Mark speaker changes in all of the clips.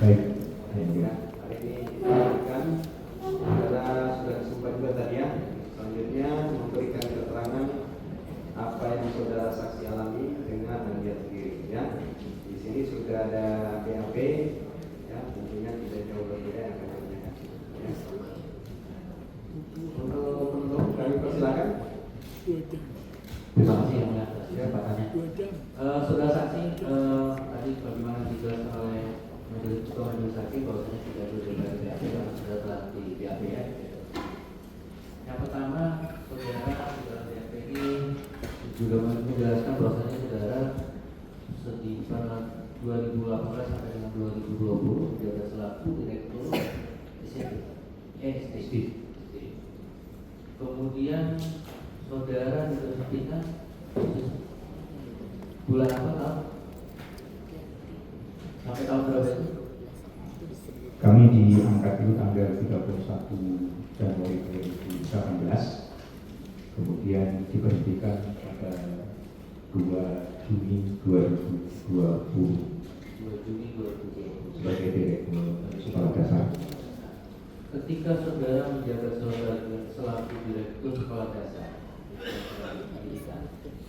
Speaker 1: Baik.
Speaker 2: Ya, hari ini kita akan saudara sudah sempat juga tadi ya. Selanjutnya memberikan keterangan apa yang saudara saksi alami dengan Anda sendiri ya. Di sini sudah ada BAP ya, tentunya tidak jauh berbeda yang akan kami kasih. Ya. Untuk penutup kami persilakan.
Speaker 3: Terima kasih yang mulia atas kesempatannya. Saudara saksi, tadi bagaimana dijelaskan oleh ketua majelis hakim bahwasanya tidak boleh dari BAP karena sudah telah di BAP ya. Yang pertama, saudara BAP ini juga menjelaskan bahwasanya saudara di tahun 2018 sampai dengan 2020 menjabat selaku direktur SD. Kemudian saudara diberhentikan bulan apa tahun? Sampai tahun berapa itu?
Speaker 1: Kami diangkat itu tanggal 31 Januari 2018, kemudian diberhentikan pada 2 Juni 2020 sebagai direktur sekolah dasar.
Speaker 3: Ketika saudara menjabat selaku direktur sekolah dasar,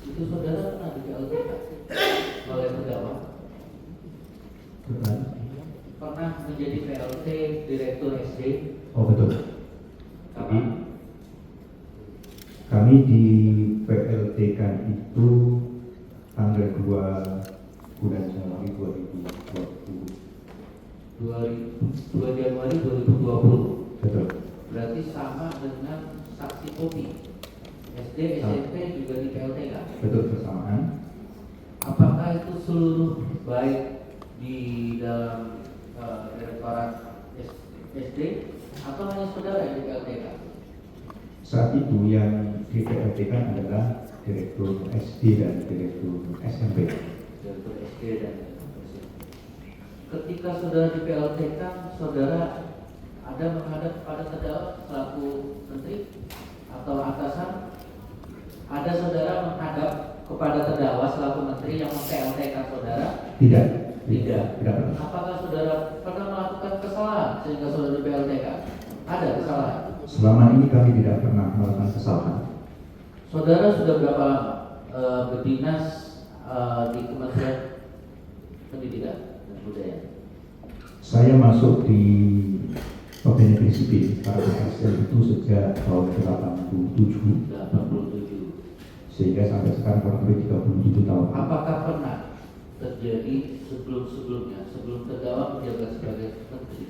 Speaker 3: itu saudara pernah di PLTK oleh terdakwa? Pernah menjadi PLT direktur SD?
Speaker 1: Oh betul. Jadi kami di PLT kan itu tanggal 2 bulan Januari 2020.
Speaker 3: 2 Januari 2020.
Speaker 1: Betul.
Speaker 3: Berarti sama dengan saksi kopi. SD, SMP juga di PLTK.
Speaker 1: Betul, bersamaan.
Speaker 3: Apakah itu seluruh baik di dalam direktorat SD atau hanya saudara yang di PLTK?
Speaker 1: Saat itu yang di PLT kan adalah direktur SD dan direktur SMP.
Speaker 3: Direktur SD dan direktur SMP. Ketika saudara di PLTK, saudara ada menghadap pada terdakwa selaku menteri atau atasan? Ada saudara menghadap kepada terdakwa selaku menteri yang mem-PLTK saudara?
Speaker 1: Tidak.
Speaker 3: Tidak.
Speaker 1: Tidak pernah.
Speaker 3: Apakah saudara pernah melakukan kesalahan sehingga saudara di PLTK? Ada kesalahan?
Speaker 1: Selama ini kami tidak pernah melakukan kesalahan.
Speaker 3: Saudara sudah berapa lama berdinas di Kementerian Pendidikan dan Budaya?
Speaker 1: Saya masuk di Pembinaan Sipil para ASN itu sejak tahun 87 sehingga sampai sekarang kurang lebih 37 tahun.
Speaker 3: Apakah pernah terjadi sebelum-sebelumnya, sebelum terdakwa menjabat sebagai menteri,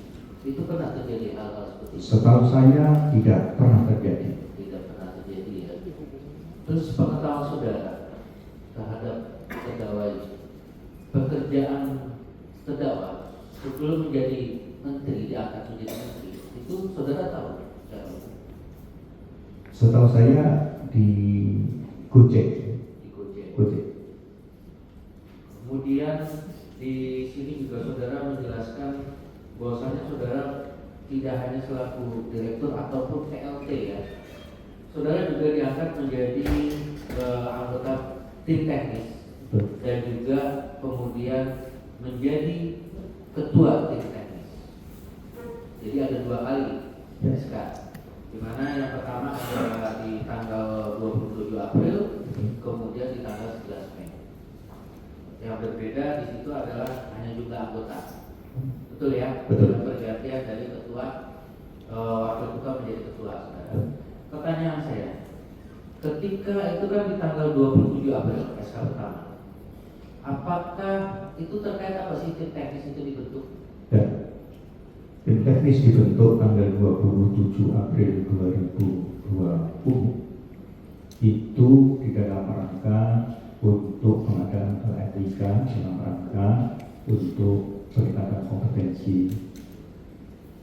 Speaker 3: itu pernah terjadi hal-hal seperti itu?
Speaker 1: Setahu saya tidak pernah terjadi.
Speaker 3: Tidak pernah terjadi ya. Terus pengetahuan saudara terhadap terdakwa ini, pekerjaan terdakwa sebelum menjadi menteri, diangkat menjadi menteri, itu saudara tahu?
Speaker 1: Setahu saya di Gojek.
Speaker 3: Di Gojek.
Speaker 1: Gojek.
Speaker 3: Kemudian di sini juga saudara menjelaskan bahwasanya saudara tidak hanya selaku direktur ataupun PLT ya. Saudara juga diangkat menjadi anggota tim teknis dan juga kemudian menjadi ketua tim teknis. Jadi ada 2 kali SK. Di mana yang pertama adalah di tanggal 27 April, kemudian di tanggal 11 Mei. Yang berbeda di situ adalah hanya jumlah anggota. Betul ya?
Speaker 1: Betul.
Speaker 3: Pergantian dari ketua wakil ketua menjadi ketua. Saudara. Pertanyaan saya, ketika itu kan di tanggal 27 April SK pertama, apakah itu terkait apa sih tim teknis itu dibentuk?
Speaker 1: Dan tim teknis dibentuk tanggal 27 April 2020 itu di dalam rangka untuk pengadaan etika, dalam rangka untuk peningkatan kompetensi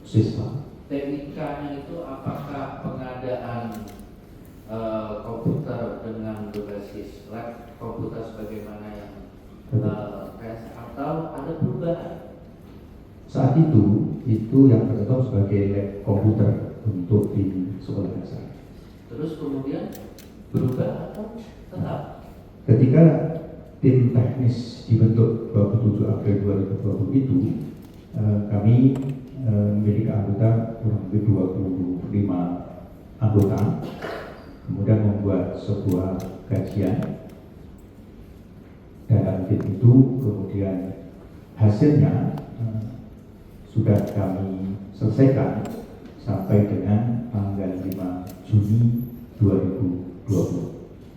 Speaker 1: siswa.
Speaker 3: Teknikanya itu apakah pengadaan komputer dengan berbasis lab komputer sebagaimana yang tes atau ada perubahan?
Speaker 1: Saat itu yang tertetap sebagai lab komputer untuk di sekolah dasar.
Speaker 3: Terus kemudian berubah atau tetap?
Speaker 1: Ketika tim teknis dibentuk 27 April 2020 itu, kami kami memiliki anggota kurang lebih 25 anggota, kemudian membuat sebuah kajian dalam tim itu, kemudian hasilnya sudah kami selesaikan sampai dengan tanggal 5 Juni 2020.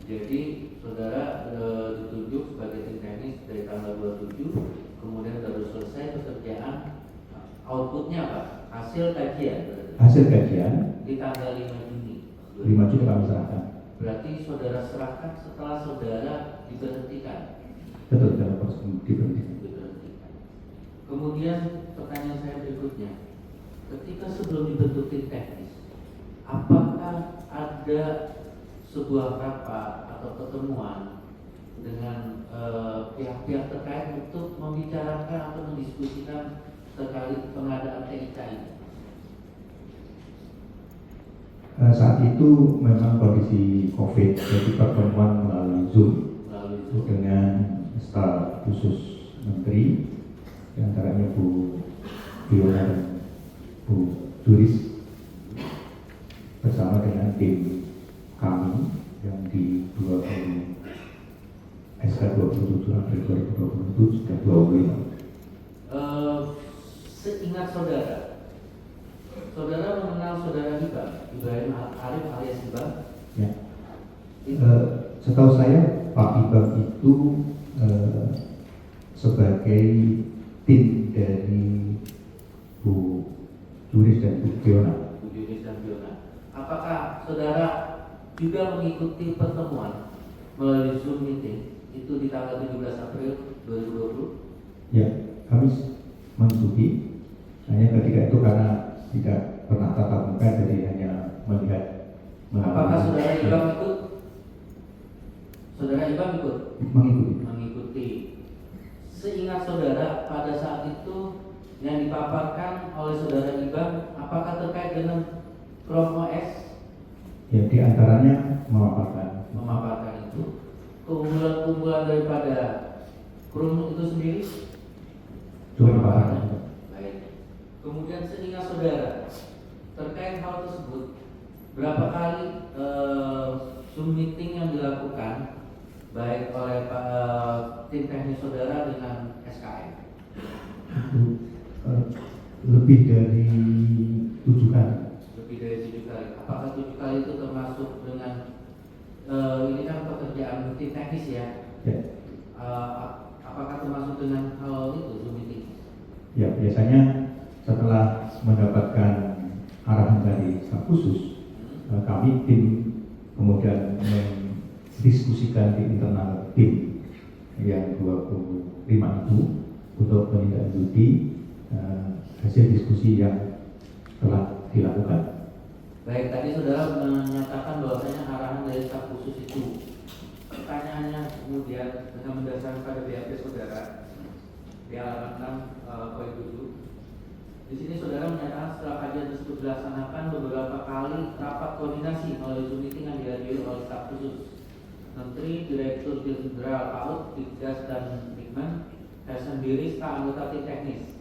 Speaker 3: Jadi saudara ditunjuk sebagai tim teknis dari tanggal 27, kemudian baru selesai pekerjaan, outputnya apa? Hasil kajian.
Speaker 1: Hasil kajian
Speaker 3: Di tanggal 5 Juni.
Speaker 1: 5 Juni kami serahkan.
Speaker 3: Berarti saudara serahkan setelah saudara diberhentikan.
Speaker 1: Betul, dalam proses diberhentikan.
Speaker 3: Kemudian pertanyaan saya berikutnya, ketika sebelum dibentuk tim teknis, apakah ada sebuah rapat atau pertemuan dengan pihak-pihak terkait untuk membicarakan atau mendiskusikan terkait pengadaan TIK ini?
Speaker 1: Saat itu memang kondisi COVID, jadi pertemuan melalui Zoom dengan staf khusus menteri, diantaranya Bu Fiona dan Bu Juris, bersama dengan tim kami yang di 20 SK 27 April 2020 itu sudah 25.
Speaker 3: Seingat saudara, saudara mengenal saudara Ibrahim Arif alias Ibang?
Speaker 1: Ya. Setahu saya Pak Ibang itu sebagai tim dari Bu Juris dan Bu Fiona.
Speaker 3: Bu Juris dan Fiona. Apakah saudara juga mengikuti pertemuan melalui Zoom meeting itu di tanggal 17 April 2020?
Speaker 1: Ya, kami mengikuti. Hanya ketika itu karena tidak pernah tatap muka, jadi hanya melihat.
Speaker 3: Apakah saudara Ibang ikut? Saudara Ibang ikut? Mengikuti. Seingat saudara, pada saat itu yang dipaparkan oleh saudara Ibang, apakah terkait dengan Chrome OS?
Speaker 1: Ya, diantaranya
Speaker 3: memaparkan itu. Keunggulan-keunggulan daripada Chrome itu sendiri?
Speaker 1: Memaparkan.
Speaker 3: Baik. Kemudian seingat saudara, terkait hal tersebut, berapa kali Zoom meeting yang dilakukan baik oleh tim teknis saudara dengan SKM?
Speaker 1: Lebih dari 7 kali.
Speaker 3: Lebih dari 7 kali. Apakah 7 kali itu termasuk dengan ini kan pekerjaan tim teknis ya?
Speaker 1: Ya.
Speaker 3: Apakah termasuk dengan hal itu Zoom meeting?
Speaker 1: Ya, biasanya setelah mendapatkan arahan dari staf khusus, kami tim kemudian mendiskusikan di internal tim yang 25 itu untuk menindaklanjuti hasil diskusi yang telah dilakukan.
Speaker 3: Baik, tadi saudara menyatakan bahwasanya arahan dari staf khusus itu. Pertanyaannya kemudian dengan mendasarkan pada BAP saudara di halaman 6 poin 7. Di sini saudara menyatakan setelah kajian tersebut dilaksanakan beberapa kali rapat koordinasi melalui Zoom meeting yang dihadiri oleh staf khusus Menteri, Direktur Jenderal PAUD, Ditgas dan Dikmen, dan sendiri staf anggota tim teknis.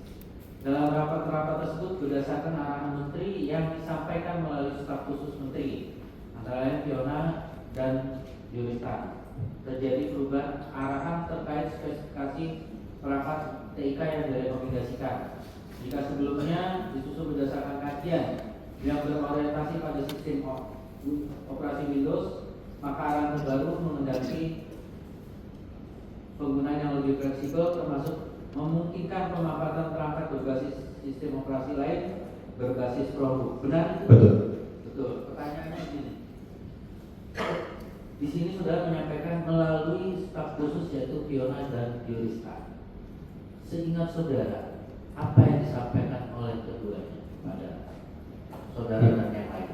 Speaker 3: Dalam rapat-rapat tersebut berdasarkan arahan Menteri yang disampaikan melalui staf khusus Menteri, antara lain Fiona dan Yuristan, terjadi perubahan arahan terkait spesifikasi perangkat TIK yang direkomendasikan. Jika sebelumnya disusun berdasarkan kajian yang berorientasi pada sistem operasi Windows, maka arahan terbaru mengendaki penggunaan yang lebih fleksibel, termasuk memungkinkan pemanfaatan perangkat berbasis sistem operasi lain berbasis Chromebook. Benar itu?
Speaker 1: Betul.
Speaker 3: Betul. Pertanyaannya ini. Di sini saudara menyampaikan melalui staf khusus yaitu Fiona dan Yurista. Seingat saudara, apa yang disampaikan oleh keduanya pada saudara dan yang lain?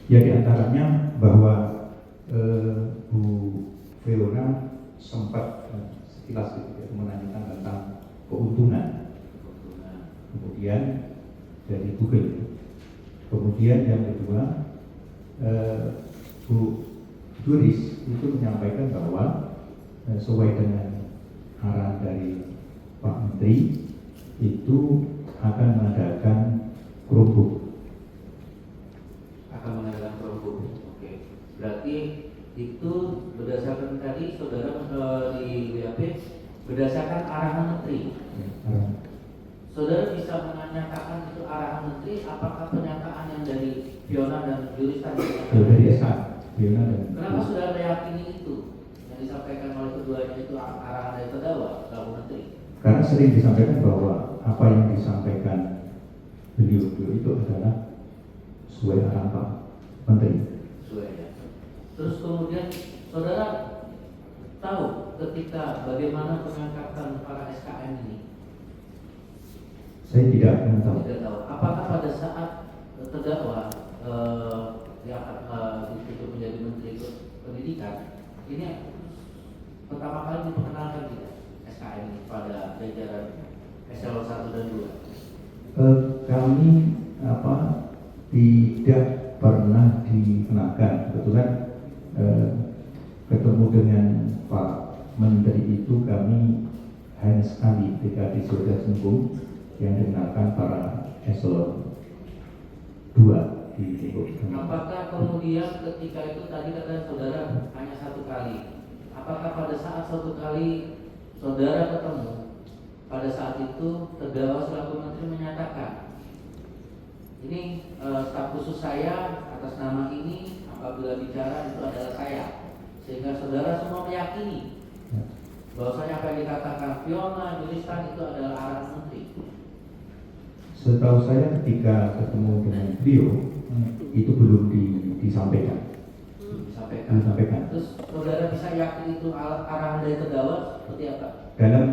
Speaker 1: Ya, diantaranya bahwa Bu Fiona sempat sekilas menanyakan tentang keuntungan. Kemudian dari Google. Kemudian yang kedua, Bu Juris itu menyampaikan bahwa sesuai dengan arahan dari Pak Menteri itu akan mengadakan Chromebook.
Speaker 3: Akan mengadakan Chromebook. Oke. Berarti itu berdasarkan tadi saudara di WAP berdasarkan arahan menteri. Saudara bisa menyatakan itu arahan menteri, apakah pernyataan yang dari Fiona dan Juris tadi?
Speaker 1: Dari SK, Fiona dan.
Speaker 3: Kenapa saudara meyakini itu yang disampaikan oleh keduanya itu arahan dari terdakwa selaku menteri?
Speaker 1: Karena sering disampaikan bahwa apa yang disampaikan beliau itu adalah sesuai arahan Pak Menteri.
Speaker 3: Sesuai ya. Terus kemudian saudara tahu ketika bagaimana pengangkatan para SKM ini?
Speaker 1: Saya tidak tahu.
Speaker 3: Tidak tahu. Apakah pada saat terdakwa ditunjuk menjadi Menteri Pendidikan ini pertama kali diperkenalkan tidak SKM ini pada jajaran eselon 1 dan 2?
Speaker 1: Kami tidak pernah dikenakan. Kebetulan ketemu dengan Pak Menteri itu kami hanya sekali ketika di Surga Sembung yang dikenakan para eselon 2 di Timur.
Speaker 3: Apakah kemudian ketika itu tadi kata saudara hanya satu kali? Apakah pada saat satu kali saudara ketemu pada saat itu terdakwa selaku menteri menyatakan ini staf khusus saya atas nama ini apabila bicara itu adalah saya, sehingga saudara semua meyakini bahwasanya apa yang dikatakan Fiona Juristan itu adalah arahan menteri?
Speaker 1: Setahu saya ketika ketemu dengan beliau itu belum disampaikan. Disampaikan.
Speaker 3: Terus saudara bisa yakin itu arahan dari terdakwa seperti apa?
Speaker 1: Dalam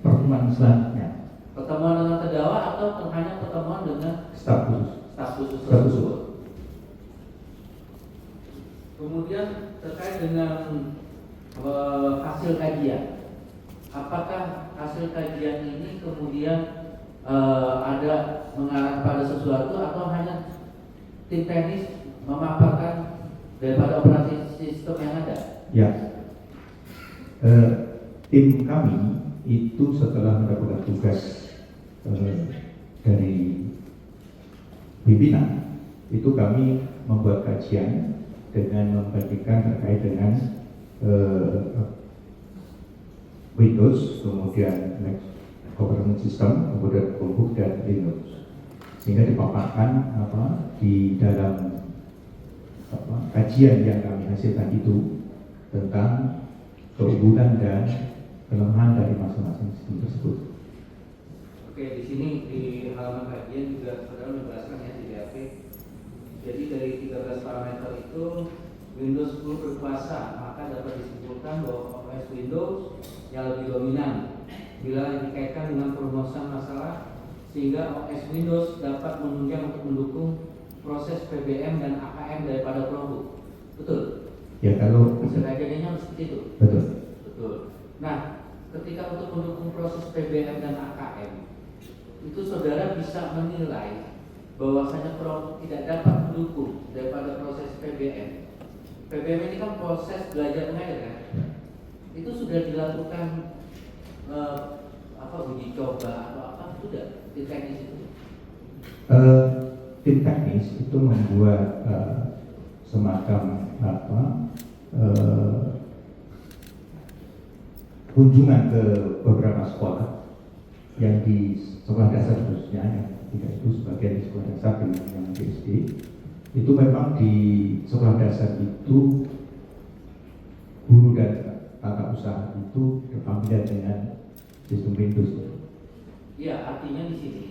Speaker 1: pertemuan selanjutnya.
Speaker 3: Pertemuan dengan terdakwa atau hanya pertemuan dengan
Speaker 1: Staf khusus.
Speaker 3: Staf khusus
Speaker 1: Staf khusus.
Speaker 3: tersebut? Kemudian terkait dengan hasil kajian, apakah hasil kajian ini kemudian ada mengarah pada sesuatu atau hanya tim teknis memaparkan daripada operasi sistem yang ada?
Speaker 1: Ya, tim kami itu setelah mendapatkan tugas dari pimpinan, itu kami membuat kajian dengan membandingkan terkait dengan Windows, kemudian operating system, kemudian Chromebook dan Linux, sehingga dipaparkan di dalam kajian yang kami hasilkan itu tentang keunggulan dan kelemahan dari masing-masing sistem tersebut.
Speaker 3: Oke, di sini di halaman kajian juga saudara menjelaskan ya di BAP. Jadi dari 13 parameter itu Windows 10 berkuasa, maka dapat disimpulkan bahwa OS Windows yang lebih dominan bila dikaitkan dengan perumusan masalah, sehingga OS Windows dapat menunjang untuk mendukung proses PBM dan AKM daripada Chromebook. Betul?
Speaker 1: Ya, kalau
Speaker 3: hasil kajiannya seperti itu.
Speaker 1: betul.
Speaker 3: Betul. Nah, ketika untuk mendukung proses PBM dan AKM, itu saudara bisa menilai bahwasanya Chromebook tidak dapat mendukung daripada proses PBM. PBM ini kan proses belajar mengajar kan? Itu sudah dilakukan uji coba atau apa sudah di teknis itu?
Speaker 1: Tim teknis itu membuat semacam kunjungan ke beberapa sekolah yang di sekolah dasar khususnya, yang tidak itu sebagian di sekolah dasar dengan yang di SD. Itu memang di sekolah dasar itu guru dan tata usaha itu terpampilan dengan sistem Windows.
Speaker 3: Iya, artinya di sini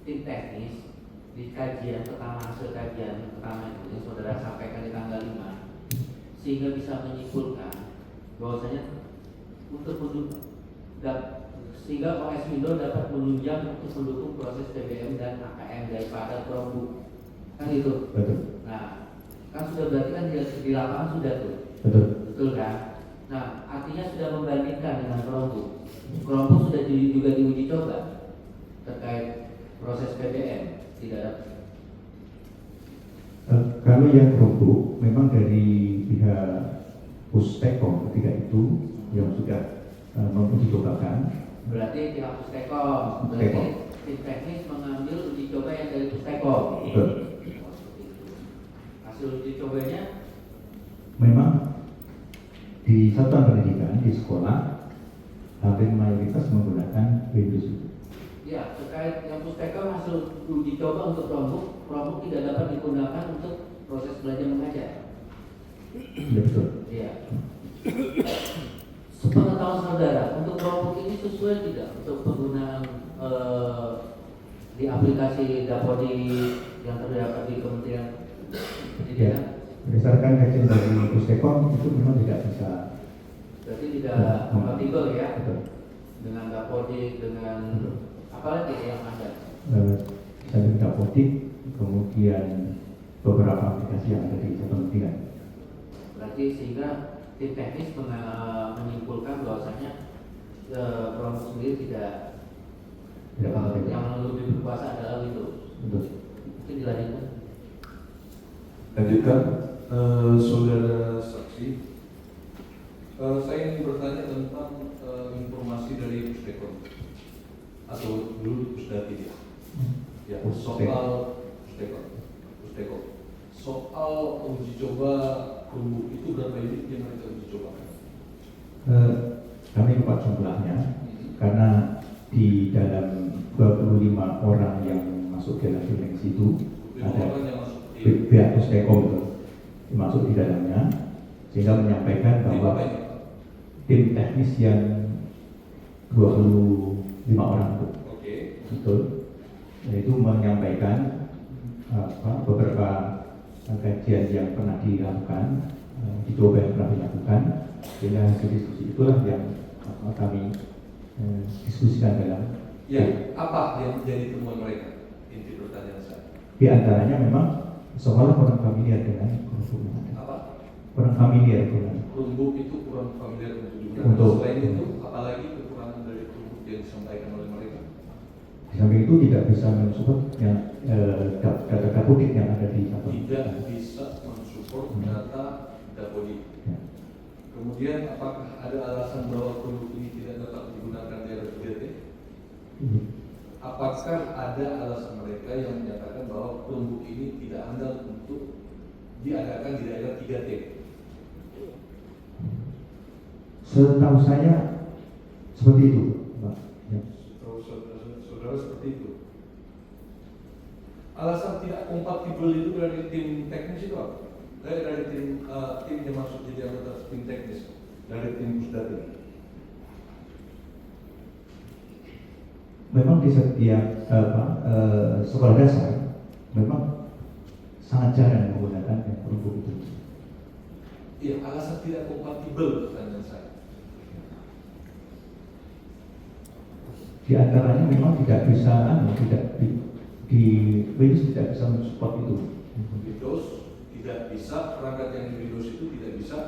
Speaker 3: tim teknis di kajian pertama, hasil kajian pertama itu yang saudara sampaikan di tanggal 5, sehingga bisa menyimpulkan bahwasanya sehingga OS Windows dapat menunjang untuk mendukung proses PBM dan AKM daripada Chromebook. Kan itu.
Speaker 1: Betul.
Speaker 3: Nah, kan sudah berarti kan di lapangan sudah tuh.
Speaker 1: Betul.
Speaker 3: Betul kan? Nah, artinya sudah membandingkan dengan Chromebook. Chromebook sudah juga diuji coba terkait proses PBM, tidak?
Speaker 1: Kalau yang Chromebook memang dari pihak Pustekom ketika itu yang sudah menguji cobakan.
Speaker 3: Berarti pihak Pustekom, berarti tim teknis
Speaker 1: sekolah hampir mayoritas menggunakan Windows itu.
Speaker 3: Ya, terkait yang Pusteka masuk uji coba untuk Chromebook tidak dapat digunakan untuk proses belajar mengajar.
Speaker 1: Ya betul.
Speaker 3: Iya. Sepengetahuan saudara, untuk Chromebook ini sesuai tidak untuk penggunaan di aplikasi Dapodi yang terdapat di Kementerian
Speaker 1: Ya,
Speaker 3: Pendidikan?
Speaker 1: berdasarkan kajian dari Pustekom itu memang tidak bisa.
Speaker 3: Berarti tidak kompatibel ya
Speaker 1: Betul.
Speaker 3: dengan Dapodi, dengan apa lagi yang ada?
Speaker 1: Bisa dari Dapodik, kemudian beberapa aplikasi yang ada di Kementerian.
Speaker 3: Berarti sehingga tim teknis menyimpulkan bahwasanya Chromebook sendiri tidak yang lebih berkuasa adalah Windows.
Speaker 1: Betul.
Speaker 3: Mungkin dilanjutkan.
Speaker 4: Lanjutkan, saudara saksi. Saya ingin bertanya tentang informasi dari Pustekon atau dulu Pusdati ya. Ya, soal Pustekon. Soal uji coba Chromebook itu berapa unit yang mereka uji coba?
Speaker 1: Kami lupa jumlahnya karena di dalam 25 orang yang masuk dalam seleksi itu
Speaker 4: 25
Speaker 1: ada
Speaker 4: orang yang masuk di
Speaker 1: pihak Pustekom itu masuk di dalamnya, sehingga menyampaikan bahwa
Speaker 4: apa ini?
Speaker 1: tim teknis yang 25 orang itu
Speaker 4: Oke.
Speaker 1: betul, yaitu menyampaikan beberapa kajian yang pernah dilakukan, dicoba yang pernah dilakukan, sehingga hasil diskusi itulah yang kami diskusikan dalam.
Speaker 4: Ya, apa yang menjadi temuan mereka? Inti pertanyaan saya.
Speaker 1: Di antaranya memang sekolah kurang familiar dengan Chromebook.
Speaker 4: Apa?
Speaker 1: Kurang familiar dengan
Speaker 4: Chromebook itu kurang familiar untuk digunakan.
Speaker 1: Untuk-
Speaker 4: Selain itu, apalagi kekurangan dari Chromebook yang disampaikan oleh mereka?
Speaker 1: di samping itu tidak bisa mensupport yang data Dapodik yang ada di kantor.
Speaker 4: Tidak bisa mensupport data Dapodi.
Speaker 1: Ya.
Speaker 4: Kemudian, apakah ada alasan bahwa Chromebook ini tidak dapat digunakan di era 3T? Apakah ada alasan mereka yang menyatakan bahwa Chromebook ini tidak andal untuk diadakan di daerah 3T?
Speaker 1: Setahu saya seperti itu, Pak. Ya.
Speaker 4: Tahu saudara seperti itu. Alasan tidak kompatibel itu dari tim teknis itu apa? Dari tim yang masuk jadi anggota tim teknis dari tim Pusdati.
Speaker 1: Memang di setiap sekolah dasar memang sangat jarang menggunakan yang Chromebook itu.
Speaker 4: Iya, alasan tidak kompatibel pertanyaan saya.
Speaker 1: Di antaranya memang tidak bisa, tidak di Windows tidak bisa mensupport itu.
Speaker 4: Windows tidak bisa, perangkat yang di Windows itu tidak bisa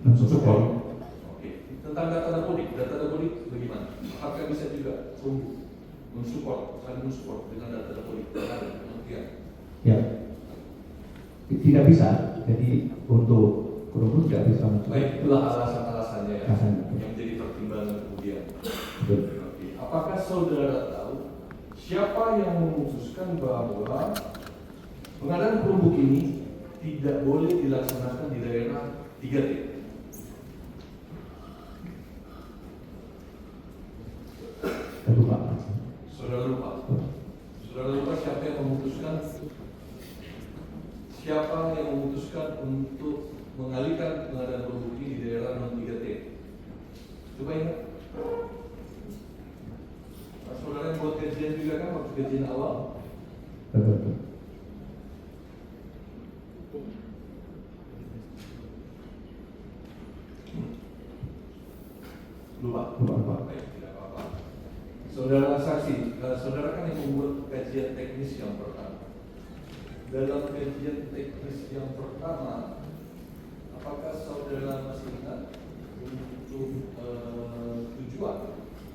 Speaker 1: Mensupport.
Speaker 4: Oke. Tentang data Dapodik bagaimana? Apakah bisa juga Chromebook saling mensupport dengan data Dapodik?
Speaker 1: Ya, tidak bisa. Jadi untuk Chromebook tidak bisa mensupport.
Speaker 4: Baik, itulah alasan-alasannya ya,
Speaker 1: Alasannya.
Speaker 4: yang menjadi pertimbangan kemudian.
Speaker 1: Betul.
Speaker 4: Oke. Apakah saudara tahu siapa yang memutuskan bahwa pengadaan Chromebook ini tidak boleh dilaksanakan di daerah 3T?
Speaker 1: Saya lupa.
Speaker 4: Saudara lupa? Saudara lupa siapa yang memutuskan? Siapa yang memutuskan untuk mengalihkan pengadaan Chromebook ini di daerah non 3T? Coba ingat. Nah, saudara yang buat kajian juga kan waktu kajian awal?
Speaker 1: Betul.
Speaker 4: Lupa.
Speaker 1: Lupa.
Speaker 4: Baik, tidak apa-apa. Saudara saksi, saudara kan yang membuat kajian teknis yang pertama. Dalam kajian teknis yang pertama, apakah saudara masih ingat untuk tujuan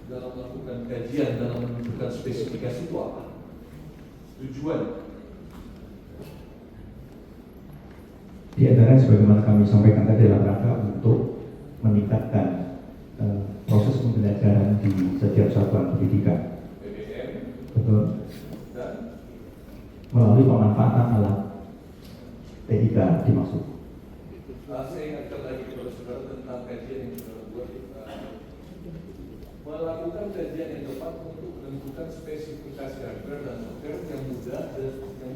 Speaker 4: dalam melakukan kajian dalam menentukan spesifikasi itu apa? Tujuan.
Speaker 1: Di antaranya sebagaimana kami sampaikan tadi dalam rangka untuk meningkatkan proses pembelajaran di setiap satuan pendidikan.
Speaker 4: PBM
Speaker 1: Betul.
Speaker 4: dan
Speaker 1: Melalui pemanfaatan alat TIK dimaksud.
Speaker 4: saya ingatkan lagi kepada saudara tentang melakukan kajian yang tepat untuk menentukan spesifikasi hardware dan software yang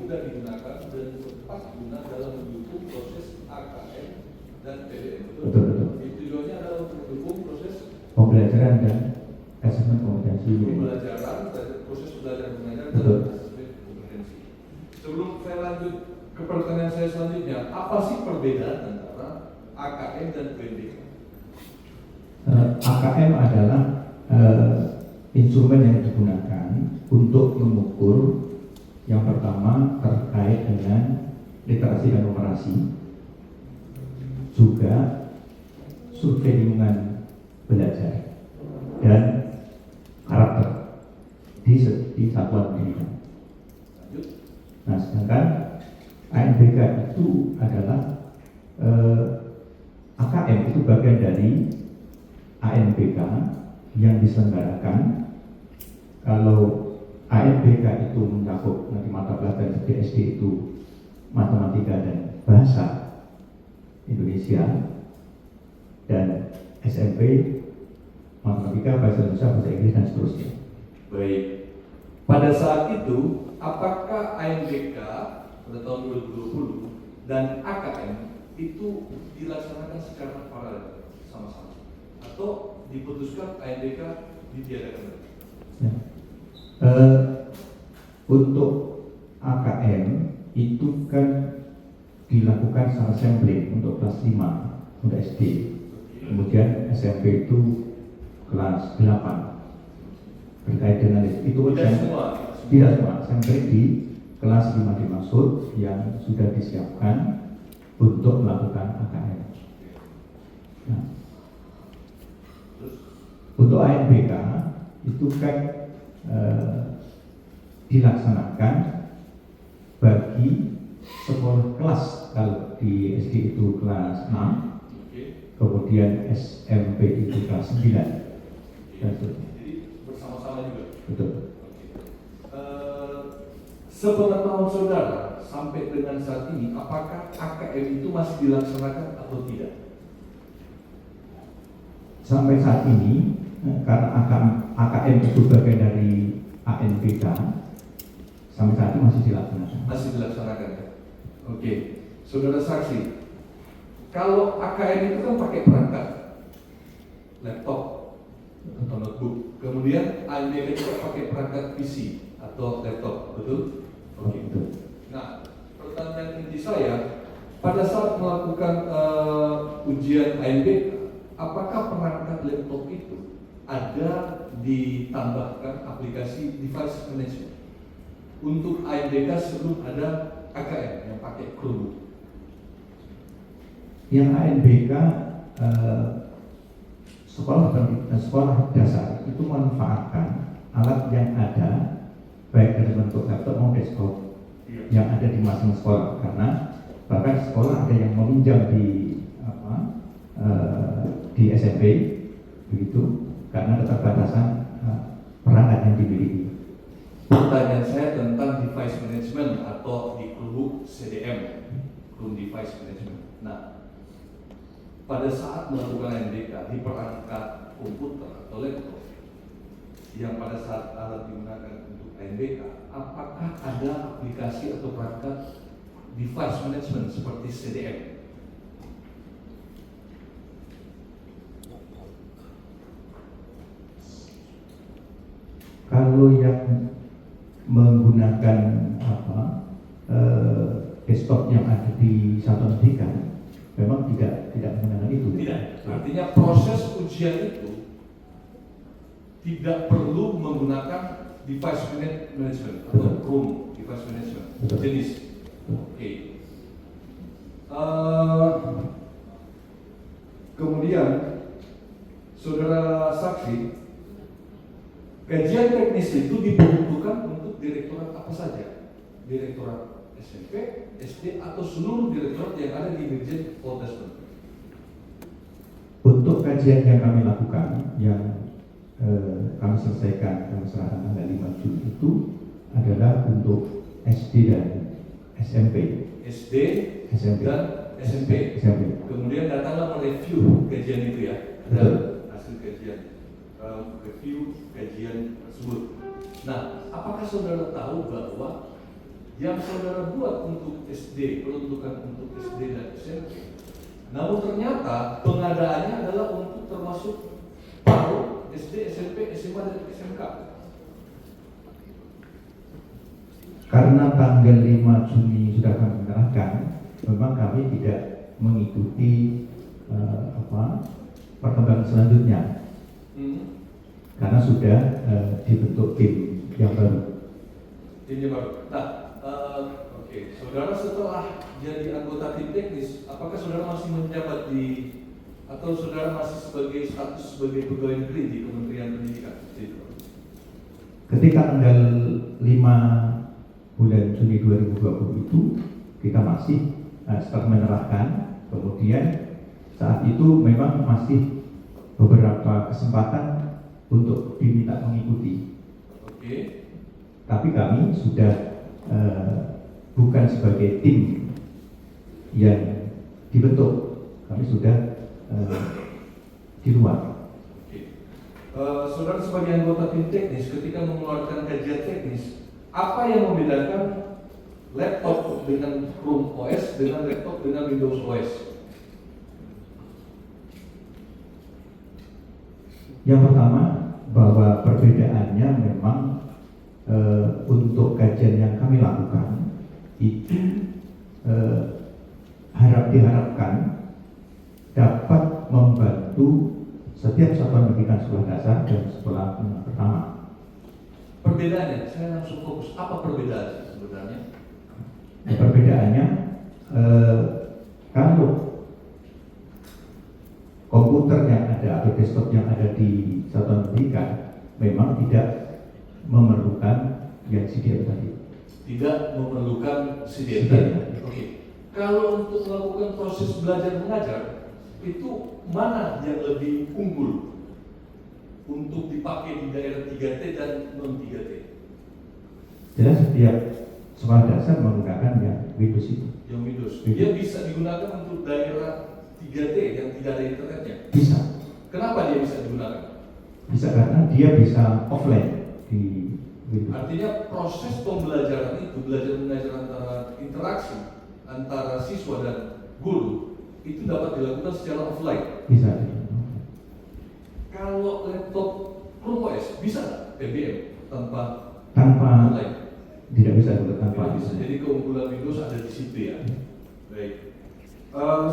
Speaker 4: mudah digunakan dan tepat guna dalam mendukung proses AKM dan PDM.
Speaker 1: Betul.
Speaker 4: Tujuannya adalah untuk mendukung proses
Speaker 1: Pembelajaran dan asesmen kompetensi.
Speaker 4: proses belajar mengajar dan
Speaker 1: Betul.
Speaker 4: asesmen kompetensi. Sebelum saya lanjut ke pertanyaan saya selanjutnya, apa sih perbedaan antara AKM dan PDM?
Speaker 1: AKM adalah instrumen yang digunakan untuk mengukur yang pertama terkait dengan literasi dan numerasi, juga survei lingkungan belajar dan karakter di satuan pendidikan. Nah, sedangkan ANBK itu adalah AKM itu bagian dari ANBK yang diselenggarakan. Kalau ANBK itu mencakup nanti mata pelajaran di SD itu matematika dan bahasa Indonesia, dan SMP matematika, bahasa Indonesia, bahasa Inggris, dan seterusnya.
Speaker 4: Baik. Pada saat itu, apakah ANBK pada tahun 2020 dan AKM itu dilaksanakan secara paralel sama-sama, atau diputuskan ANBK ditiadakan?
Speaker 1: Ya. Untuk AKM itu kan dilakukan secara sampling untuk kelas 5 untuk SD, kemudian SMP itu kelas 8 berkait dengan itu. Tidak semua sampling di kelas 5 dimaksud yang sudah disiapkan untuk melakukan AKM. Nah, untuk ANBK itu kan dilaksanakan bagi sekolah kelas. Kalau di SD itu kelas 6, kemudian SMP itu kelas 9, dan seterusnya.
Speaker 4: Jadi bersama-sama juga.
Speaker 1: Betul.
Speaker 4: Sepengetahuan saudara sampai dengan saat ini, apakah AKM itu masih dilaksanakan atau tidak?
Speaker 1: Sampai saat ini, karena AKM itu bagian dari ANBK, sampai saat ini masih dilaksanakan.
Speaker 4: Masih dilaksanakan ya? Oke, saudara saksi, kalau AKM itu kan pakai perangkat laptop atau notebook, kemudian ANBK juga pakai perangkat PC atau laptop, betul? Oke. Nah, pertanyaan inti saya, pada saat melakukan ujian ANBK, apakah perangkat laptop itu ada ditambahkan aplikasi device management untuk ANBK sebelum ada AKM yang pakai Chromebook?
Speaker 1: Yang ANBK sekolah dasar itu memanfaatkan alat yang ada, baik dari bentuk laptop maupun desktop yang ada di masing-masing sekolah, karena bahkan sekolah ada yang meminjam di SMP begitu, karena keterbatasan perangkat yang dimiliki.
Speaker 4: Pertanyaan saya tentang device management atau di Chromebook CDM, Chrome Device Management. Nah, pada saat melakukan ANBK di perangkat komputer atau laptop yang pada saat alat digunakan untuk ANBK, apakah ada aplikasi atau perangkat device management seperti CDM?
Speaker 1: Kalau yang menggunakan desktop yang ada di satuan pendidikan, memang tidak menggunakan itu.
Speaker 4: Tidak. Artinya proses ujian itu tidak perlu menggunakan device management atau Chrome device management jenis. Oke. Kemudian saudara saksi, kajian teknis itu diperuntukkan untuk direktorat apa saja? Direktorat SMP, SD, atau seluruh direktorat yang ada di Dirjen Poltekkes?
Speaker 1: Untuk kajian yang kami lakukan, yang kami selesaikan, kami serahkan tanggal 5 Juli itu adalah untuk SD dan SMP.
Speaker 4: SD,
Speaker 1: SMP.
Speaker 4: dan SMP.
Speaker 1: SMP.
Speaker 4: Kemudian datanglah mereview kajian itu ya, ada hasil kajian. review kajian tersebut. Nah, apakah saudara tahu bahwa yang saudara buat untuk SD, peruntukan untuk SD dan SMP, namun ternyata pengadaannya adalah untuk termasuk PAUD, SD, SMP, SMA, dan SMK?
Speaker 1: Karena tanggal 5 Juni sudah kami menyerahkan, memang kami tidak mengikuti perkembangan selanjutnya. Karena sudah dibentuk tim yang baru.
Speaker 4: Tim yang baru. Nah, oke. Saudara setelah jadi anggota tim teknis, apakah saudara masih menjabat di atau saudara masih sebagai status sebagai pegawai negeri di Kementerian Pendidikan?
Speaker 1: Ketika tanggal 5 bulan Juni 2020 itu kita masih setelah menyerahkan, kemudian saat itu memang masih beberapa kesempatan untuk diminta mengikuti.
Speaker 4: Oke.
Speaker 1: Tapi kami sudah bukan sebagai tim yang dibentuk, kami sudah di luar.
Speaker 4: Oke. Saudara sebagai anggota tim teknis, ketika mengeluarkan kajian teknis, apa yang membedakan laptop dengan Chrome OS dengan laptop dengan Windows OS?
Speaker 1: Yang pertama, bahwa perbedaannya memang untuk kajian yang kami lakukan itu diharapkan dapat membantu setiap satuan pendidikan sekolah dasar dan sekolah menengah pertama.
Speaker 4: Perbedaannya, saya langsung fokus. Apa perbedaan sebenarnya?
Speaker 1: Perbedaannya kalau komputer yang ada atau desktop yang ada di satuan pendidikan memang tidak memerlukan yang CDM tadi.
Speaker 4: Tidak memerlukan CDM. Oke. Kalau untuk melakukan proses belajar mengajar, itu mana yang lebih unggul untuk dipakai di daerah 3T dan non 3T?
Speaker 1: Jelas setiap sekolah dasar menggunakan yang Windows itu.
Speaker 4: Yang Windows. Dia bisa digunakan untuk daerah 3T yang tidak ada internetnya?
Speaker 1: Bisa.
Speaker 4: Kenapa dia bisa digunakan?
Speaker 1: Bisa karena dia bisa offline di Windows.
Speaker 4: Artinya proses pembelajaran itu, belajar mengajar antara interaksi antara siswa dan guru itu dapat dilakukan secara offline.
Speaker 1: Bisa.
Speaker 4: Kalau laptop Chrome OS bisa nggak PBM tanpa online?
Speaker 1: Tidak bisa tanpa
Speaker 4: bisa. Jadi keunggulan Windows ada di situ ya. Baik.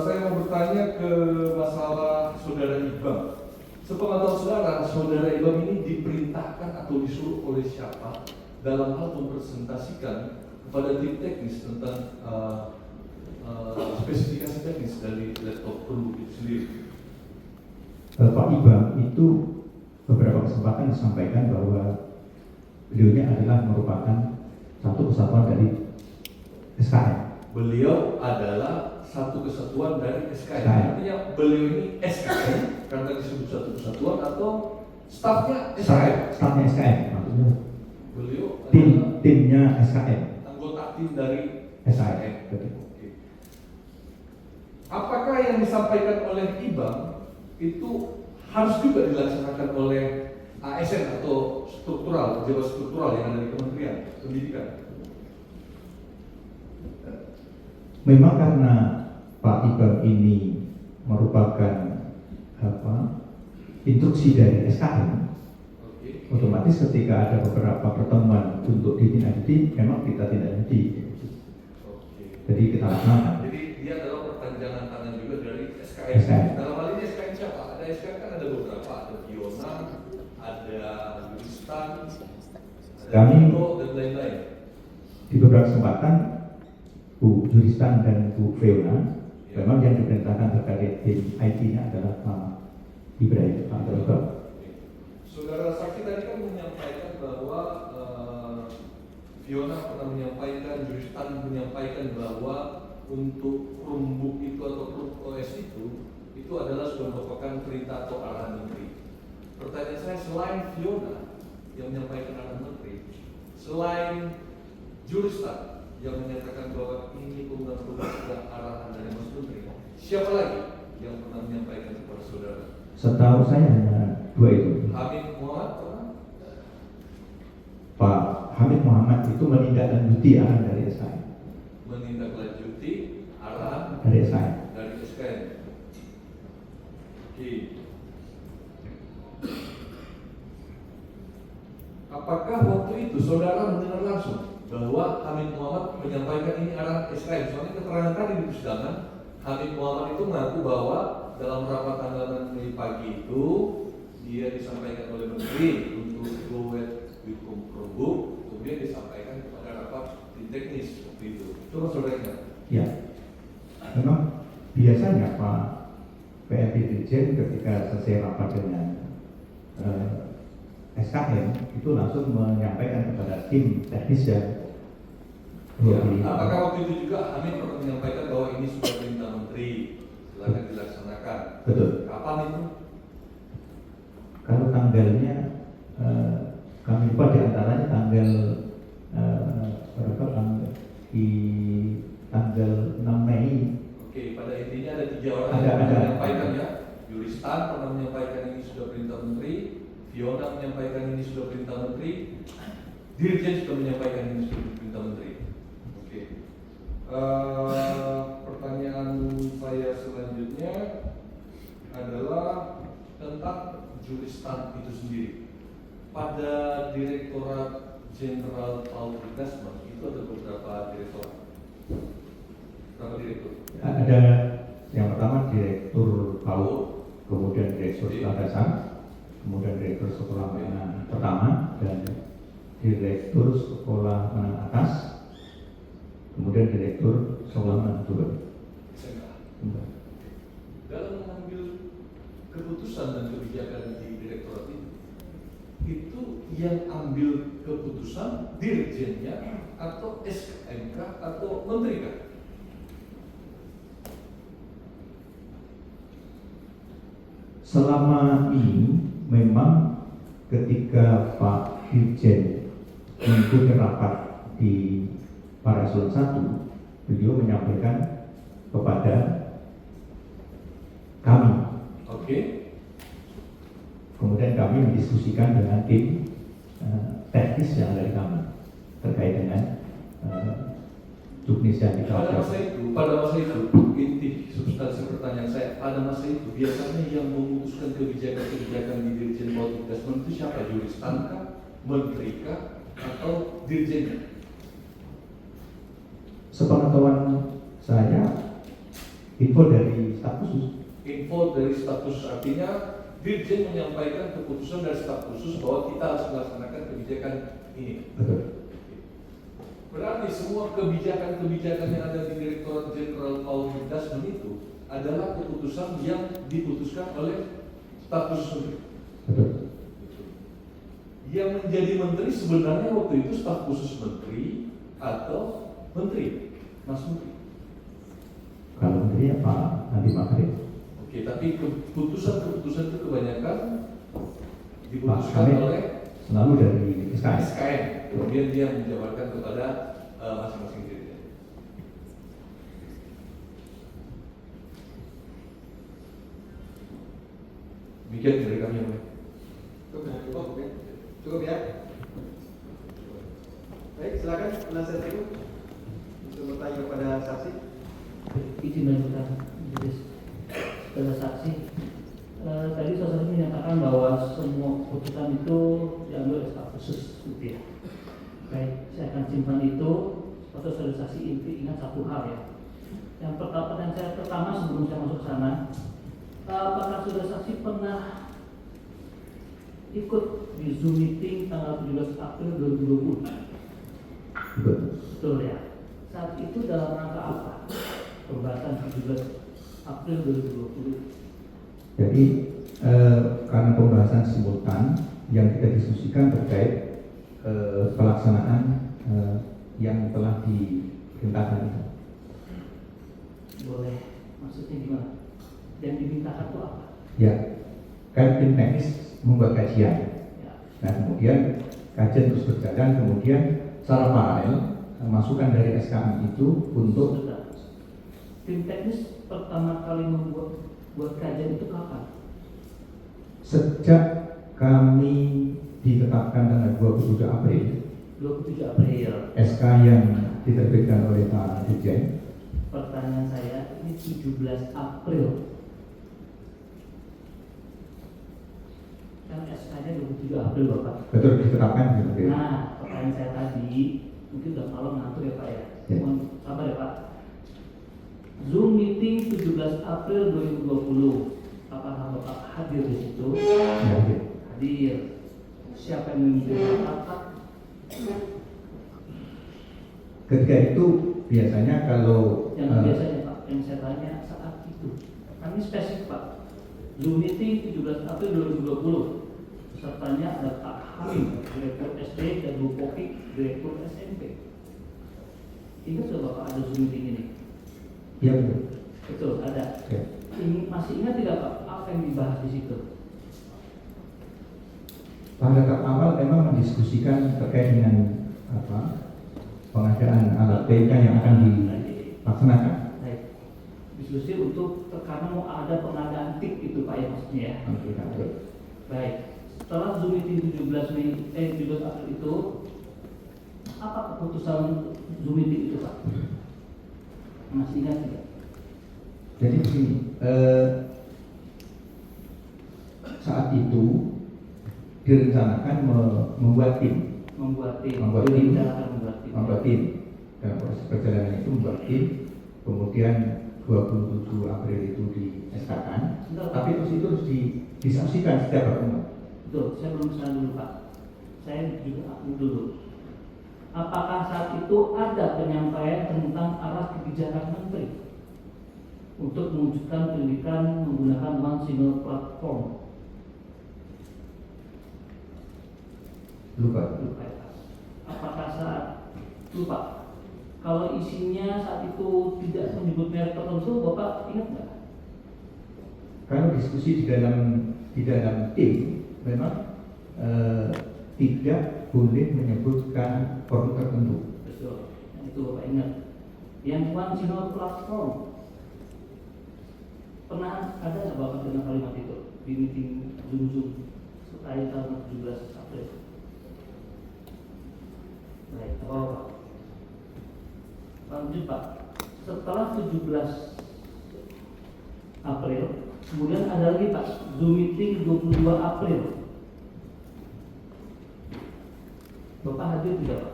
Speaker 4: Saya mau bertanya ke masalah saudara Ibam. Sepengetahuan saudara, saudara Ibam ini diperintahkan atau disuruh oleh siapa dalam hal mempresentasikan kepada tim teknis tentang spesifikasi teknis dari laptop Chromebook itu sendiri?
Speaker 1: Pak Ibam itu beberapa kesempatan disampaikan bahwa beliaunya adalah merupakan satu kesatuan dari SKM.
Speaker 4: Beliau adalah satu kesatuan dari SKM. Artinya beliau ini SKM karena disebut satu kesatuan atau stafnya SKM?
Speaker 1: Stafnya SKM, maksudnya
Speaker 4: beliau
Speaker 1: timnya SKM.
Speaker 4: Anggota tim dari
Speaker 1: SKM.
Speaker 4: Oke. Apakah yang disampaikan oleh Ibam itu harus juga dilaksanakan oleh ASN atau struktural, pejabat struktural yang ada di Kementerian Pendidikan?
Speaker 1: Memang karena Pak Ibam ini merupakan instruksi dari SKM, otomatis ketika ada beberapa pertemuan untuk ditindaklanjuti, memang kita tindak lanjuti. Jadi kita laksanakan.
Speaker 4: Jadi dia adalah perpanjangan tangan juga dari SKM. Dalam hal ini SKM siapa? Ada SKM kan ada beberapa, ada Fiona, ada Juristan, ada Niko dan lain-lain.
Speaker 1: Di beberapa kesempatan Bu Juristan dan Bu Fiona, memang yang diperintahkan terkait tim IT-nya adalah Pak Ibrahim, Pak Ibrahim.
Speaker 4: Saudara saksi tadi kan menyampaikan bahwa Fiona pernah menyampaikan, Juristan menyampaikan bahwa untuk Chromebook itu atau Chrome OS itu adalah sudah merupakan perintah atau arahan menteri. Pertanyaan saya, selain Fiona yang menyampaikan arahan menteri, selain Juristan yang menyatakan bahwa ini penggunaan sudah arahan dari Mas Menteri, siapa lagi yang pernah menyampaikan kepada saudara?
Speaker 1: Setahu saya hanya dua itu.
Speaker 4: Hamid
Speaker 1: Muhammad itu menindaklanjuti arahan dari SKM.
Speaker 4: Menindaklanjuti arahan
Speaker 1: Dari SKM.
Speaker 4: dari SKM. Oke. Apakah waktu itu saudara mendengar langsung bahwa Hamid Muhammad menyampaikan ini arahan SKM? Soalnya keterangan tadi di persidangan, Hamid Muhammad itu mengaku bahwa dalam rapat tanggal 6 Mei pagi itu dia disampaikan oleh Menteri untuk Goet Wikum Perhub, kemudian disampaikan kepada rapat tim teknis waktu itu. Coba saudara ingat.
Speaker 1: Ya, memang biasanya Pak PRD Dirjen ketika selesai rapat dengan SKM itu langsung menyampaikan kepada tim teknis ya.
Speaker 4: Ya, apakah waktu itu juga Hamid pernah menyampaikan bahwa ini sudah perintah Menteri, silakan dilaksanakan?
Speaker 1: Betul.
Speaker 4: Kapan itu?
Speaker 1: Kalau tanggalnya kami lupa di antaranya tanggal berapa di tanggal 6 Mei.
Speaker 4: Oke, pada intinya ada 3 orang
Speaker 1: Ada.
Speaker 4: yang menyampaikan ya. Yuristan pernah menyampaikan ini sudah perintah Menteri, Fiona menyampaikan ini sudah perintah Menteri, Dirjen sudah menyampaikan ini sudah perintah Menteri. Oke. Pertanyaan saya selanjutnya adalah tentang juristan itu sendiri. Pada Direktorat Jenderal Paul Investment itu ada beberapa direktorat. Berapa direktur?
Speaker 1: Ada yang pertama Direktur PAUD, kemudian Direktur Sekolah Dasar, kemudian Direktur Sekolah Menengah Pertama, dan Direktur Sekolah Menengah Atas, kemudian Direktur Sekolah Menengah Turun.
Speaker 4: Dalam mengambil keputusan dan kebijakan di direktorat itu yang ambil keputusan dirjennya atau SKMK atau menteri kah?
Speaker 1: Selama ini memang ketika Pak Dirjen mengikuti rapat di Paraeselon 1, beliau menyampaikan kepada kami.
Speaker 4: Oke.
Speaker 1: Kemudian kami mendiskusikan dengan tim teknis yang dari kami terkait dengan juknis yang dikawal.
Speaker 4: Pada masa itu, inti substansi pertanyaan saya, pada masa itu biasanya yang memutuskan kebijakan-kebijakan di Dirjen Paul Investment itu siapa? Yuristan kah, menteri kah, atau dirjennya?
Speaker 1: Sepengetahuan saya, info dari staf khusus.
Speaker 4: Info dari staf khusus artinya Dirjen menyampaikan keputusan dari staf khusus bahwa kita harus melaksanakan kebijakan ini.
Speaker 1: Betul.
Speaker 4: Berarti semua kebijakan-kebijakan yang ada di Direktorat Jenderal Paul Investment itu adalah keputusan yang diputuskan oleh staf khusus menteri.
Speaker 1: Betul.
Speaker 4: Yang menjadi menteri sebenarnya waktu itu staf khusus menteri atau menteri, Mas Menteri.
Speaker 1: Kalau menteri ya Pak Nadiem Makarim.
Speaker 4: Oke, tapi keputusan itu kebanyakan diputuskan oleh
Speaker 1: selalu dari SKM.
Speaker 4: SKM. Kemudian dia menjabarkan kepada masing-masing dirjen. Demikian dari kami yang lain.
Speaker 2: Cukup ya. Baik, silakan penasihat hukum untuk bertanya kepada saksi.
Speaker 5: Izin lanjutkan, kepada saksi. Tadi saudara menyatakan bahwa semua keputusan itu diambil oleh staf khusus, gitu ya. Baik, saya akan simpan itu. Atau saudara saksi ingat satu hal ya. Yang pertanyaan saya pertama sebelum saya masuk ke sana, apakah saudara saksi pernah ikut di Zoom meeting tanggal 17 April 2020? Betul ya. Saat itu dalam rangka apa? Pembahasan 17 April 2020.
Speaker 1: Jadi karena pembahasan simultan yang kita diskusikan terkait pelaksanaan yang telah diperintahkan itu.
Speaker 5: Boleh, maksudnya gimana? Yang dimintakan itu apa?
Speaker 1: Ya, kan tim teknis membuat kajian.
Speaker 5: Ya.
Speaker 1: Nah kemudian kajian terus berjalan, kemudian secara paralel masukan dari SKM itu untuk
Speaker 5: tim teknis pertama kali membuat kajian itu kapan?
Speaker 1: Sejak kami ditetapkan tanggal 27 April
Speaker 5: 27 April.
Speaker 1: SK yang diterbitkan oleh Pak Dirjen.
Speaker 5: Pertanyaan saya, ini 17 April. Kan SK-nya 27 April, Bapak.
Speaker 1: Betul, ditetapkan seperti itu.
Speaker 5: Nah, pertanyaan saya tadi, mungkin udah malam ngantuk ya Pak ya.
Speaker 1: Ya.
Speaker 5: Mohon sabar ya Pak. Zoom meeting 17 April 2020. Apakah Bapak hadir di situ?
Speaker 1: Ya, oke.
Speaker 5: Hadir. Siapa yang memimpin rapat?
Speaker 1: Ketika itu biasanya kalau
Speaker 5: Yang biasanya Pak, yang saya tanya saat itu. Kami spesifik Pak. Zoom meeting 17 April 2020. Pesertanya ada Pak Hamim, Direktur SD, dan Bu Popi, Direktur SMP. Ingat sudah Bapak ada Zoom meeting ini?
Speaker 1: ya betul.
Speaker 5: Betul, ada.
Speaker 1: Ya.
Speaker 5: Ini masih ingat tidak Pak apa yang dibahas di situ?
Speaker 1: Pada tahap awal memang mendiskusikan terkait dengan pengadaan alat PK yang akan dilaksanakan.
Speaker 5: Baik. Diskusi untuk karena mau ada pengadaan TIK itu Pak ya maksudnya ya.
Speaker 1: Oke.
Speaker 5: Baik. Setelah Zoom meeting 17 April itu, apa keputusan Zoom meeting itu Pak? Masih ingat tidak?
Speaker 1: Jadi begini, saat itu direncanakan membuat tim,
Speaker 5: Membuat tim.
Speaker 1: Membuat
Speaker 5: Membuat tim.
Speaker 1: membuat tim. Dalam proses perjalanan itu membuat tim, kemudian 27 April itu di-SK-kan, tapi terus itu harus didiskusikan setiap pertemuan.
Speaker 5: Betul, saya belum kesana dulu Pak. Saya juga dulu. Apakah saat itu ada penyampaian tentang arah kebijakan Menteri untuk mewujudkan pendidikan menggunakan one single platform?
Speaker 1: Lupa.
Speaker 5: Lupa ya, Pak. Apakah saat lupa? Kalau isinya saat itu tidak menyebut merek tertentu, Bapak ingat nggak?
Speaker 1: Kalau diskusi di dalam tim memang tidak boleh menyebutkan produk tertentu.
Speaker 5: Betul, itu Bapak ingat. Yang one single platform, pernah ada nggak Bapak dengar kalimat itu di meeting Zoom setelah tanggal 17 April? Baik, Bapak. Lanjut Pak. Setelah 17 April, kemudian ada lagi Pak, Zoom meeting 22 April. Bapak hadir tidak Pak?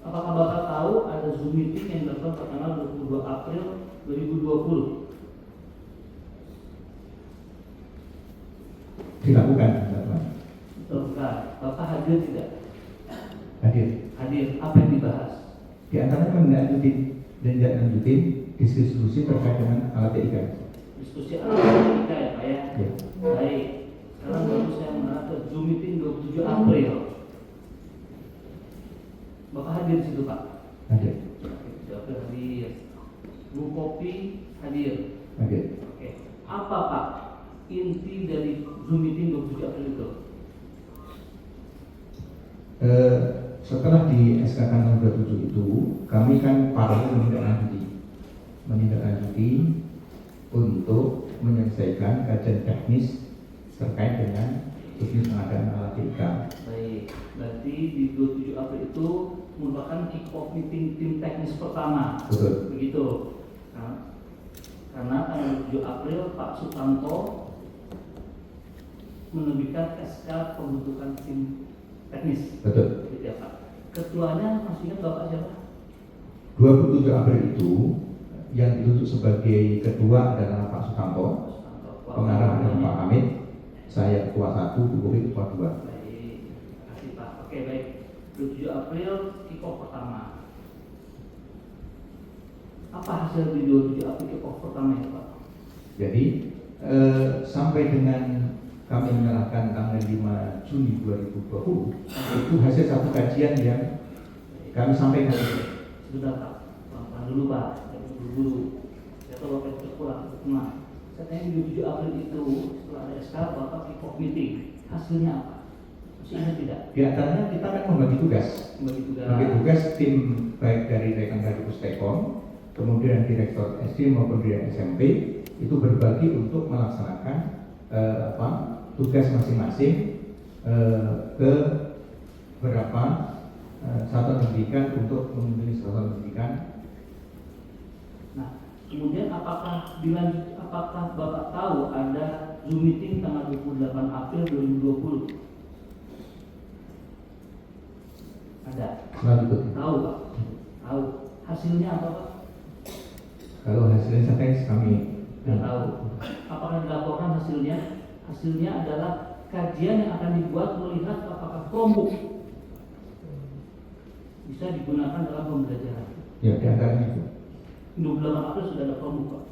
Speaker 5: Apakah Bapak tahu ada Zoom meeting yang dilakukan pada tanggal 22 April 2020?
Speaker 1: Dilakukan.
Speaker 5: Betul Pak. Bapak hadir tidak?
Speaker 1: Hadir.
Speaker 5: Hadir. Apa yang dibahas?
Speaker 1: Di antaranya menindaklanjuti diskusi terkait dengan alat TIK.
Speaker 5: Diskusi alat kita ya Pak ya?
Speaker 1: Ya.
Speaker 5: Baik. Sekarang baru saya mengarah ke Zoom meeting 27 April. Bapak hadir di situ Pak?
Speaker 1: Hadir.
Speaker 5: 27 April hadir. Bu Kopi hadir.
Speaker 1: Hadir.
Speaker 5: Oke. Apa Pak inti dari Zoom meeting 27 April itu?
Speaker 1: Setelah di SK tanggal 27 itu, kami kan paralel menindaklanjuti untuk menyelesaikan kajian teknis terkait dengan bisnis pengadaan alat TIK.
Speaker 5: Baik, berarti di 27 April itu merupakan kick-off meeting tim teknis pertama.
Speaker 1: Betul.
Speaker 5: Begitu. Nah, karena tanggal 7 April Pak Sutanto menerbitkan SK pembentukan tim teknis.
Speaker 1: Betul.
Speaker 5: Gitu ya Pak. Ketuanya masih ingat Bapak siapa?
Speaker 1: 27 April itu yang ditunjuk sebagai ketua adalah Pak Sutanto,
Speaker 5: Pak Sutanto.
Speaker 1: pengarah adalah Pak Hamid, saya ketua 1, Bu Kopi ketua 2.
Speaker 5: Baik, terima kasih Pak. Oke baik. 27 April kick-off pertama. Apa hasil di 27 April kick-off pertama ya Pak?
Speaker 1: Jadi sampai dengan kami menyerahkan tanggal 5 Juni 2020 itu hasil satu kajian yang kami sampaikan.
Speaker 5: Sebentar Pak, pelan-pelan dulu Pak, buru-buru. Saya tahu Bapak itu kurang, tenang. Saya tanya di 27 April itu setelah ada SK Bapak kick-off meeting, hasilnya apa? Masih ingat tidak?
Speaker 1: Di antaranya kita kan membagi tugas. Membagi tugas tim baik dari rekan dari Pustekom, kemudian direktur SD maupun direktur SMP itu berbagi untuk melaksanakan tugas masing-masing ke beberapa satuan pendidikan untuk mengunjungi satuan pendidikan.
Speaker 5: Nah, kemudian apakah Bapak tahu ada Zoom meeting tanggal 28 April 2020? Ada.
Speaker 1: Selanjutnya,
Speaker 5: Tahu Pak? Tahu. Hasilnya apa Pak?
Speaker 1: kalau hasilnya sampai kami
Speaker 5: Tidak tahu. Apakah dilaporkan hasilnya? Hasilnya adalah kajian yang akan dibuat melihat apakah Chromebook bisa digunakan dalam pembelajaran.
Speaker 1: ya di antaranya itu
Speaker 5: 28 April sudah ada Chromebook Pak.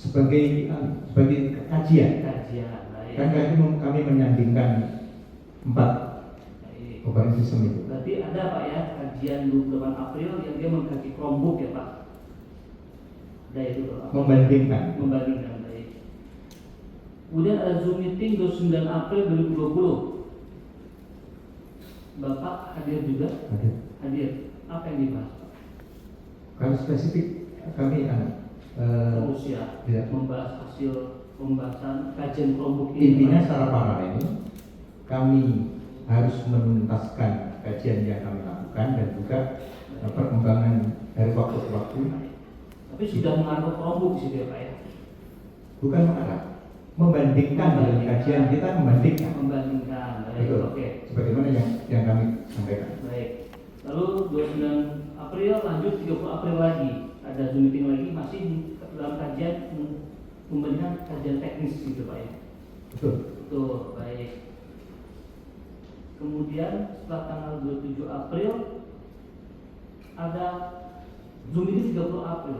Speaker 1: sebagai kajian.
Speaker 5: Kajian. Baik.
Speaker 1: Kan kami menyandingkan 4
Speaker 5: Baik.
Speaker 1: operating system itu.
Speaker 5: Berarti ada Pak ya kajian 28 April yang dia mengkaji Chromebook ya Pak. Ada itu Pak.
Speaker 1: Membandingkan.
Speaker 5: Baik. Kemudian ada Zoom meeting 29 April 2020. Bapak hadir juga? Hadir. Apa yang dibahas Pak?
Speaker 1: Kalau spesifik kami
Speaker 5: Terus ya,
Speaker 1: ya.
Speaker 5: membahas hasil pembahasan kajian Chromebook ini.
Speaker 1: Intinya secara paralel kami harus menuntaskan kajian yang kami lakukan dan juga perkembangan dari waktu ke waktu.
Speaker 5: Tapi sudah mengarah ke Chromebook sih ya Pak ya?
Speaker 1: Bukan mengarah, membandingkan dengan kajian kita membandingkan.
Speaker 5: Membandingkan. Baik.
Speaker 1: Betul.
Speaker 5: Oke.
Speaker 1: Sebagaimana yang kami sampaikan.
Speaker 5: Baik. Lalu 29 April lanjut 30 April lagi ada Zoom meeting lagi masih dalam kajian membandingkan kajian teknis gitu Pak ya.
Speaker 1: Betul.
Speaker 5: Betul. Baik. Kemudian setelah tanggal 27 April ada Zoom meeting 30 April.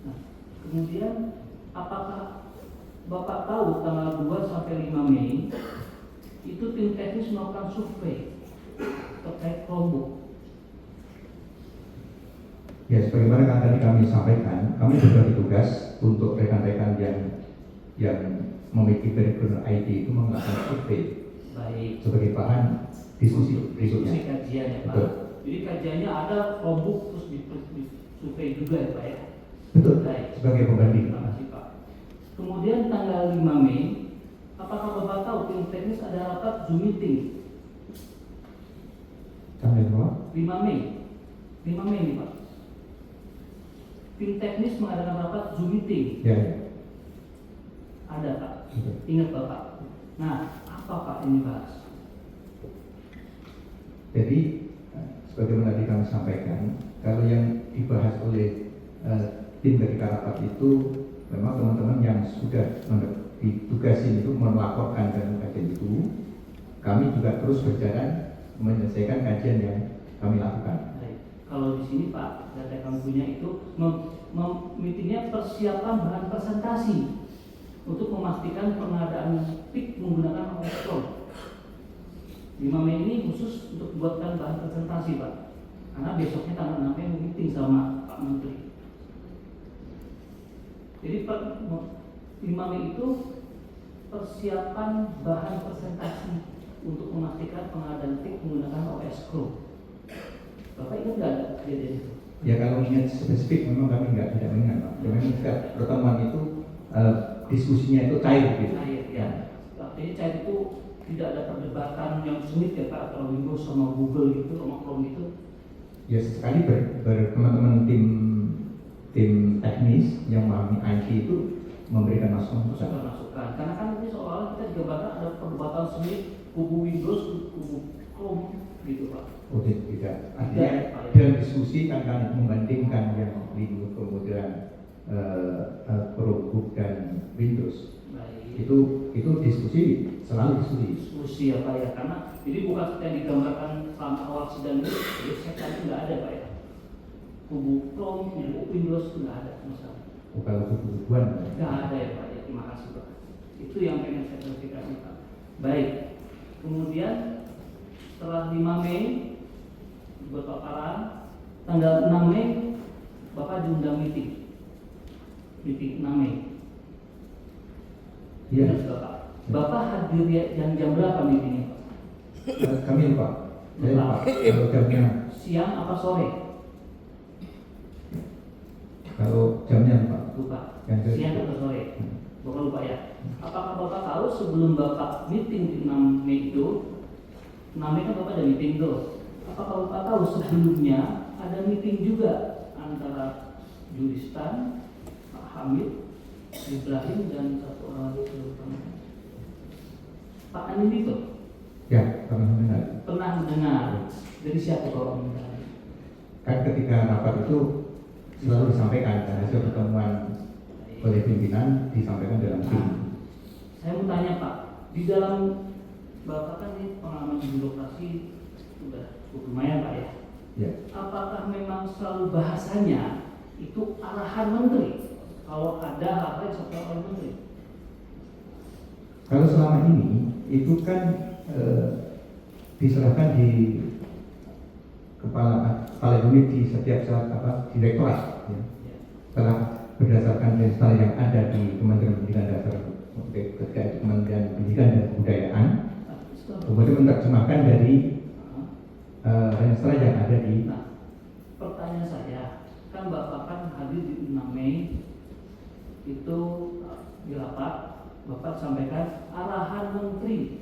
Speaker 5: Nah, kemudian apakah Bapak tahu tanggal 2 sampai 5 Mei itu tim teknis melakukan survei terkait Chromebook?
Speaker 1: Ya, sebagaimana yang tadi kami sampaikan, kami berbagi tugas untuk rekan-rekan yang memiliki background IT itu melakukan survei
Speaker 5: Baik.
Speaker 1: sebagai bahan diskusi
Speaker 5: Diskusi
Speaker 1: berikutnya.
Speaker 5: kajian ya Pak.
Speaker 1: Betul.
Speaker 5: Jadi kajiannya ada Chromebook terus di survei juga ya Pak ya.
Speaker 1: Betul.
Speaker 5: Baik.
Speaker 1: Sebagai pembanding.
Speaker 5: Terima kasih Pak. Kemudian tanggal 5 Mei, apakah Bapak tahu tim teknis ada rapat Zoom meeting?
Speaker 1: Tanggal berapa?
Speaker 5: 5 Mei. 5 Mei nih Pak. Tim teknis mengadakan rapat Zoom meeting.
Speaker 1: Ya.
Speaker 5: Ada Pak.
Speaker 1: Betul.
Speaker 5: Ingat Bapak. Nah, apa Pak ini bahas?
Speaker 1: Jadi sebagaimana tadi kami sampaikan, kalau yang dibahas oleh tim dari rapat itu memang teman-teman yang sudah ditugasin itu melaporkan dan kajian itu, kami juga terus berjalan menyelesaikan kajian yang kami lakukan.
Speaker 5: Baik. Kalau di sini Pak, data kami punya itu meetingnya persiapan bahan presentasi untuk memastikan pengadaan PIK menggunakan OS/COM. 5 Mei ini khusus untuk buatkan bahan presentasi Pak, karena besoknya tanggal 6 Mei meeting sama Pak Menteri. Jadi 5 Mei itu persiapan bahan presentasi untuk memastikan pengadaan PIK menggunakan OS/COM. Bapak ingat nggak kejadian itu?
Speaker 1: Ya kalau ingat spesifik memang kami tidak mengingat Pak. Memang setiap pertemuan itu diskusinya itu cair gitu.
Speaker 5: Cair ya. Artinya cair itu tidak ada perdebatan yang sengit ya Pak, atau Windows sama Google gitu, sama Chrome gitu.
Speaker 1: Ya sesekali teman-teman tim teknis yang memahami IT itu memberikan masukan.
Speaker 5: Masukan. Karena kan ini seolah-olah kita digambarkan ada perdebatan sengit kubu Windows, kubu Chrome gitu Pak.
Speaker 1: Oh tidak. Artinya dalam diskusi kan kami membandingkan yang Linux kemudian Chromebook dan Windows.
Speaker 5: Baik.
Speaker 1: Itu diskusi, selalu
Speaker 5: Diskusi ya Pak ya, karena ini bukan yang digambarkan selama awal sidang ini, jadi saya tadi nggak ada Pak ya. Kubu Chrome, kubu Windows itu nggak ada masalah.
Speaker 1: Oh, kalau kubu-kubuan
Speaker 5: Nggak ada ya Pak ya, terima kasih Pak. Itu yang pengen saya klarifikasi Pak. Baik. Kemudian setelah 5 Mei buat paparan, tanggal 6 Mei Bapak diundang meeting 6 Mei.
Speaker 1: Iya.
Speaker 5: Bapak hadir yang jam berapa meetingnya Pak?
Speaker 1: Kami lupa. Saya lupa. Kalau jamnya,
Speaker 5: Siang apa sore?
Speaker 1: kalau jamnya lupa.
Speaker 5: Lupa.
Speaker 1: Yang
Speaker 5: Siang atau sore? Bapak lupa ya. Apakah Bapak tahu sebelum Bapak meeting di 6 Mei itu, 6 Mei kan Bapak ada meeting tuh. Apakah Bapak tahu sebelumnya ada meeting juga antara Juristan, Pak Hamid, Ibrahim dan satu orang lagi Pak Anin itu?
Speaker 1: Ya, pernah mendengar.
Speaker 5: Pernah mendengar. Dari siapa kalau mendengar?
Speaker 1: Kan ketika rapat itu selalu disampaikan hasil pertemuan oleh pimpinan disampaikan dalam tim.
Speaker 5: Saya mau tanya Pak, di dalam Bapak kan ini pengalaman di birokrasi sudah cukup lumayan Pak ya.
Speaker 1: Ya.
Speaker 5: Apakah memang selalu bahasanya itu arahan menteri? Kalau ada hal yang disampaikan oleh menteri?
Speaker 1: Kalau selama ini itu kan diserahkan di kepala unit di setiap direktorat. Ya. Setelah berdasarkan register yang ada di Kementerian Pendidikan Dasar, ketika itu Kementerian Pendidikan dan Kebudayaan, kemudian menerjemahkan dari register yang ada di.
Speaker 5: Nah, pertanyaan saya, kan Bapak kan hadir di 6 Mei itu di rapat, Bapak sampaikan arahan menteri,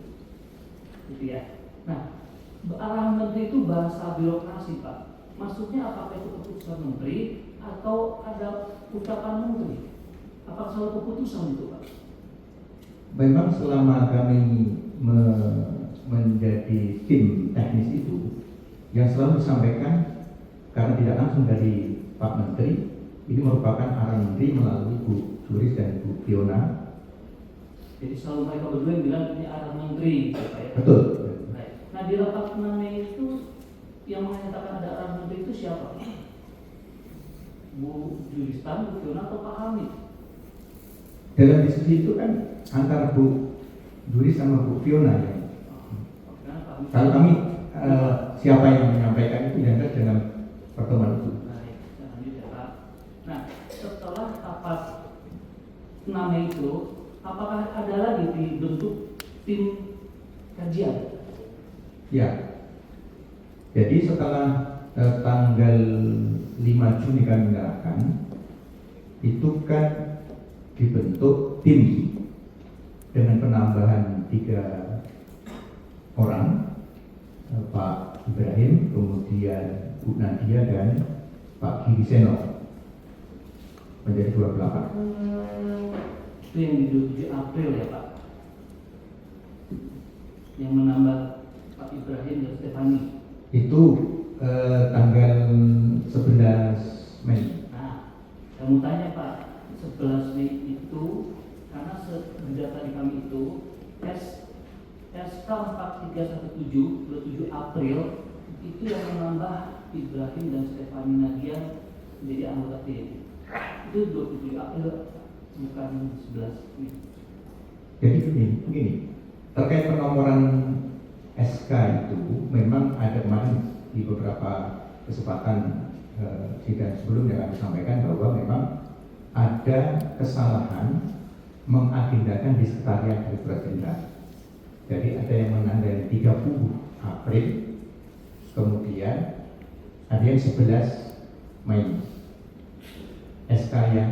Speaker 5: gitu ya. Nah, arahan menteri itu bahasa birokrasi Pak. Maksudnya apakah itu keputusan menteri atau ada ucapan menteri? Apakah selalu keputusan itu Pak?
Speaker 1: Memang selama kami menjadi tim teknis itu, yang selalu disampaikan karena tidak langsung dari Pak Menteri, ini merupakan arahan menteri melalui Bu Juris dan Bu Fiona.
Speaker 5: Jadi selalu mereka berdua bilang ini arahan menteri, gitu Pak ya?
Speaker 1: Betul.
Speaker 5: Nah di rapat 6 Mei itu yang menyatakan ada arahan menteri itu siapa? Bu Juristan, Bu Fiona atau Pak Hamid?
Speaker 1: Dalam diskusi itu kan antara Bu Juris sama Bu Fiona ya. Kalau kami siapa yang menyampaikan itu yang dalam pertemuan itu.
Speaker 5: Nah, setelah rapat 6 Mei itu, apakah ada lagi dibentuk tim kajian?
Speaker 1: Ya. Jadi setelah tanggal 5 Juni kami menyerahkan, itu kan dibentuk tim dengan penambahan 3 orang, Pak Ibrahim, kemudian Bu Nadia dan Pak Giri Seno, menjadi 28.
Speaker 5: Itu yang di 27 April ya Pak, yang menambah Pak Ibrahim dan Stefani.
Speaker 1: Itu tanggal 11 Mei.
Speaker 5: Nah, saya mau tanya Pak, 11 Mei itu karena data di kami itu SK 4317 27 April itu yang menambah Ibrahim dan Stefani Nadia menjadi anggota tim. Itu 27 April bukan 11 Mei.
Speaker 1: Jadi begini, terkait penomoran SK itu memang ada kemarin di beberapa kesempatan sidang sebelumnya kami sampaikan bahwa memang ada kesalahan mengagendakan di sekretariat Direktorat Jenderal. Jadi ada yang menandai 30 April, kemudian ada yang 11 Mei. SK yang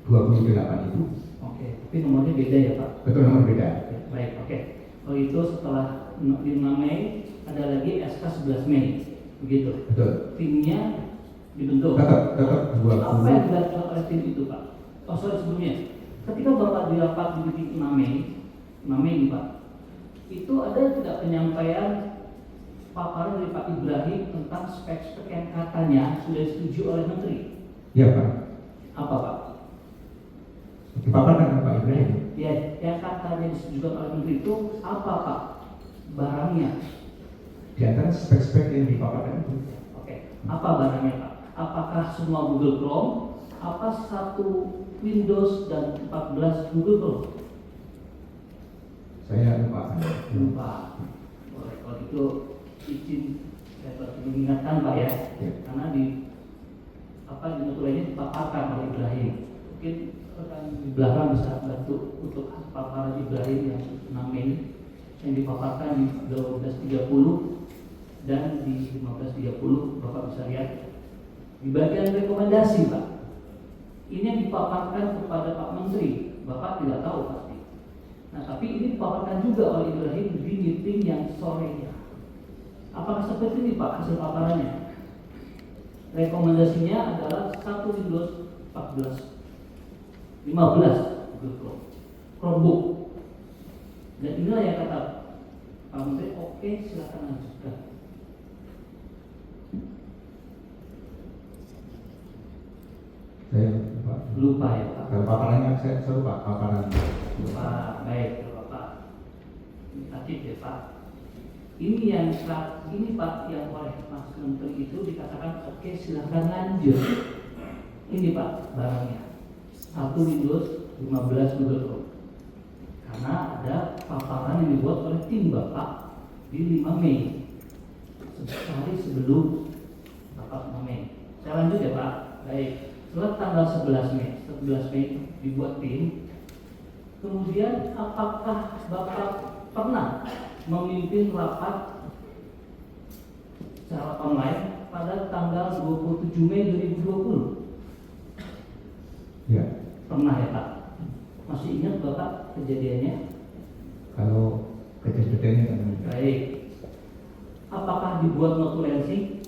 Speaker 1: 28 itu.
Speaker 5: Oke, tapi nomornya beda ya Pak?
Speaker 1: Betul, nomor beda.
Speaker 5: Oke, baik, oke. Kalau itu setelah 5 Mei ada lagi SK 11 Mei, begitu.
Speaker 1: Betul.
Speaker 5: Timnya dibentuk.
Speaker 1: Tetap 20.
Speaker 5: Apa yang dilakukan oleh tim itu Pak? Oh sorry sebelumnya, ketika Bapak di rapat di titik 6 Mei ini Pak, itu ada tidak penyampaian paparan dari Pak Ibrahim tentang spek-spek yang katanya sudah disetujui oleh Menteri?
Speaker 1: Iya Pak.
Speaker 5: Apa Pak?
Speaker 1: Dipaparkan Pak Ibrahim.
Speaker 5: Ya, yang katanya disetujukan oleh Menteri itu apa Pak? Barangnya?
Speaker 1: Di antara spek-spek yang dipaparkan itu.
Speaker 5: Oke, apa barangnya Pak? Apakah semua Google Chrome? Apa satu Windows dan 14 Google Chrome?
Speaker 1: Saya lupa.
Speaker 5: Lupa. Boleh, kalau itu izin saya perlu mengingatkan Pak ya, karena di notulennya dipaparkan oleh Ibrahim. Mungkin rekan di belakang bisa bantu untuk paparan Ibrahim yang 6 Mei yang dipaparkan di 12.30 dan di 15.30 Bapak bisa lihat di bagian rekomendasi Pak. Ini yang dipaparkan kepada Pak Menteri, Bapak tidak tahu pasti. Nah, tapi ini dipaparkan juga oleh Ibrahim di meeting yang sorenya. Apakah seperti ini Pak hasil paparannya? Rekomendasinya adalah 1 Windows 14, 15 Google Chromebook. Dan inilah yang kata Pak Menteri, oke silakan lanjutkan.
Speaker 1: Saya Pak.
Speaker 5: Lupa ya Pak.
Speaker 1: Kalau paparannya saya lupa paparan.
Speaker 5: Lupa, baik Bapak. Ini ya Pak. Ini yang ini Pak yang oleh Mas Menteri itu dikatakan oke silakan lanjut. Ini Pak barangnya. 1 Windows 15 Google Chrome. Karena ada paparan yang dibuat oleh tim Bapak di 5 Mei. Sehari sebelum Bapak 5 Mei. Saya lanjut ya Pak. Baik. Setelah tanggal 11 Mei dibuat tim. Kemudian apakah Bapak pernah memimpin rapat secara online pada tanggal 27 Mei 2020?
Speaker 1: Ya.
Speaker 5: Pernah ya Pak? Masih ingat Bapak kejadiannya?
Speaker 1: Kalau kejadiannya kan
Speaker 5: Baik. Apakah dibuat notulensi?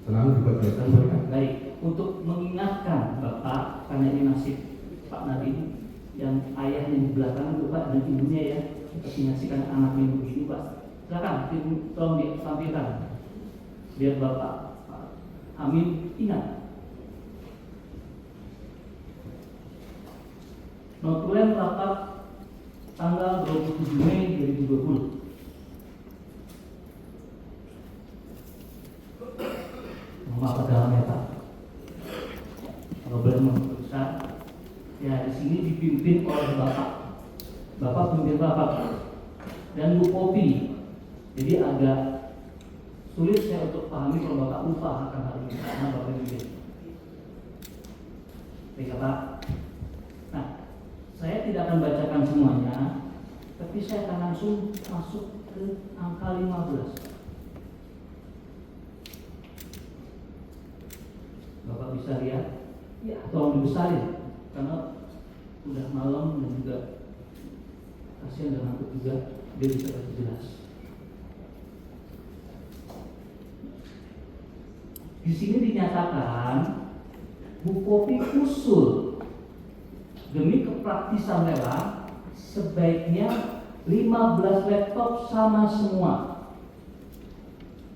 Speaker 1: selalu dibuat oleh pemerintah.
Speaker 5: Baik. Untuk mengingatkan Bapak, karena ini nasib Pak Nadiem yang ayahnya di belakang itu Pak dan ibunya ya, kita menyaksikan anaknya begini Pak. Silakan, tolong ditampilkan biar Bapak Pak Amin ingat. Notulen rapat tanggal 27 Mei 2020. Apa dalam ya Pak? Kalau boleh memeriksa, ya di sini dipimpin oleh Bapak. Bapak pimpin Bapak dan Bu Popi. Jadi agak sulit saya untuk pahami kalau Bapak lupa akan hal ini karena Bapak pimpin. Baik Pak. Nah, saya tidak akan bacakan semuanya, tapi saya akan langsung masuk ke angka 15. Bapak bisa lihat, ya tolong dibesarin karena udah malam dan juga kasihan dan aku juga dia bisa baca jelas. Di sini dinyatakan Bu Popi usul demi kepraktisan lelang sebaiknya 15 laptop sama semua.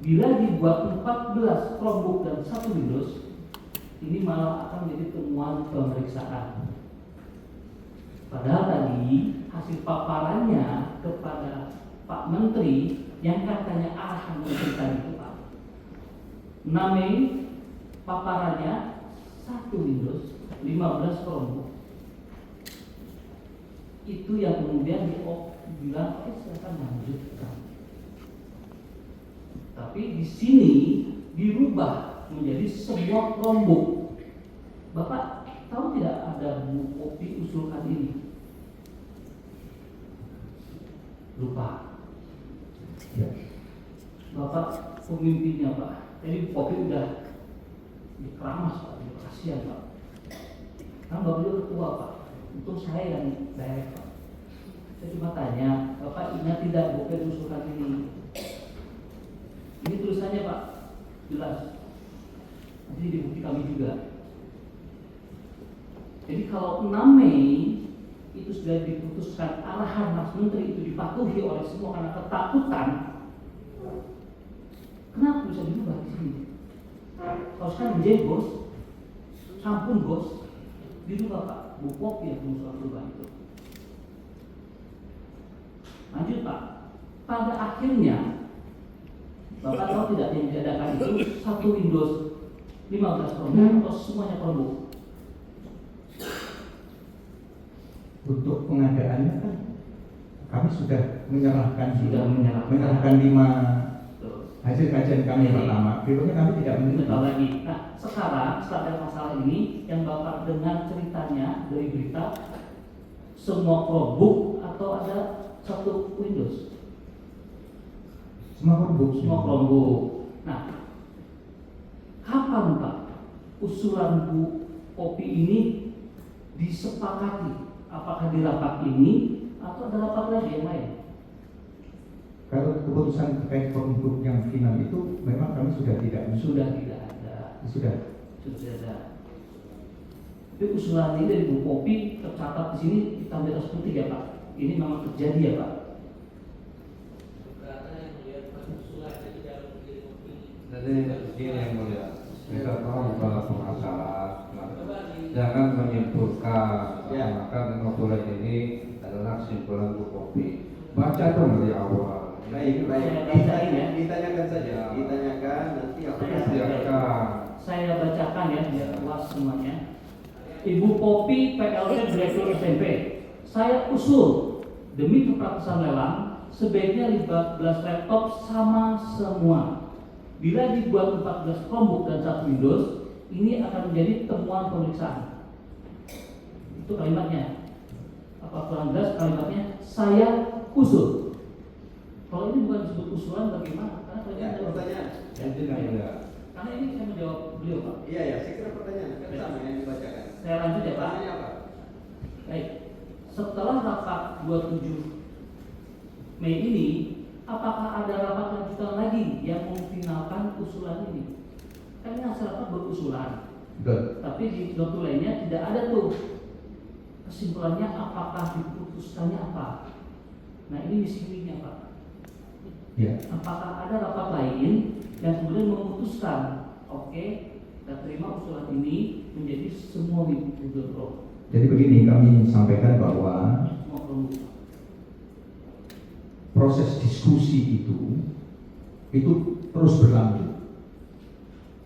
Speaker 5: Bila dibuat 14 Chromebook dan 1 Windows, ini malah akan menjadi temuan pemeriksaan. Padahal tadi hasil paparannya kepada Pak Menteri yang katanya arahan Menteri tadi itu Pak. 6 Mei paparannya 1 Windows 15 Chromebook. Itu yang kemudian bilang silakan lanjutkan. Tapi di sini dirubah menjadi semua Chromebook. Bapak tahu tidak ada Bu Popi usulkan ini? Lupa.
Speaker 1: Ya.
Speaker 5: Bapak pemimpinnya Pak. Jadi Bu Popi udah dikeramas Pak, kasihan Pak. Kan Bapak juga ketua Pak. Untuk saya yang direct Pak. Saya cuma tanya, Bapak ingat tidak Bu Popi usulkan ini? Ini tulisannya Pak, jelas. Nanti di bukti kami juga. Jadi kalau 6 Mei itu sudah diputuskan arahan Mas Menteri itu dipatuhi oleh semua karena ketakutan, kenapa bisa dirubah di sini? Kalau sekarang menjadi bos, sampun bos, dirubah Pak. Bu Popi yang mengusulkan perubahan itu. Lanjut Pak. Pada akhirnya Bapak tahu tidak yang diadakan itu 1 Windows 15 Chromebook atau semuanya Chromebook?
Speaker 1: Untuk pengadaannya kan kami sudah menyerahkan 5 hasil kajian kami pertama. Berikutnya kami tidak
Speaker 5: Bentar
Speaker 1: menerima.
Speaker 5: lagi. Nah, sekarang setelah masalah ini yang Bapak dengar ceritanya dari berita semua Chromebook atau ada 1 Windows?
Speaker 1: Semua Chromebook.
Speaker 5: Semua Chromebook. Nah, kapan Pak usulan Bu kopi ini disepakati? Apakah di rapat ini atau ada rapat lagi yang lain?
Speaker 1: Kalau keputusan terkait forum grup yang final itu memang kami sudah tidak
Speaker 5: Sudah tidak ada.
Speaker 1: sudah.
Speaker 5: Sudah tidak ada. Tapi usulan ini dari Bu Kopi tercatat di sini kita ambil seperti ya Pak. Ini memang terjadi ya Pak.
Speaker 6: Jadi begini yang mulia, kita tahu bahwa pengacara jangan menyimpulkan, maka notulen ini adalah kesimpulan Bu Kopi. Baca dong dari awal.
Speaker 2: Baik, ditanyakan saja, ditanyakan nanti apakah
Speaker 6: Silakan.
Speaker 5: Saya bacakan ya biar luas semuanya. Ibu Kopi PLT Direktur SMP, saya usul demi keprakusan lelang sebaiknya 15 laptop sama semua. Bila dibuat 14 Chromebook dan 1 Windows, ini akan menjadi temuan pemeriksaan. Itu kalimatnya. Apa kurang jelas kalimatnya? Saya usul. Kalau ini bukan disebut usulan bagaimana? Karena kalimatnya
Speaker 2: pertanyaan.
Speaker 6: Jadi yang mulia.
Speaker 5: Karena ini saya menjawab beliau Pak.
Speaker 2: Iya ya, saya kira pertanyaan kan sama yang dibacakan.
Speaker 5: Saya lanjut ya Pak.
Speaker 2: Pertanyaannya apa?
Speaker 5: Baik. Setelah rapat 27 Mei ini, apakah ada rapat lanjutan lagi yang memfinalkan usulan ini? Kan ini hasil rapat berusulan.
Speaker 1: Betul.
Speaker 5: Tapi di notulennya tidak ada tuh kesimpulannya apakah diputuskannya apa. Nah ini misinya Pak.
Speaker 1: Ya.
Speaker 5: Apakah ada rapat lain yang kemudian memutuskan, oke, kita terima usulan ini menjadi semua Google Pro.
Speaker 1: Jadi begini, kami sampaikan bahwa
Speaker 5: Semua Chromebook.
Speaker 1: proses diskusi itu terus berlanjut.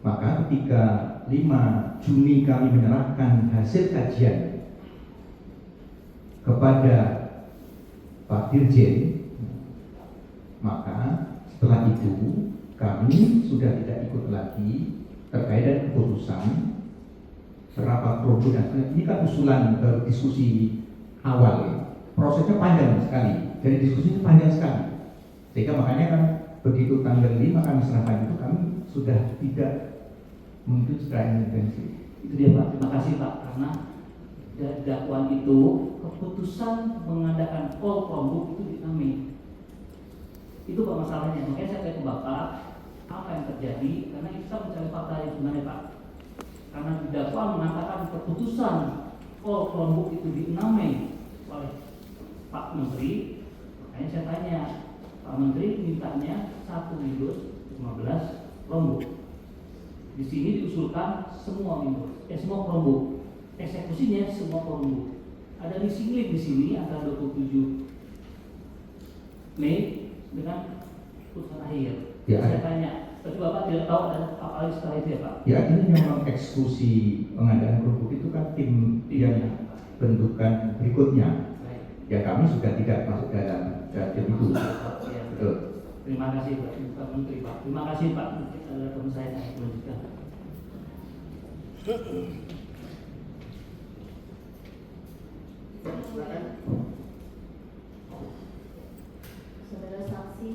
Speaker 1: Maka ketika 5 Juni kami menyerahkan hasil kajian kepada Pak Dirjen, maka setelah itu kami sudah tidak ikut lagi terkait dengan keputusan berapa produk dan ini kan usulan diskusi awal ya. Prosesnya panjang sekali, jadi diskusinya panjang sekali, sehingga makanya kan begitu tanggal 5 kami serahkan itu kami sudah tidak mungkin secara intensif.
Speaker 5: Itu dia Pak, terima kasih Pak, karena dakwaan itu keputusan mengadakan call Chromebook itu di kami. Itu Pak masalahnya, makanya saya tanya ke Bapak apa yang terjadi, karena kita mencari fakta yang sebenarnya Pak. Karena di dakwaan mengatakan keputusan call Chromebook itu di 6 Mei oleh Pak Menteri, makanya saya tanya, Pak Menteri mintanya 1 Windows 15 Chromebook. Di sini diusulkan semua Windows, semua Chromebook. Eksekusinya semua Chromebook. Ada missing link di sini antara 27 Mei dengan putusan akhir.
Speaker 1: Ya.
Speaker 5: Saya tanya, tapi Bapak tidak tahu ada apa lagi setelah itu ya Pak?
Speaker 1: Ya artinya memang eksekusi pengadaan Chromebook itu kan tim yang bentukan berikutnya.
Speaker 5: Baik.
Speaker 1: Ya kami sudah tidak masuk dalam tim itu.
Speaker 5: Ya.
Speaker 1: Betul.
Speaker 5: Terima kasih Pak Menteri Pak. Terima kasih Pak. Teman saya lanjutkan.
Speaker 2: Silakan.
Speaker 7: Saudara saksi,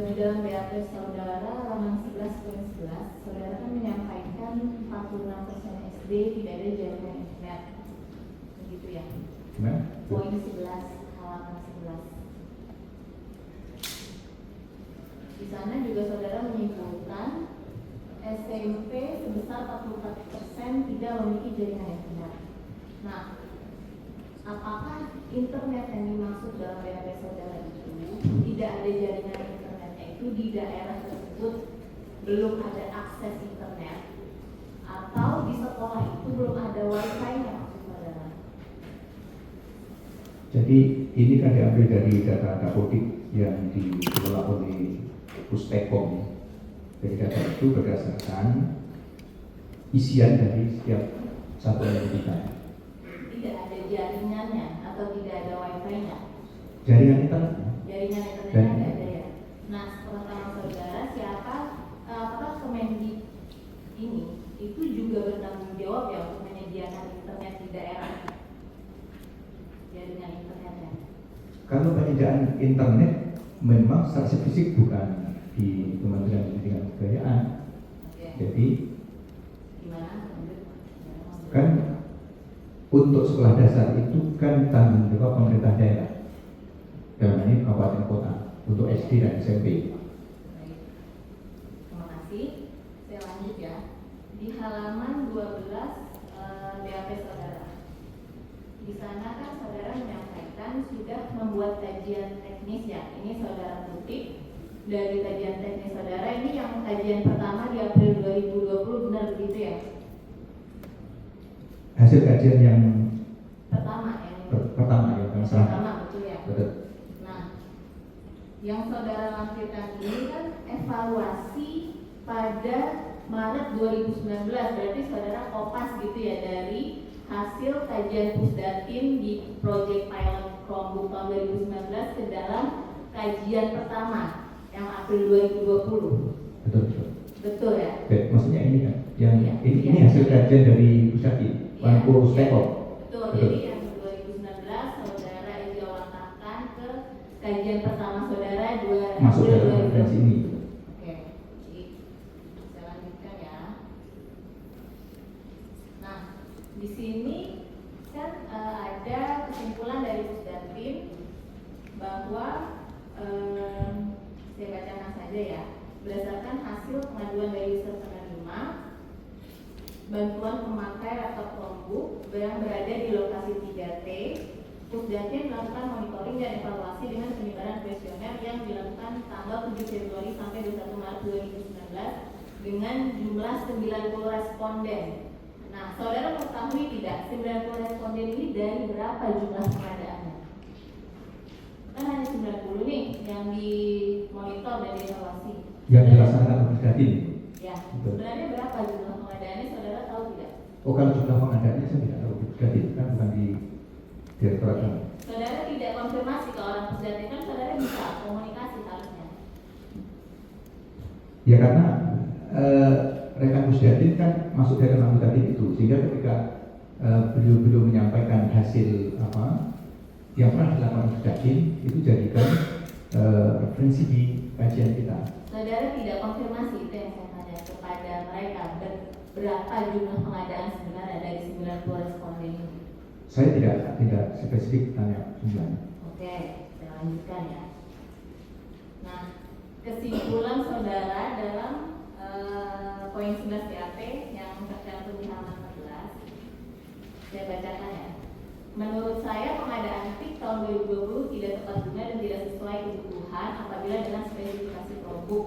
Speaker 7: di dalam BAP saudara halaman 11.11, saudara kan menyampaikan 46% SD tidak ada jaringan internet, begitu ya?
Speaker 1: Gimana?
Speaker 7: Poin 11 halaman 11. Di sana juga saudara menyimpulkan SMP sebesar 44% tidak memiliki jaringan internet. Nah, apakah internet yang dimaksud dalam BAP saudara itu tidak ada jaringan internetnya itu di daerah tersebut belum ada akses internet, atau di sekolah itu belum ada wifi-nya maksud saudara?
Speaker 1: Jadi ini kan diambil dari data Dapodik yang dikelola oleh Pustekom. Jadi data itu berdasarkan isian dari setiap satuan pendidikan.
Speaker 7: Tidak ada jaringannya atau tidak ada wifi-nya?
Speaker 1: Jaringan internet.
Speaker 7: Jaringan internetnya tidak ada ya. Nah, pengetahuan saudara siapa, apakah Kemendikbud ini itu juga bertanggung jawab ya untuk menyediakan internet di daerah jaringan internetnya?
Speaker 1: Kalau penyediaan internet memang secara fisik bukan di Kementerian Pendidikan dan Kebudayaan.
Speaker 7: Oke.
Speaker 1: Jadi
Speaker 7: Gimana? Lanjut.
Speaker 1: untuk sekolah dasar itu kan tanggung jawab pemerintah daerah, dalam ini kabupaten kota, untuk SD dan SMP.
Speaker 7: Baik. Terima kasih. Saya lanjut ya. Di halaman 12 BAP saudara. Di sana kan saudara menyampaikan sudah membuat kajian teknis ya. Ini saudara kutip dari kajian teknis saudara. Ini yang kajian pertama di April 2020, benar begitu ya?
Speaker 1: Hasil kajian yang
Speaker 7: Pertama ya.
Speaker 1: pertama ya, yang serah.
Speaker 7: Pertama betul ya.
Speaker 1: Betul.
Speaker 7: Nah, yang saudara lampirkan ini kan evaluasi pada Maret 2019, berarti saudara kopas gitu ya dari hasil kajian Pusdatin di Project Pilot Chromebook tahun 2019 ke dalam kajian pertama yang April 2020.
Speaker 1: Betul, betul.
Speaker 7: Betul ya?
Speaker 1: Oke, maksudnya ini kan, yang
Speaker 7: Iya.
Speaker 1: ini hasil kajian dari Pusdati, Bangku Steko.
Speaker 7: Betul,
Speaker 1: Betul.
Speaker 7: jadi yang 2019 saudara ijawantahkan ke kajian pertama saudara
Speaker 1: Masuk
Speaker 7: April
Speaker 1: dalam referensi ini.
Speaker 7: Oke, jadi saya lanjutkan ya. Nah, di sini kan ada kesimpulan dari Pusdatin bahwa saya bacakan saja ya. Berdasarkan hasil pengaduan dari user penerima, bantuan pemakai laptop Chromebook yang berada di lokasi 3T, Pusdatin melakukan monitoring dan evaluasi dengan penyebaran kuesioner yang dilakukan tanggal 7 Februari sampai 21 Maret 2019 dengan jumlah 90 responden. Nah, saudara mengetahui tidak 90 responden ini dari berapa jumlah pengadaannya? Kan hanya 90 nih yang dimonitor dan dievaluasi.
Speaker 1: Yang dilaksanakan Pusdati.
Speaker 7: Ya,
Speaker 1: Betul.
Speaker 7: sebenarnya berapa jumlah pengadaannya saudara tahu tidak?
Speaker 1: Oh, kalau jumlah pengadaannya saya tidak tahu. Pusdati kan bukan di Direktorat kami.
Speaker 7: Saudara tidak konfirmasi ke orang Pusdatin, kan saudara bisa komunikasi harusnya.
Speaker 1: Ya karena rekan Pusdatin kan masuk dalam anggota tim itu, sehingga ketika beliau menyampaikan hasil apa yang pernah dilakukan Pusdatin itu jadikan referensi di kajian kita.
Speaker 7: Saudara tidak konfirmasi, itu yang saya tanya kepada mereka, berapa jumlah pengadaan sebenarnya dari 90 responden ini?
Speaker 1: Saya tidak spesifik tanya jumlahnya.
Speaker 7: Oke, saya lanjutkan ya. Nah, kesimpulan saudara dalam poin 11 BAP yang tercantum di halaman 14, saya bacakan ya. Menurut saya pengadaan PIK tahun 2020 tidak tepat guna dan tidak sesuai kebutuhan apabila dengan spesifikasi Chromebook.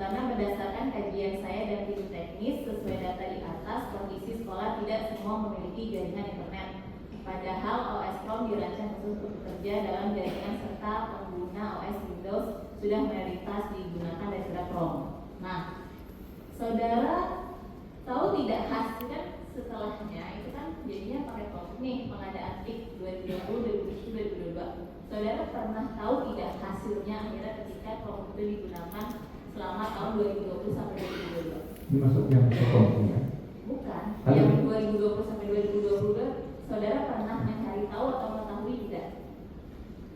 Speaker 7: Karena berdasarkan kajian saya dan tim teknis sesuai data di atas, kondisi sekolah tidak semua memiliki jaringan internet. Padahal OS Chrome dirancang khusus untuk bekerja dalam jaringan serta pengguna OS Windows sudah mayoritas digunakan daripada Chrome. Nah, saudara tahu tidak hasilnya setelahnya itu kan jadinya pakai Chrome nih pengadaan PIK 2020, 2021, 2022. Saudara pernah tahu tidak hasilnya akhirnya ketika Chrome itu digunakan selama tahun 2020 sampai 2022?
Speaker 1: Ini masuk yang Chrome ya?
Speaker 7: Bukan.
Speaker 1: Halo.
Speaker 7: Yang 2020 sampai 2022 saudara pernah mencari tahu atau mengetahui tidak?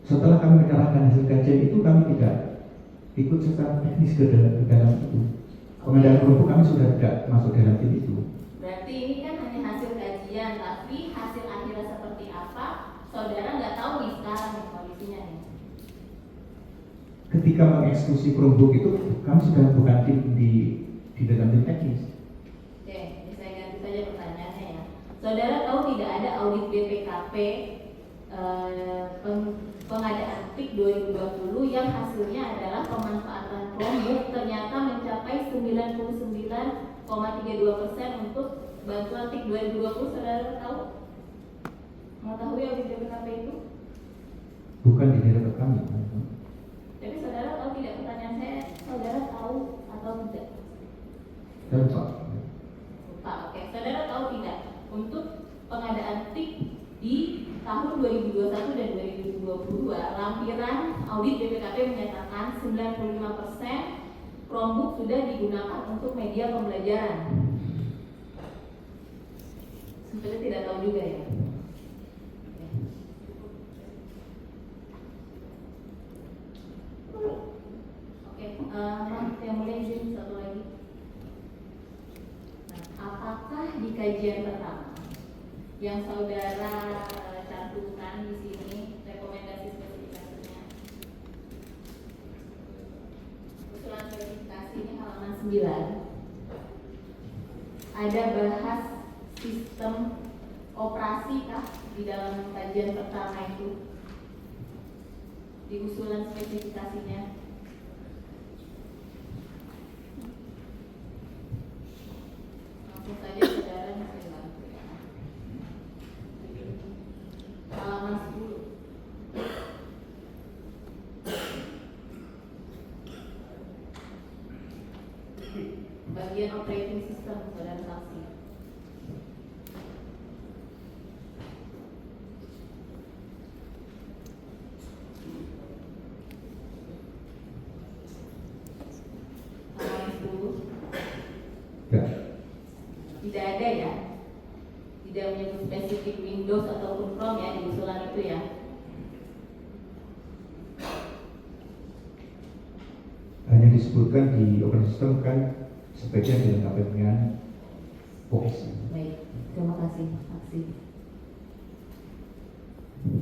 Speaker 1: Setelah kami menyerahkan hasil kajian itu, kami tidak ikut secara teknis ke dalam itu. Pengadaan Chromebook kami sudah tidak masuk dalam tim itu.
Speaker 7: Berarti ini kan hanya hasil kajian, tapi hasil akhirnya seperti apa? Saudara nggak tahu nih sekarang nih kondisinya nih.
Speaker 1: Ketika mengeksekusi Chromebook itu, kami sudah bukan tim di dalam tim teknis.
Speaker 7: Oke, ini saya ganti saja pertanyaannya ya. Saudara tahu tidak ada audit BPKP pengadaan PIK 2020 yang hasilnya adalah pemanfaatan Chromebook ternyata mencapai 99,32% untuk bantuan PIK 2020. Saudara tahu? Mengetahui audit BPKP itu?
Speaker 1: Bukan di dalam kami.
Speaker 7: Tapi saudara tahu tidak, pertanyaan saya, saudara tahu atau tidak?
Speaker 1: Dan Pak,
Speaker 7: Lupa, oke. Saudara tahu tidak untuk pengadaan PIK di tahun 2021 dan 2022 lampiran audit BPKP menyatakan 95% Chromebook sudah digunakan untuk media pembelajaran. Sebenarnya tidak tahu juga ya. Oke, yang mulia izin satu lagi. Nah, apakah di kajian pertama yang saudara cantumkan di sini rekomendasi spesifikasinya. Usulan spesifikasi ini halaman 9. Ada bahas sistem operasi kah di dalam kajian pertama itu? Di usulan spesifikasinya. Langsung saja saudara bisa bantu ya. Halaman 10. Bagian operating system saudara saksi. Halaman 10.
Speaker 1: Ya.
Speaker 7: Tidak ada ya, tidak menyebut spesifik Windows ataupun Chrome ya di usulan itu ya.
Speaker 1: Hanya disebutkan di open system kan sebaiknya dilengkapi dengan OS.
Speaker 7: Baik, terima kasih saksi.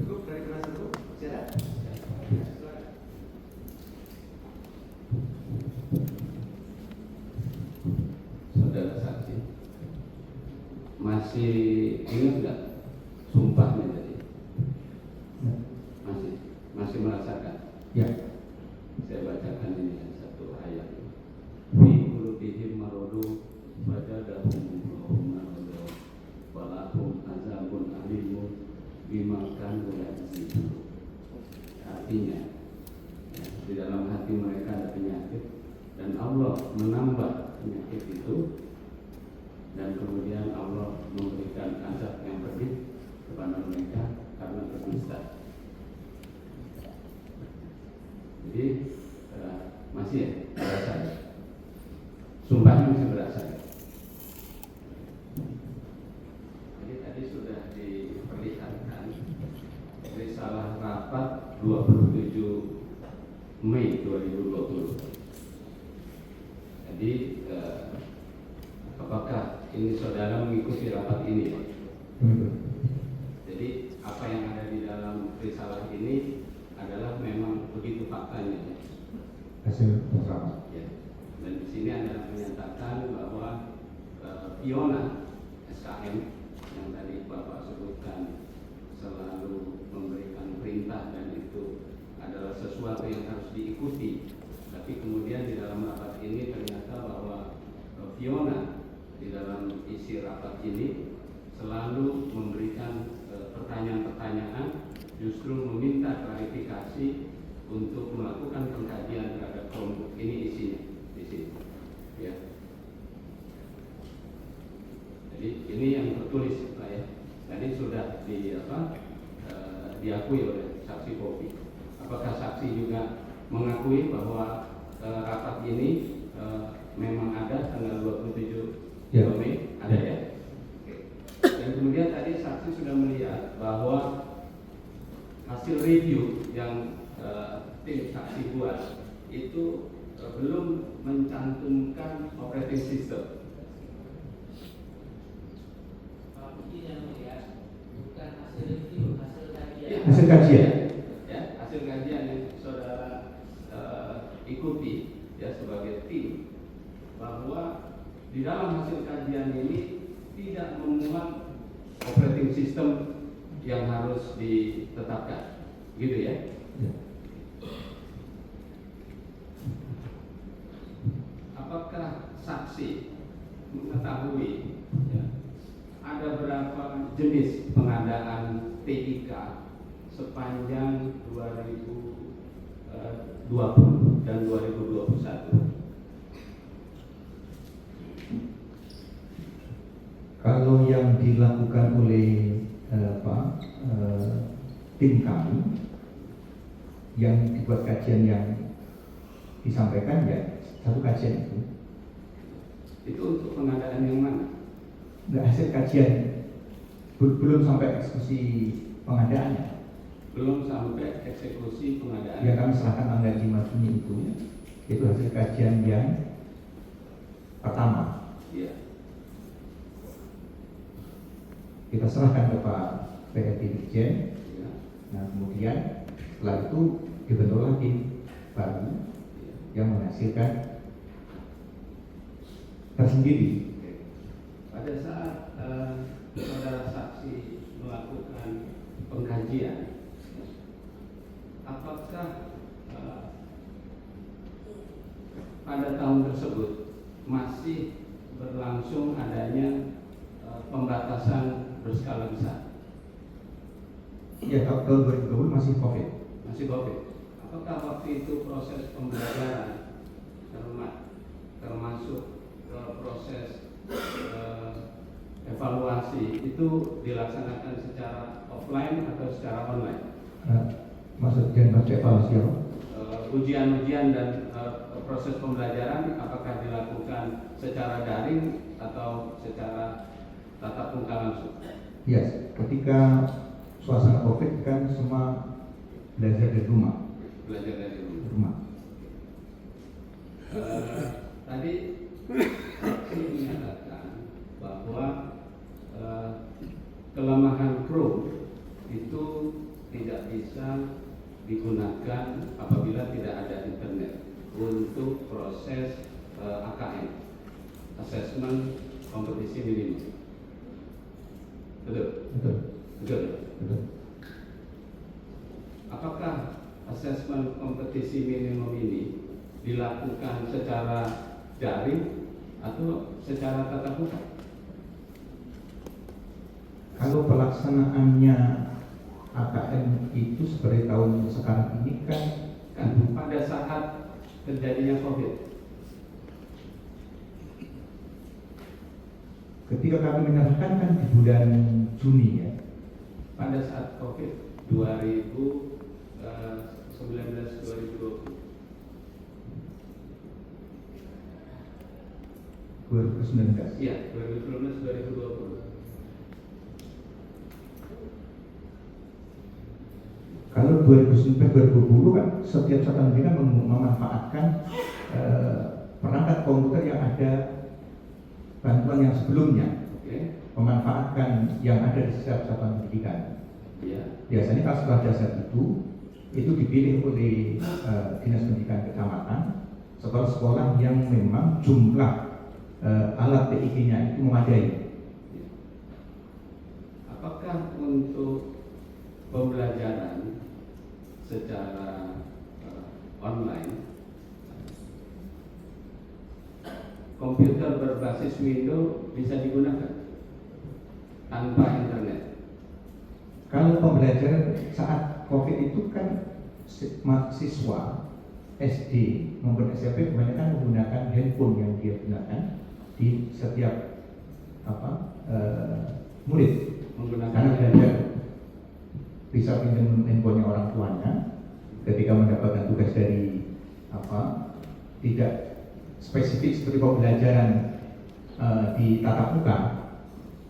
Speaker 2: Cukup dari kelas itu, masih ada?
Speaker 8: Saudara saksi, masih ingat nggak sumpahnya tadi? Masih merasakan?
Speaker 1: Ya.
Speaker 8: Saya bacakan ini satu ayat. Fi qulubihim maradun fazadahum maradun wa lahum azabun alimun bima kanu yaksibun. Artinya, ya, di dalam hati mereka ada penyakit dan Allah menambah penyakit itu, dan kemudian Allah memberikan azab yang pedih kepada mereka karena berdusta. Jadi masih ya berasa ya? Sumpahnya masih berasa ya? Jadi tadi sudah diperlihatkan risalah rapat 27 Mei 2020. Jadi apakah ini saudara mengikuti rapat ini? Jadi apa yang ada di dalam risalah ini adalah memang begitu faktanya.
Speaker 1: Hasil bersama.
Speaker 8: Ya. Dan di sini adalah menyatakan bahwa Fiona SKM yang tadi Bapak sebutkan selalu memberikan perintah dan itu adalah sesuatu yang harus diikuti. Tapi kemudian di dalam rapat ini ternyata bahwa Fiona di dalam isi rapat ini selalu memberikan pertanyaan-pertanyaan, justru meminta klarifikasi untuk melakukan pengkajian terhadap Chromebook ini isinya di sini. Ya. Jadi ini yang tertulis Pak ya. Tadi sudah diakui oleh saksi Popi. Apakah saksi juga mengakui bahwa rapat ini memang ada tanggal 27
Speaker 1: Ya.
Speaker 8: Mei? Ada ya? Oke. Dan kemudian tadi saksi sudah melihat bahwa hasil review yang tim saksi buat itu belum mencantumkan operating system.
Speaker 3: Bukan hasil review, hasil kajian.
Speaker 1: Hasil kajian.
Speaker 8: Ya, hasil kajian yang saudara ikuti ya sebagai tim, bahwa di dalam hasil kajian ini tidak memuat operating system yang harus ditetapkan, gitu ya?
Speaker 1: Ya.
Speaker 8: Apakah saksi mengetahui ya, ada berapa jenis pengadaan TIK sepanjang 2020 dan 2021?
Speaker 1: Kalau yang dilakukan oleh tim kami yang dibuat kajian yang disampaikan ya satu kajian
Speaker 8: Itu untuk pengadaan yang mana?
Speaker 1: nggak hasil kajian belum sampai eksekusi pengadaannya.
Speaker 8: Belum sampai eksekusi pengadaan.
Speaker 1: Yang kami serahkan tanggal 5 Juni itu hasil kajian yang pertama.
Speaker 8: Iya.
Speaker 1: kita serahkan ke Pak PRT Dirjen.
Speaker 8: Ya.
Speaker 1: Nah kemudian setelah itu dibentuklah tim baru yang menghasilkan tersendiri.
Speaker 8: Pada saat saudara saksi melakukan pengkajian, apakah pada tahun tersebut masih berlangsung adanya pembatasan berskala besar?
Speaker 1: Ya, tahun 2020 masih COVID.
Speaker 8: Masih COVID. Apakah waktu itu proses pembelajaran termasuk proses evaluasi itu dilaksanakan secara offline atau secara online?
Speaker 1: Maksudnya baca evaluasi apa?
Speaker 8: Ujian-ujian dan proses pembelajaran apakah dilakukan secara daring atau secara tatap muka langsung?
Speaker 1: Yes, ketika suasana COVID kan semua belajar dari rumah.
Speaker 8: Belajar dari rumah.
Speaker 1: Rumah.
Speaker 8: Tadi saksi menyatakan bahwa kelemahan Chrome itu tidak bisa digunakan apabila tidak ada internet untuk proses AKM, Assessment Kompetisi Minimum. Betul?
Speaker 1: Betul.
Speaker 8: Betul.
Speaker 1: Betul.
Speaker 8: Apakah asesmen kompetisi minimum ini dilakukan secara daring atau secara tatap muka?
Speaker 1: Kalau pelaksanaannya AKM itu seperti tahun sekarang ini kan
Speaker 8: Pada saat terjadinya COVID,
Speaker 1: ketika kami menyerahkan kan di bulan Juni ya.
Speaker 8: pada saat COVID 2019-2020.
Speaker 1: 2019.
Speaker 8: Iya, 2019-2020.
Speaker 1: Kalau 2019-2020 kan setiap satuan pendidikan memanfaatkan perangkat komputer yang ada bantuan yang sebelumnya,
Speaker 8: Oke.
Speaker 1: memanfaatkan yang ada di setiap satuan pendidikan.
Speaker 8: Iya.
Speaker 1: Biasanya kalau sekolah dasar itu dipilih oleh dinas pendidikan kecamatan sekolah-sekolah yang memang jumlah alat TIK-nya itu memadai.
Speaker 8: Apakah untuk pembelajaran secara online komputer berbasis Windows bisa digunakan tanpa internet?
Speaker 1: Kalau pembelajaran saat COVID itu kan mahasiswa SD maupun SMP kebanyakan menggunakan handphone yang dia gunakan di setiap murid, karena belajar bisa pinjam handphonenya orang tuanya ketika mendapatkan tugas dari tidak spesifik seperti pembelajaran di tatap muka,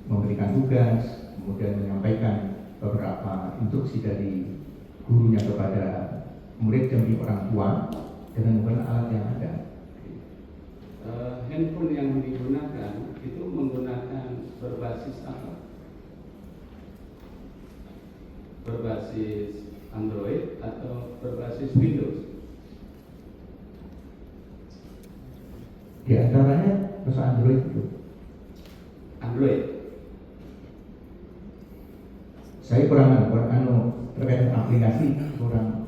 Speaker 1: memberikan tugas kemudian menyampaikan beberapa instruksi dari gurunya kepada murid dan orang tua dengan menggunakan alat yang ada.
Speaker 8: Handphone yang digunakan itu menggunakan berbasis apa? Berbasis Android atau berbasis Windows?
Speaker 1: Di antaranya bahasa Android itu.
Speaker 8: Android.
Speaker 1: Saya kurang terkait dengan aplikasi kurang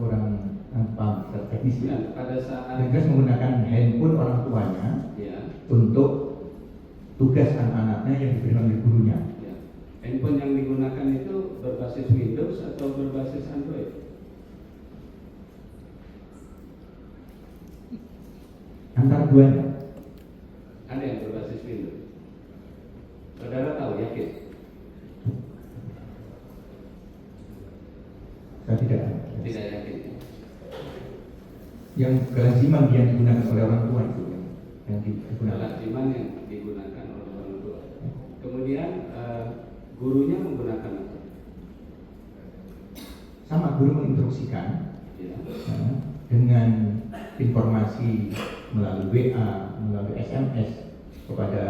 Speaker 1: paham teknis.
Speaker 8: Nah, pada saat
Speaker 1: Yang jelas menggunakan handphone orang tuanya
Speaker 8: ya,
Speaker 1: untuk tugas anak-anaknya yang diberikan oleh gurunya.
Speaker 8: ya. Handphone yang digunakan itu berbasis Windows atau berbasis Android?
Speaker 1: Antara duanya.
Speaker 8: Ada yang berbasis Windows. Saudara tahu, yakin?
Speaker 1: Saya tidak.
Speaker 8: Tidak yakin.
Speaker 1: Yang kelaziman yang digunakan oleh orang tua itu yang digunakan.
Speaker 8: Kelaziman yang digunakan oleh orang tua. Kemudian gurunya menggunakan apa?
Speaker 1: Sama, guru menginstruksikan
Speaker 8: Ya.
Speaker 1: dengan informasi melalui WA, melalui SMS kepada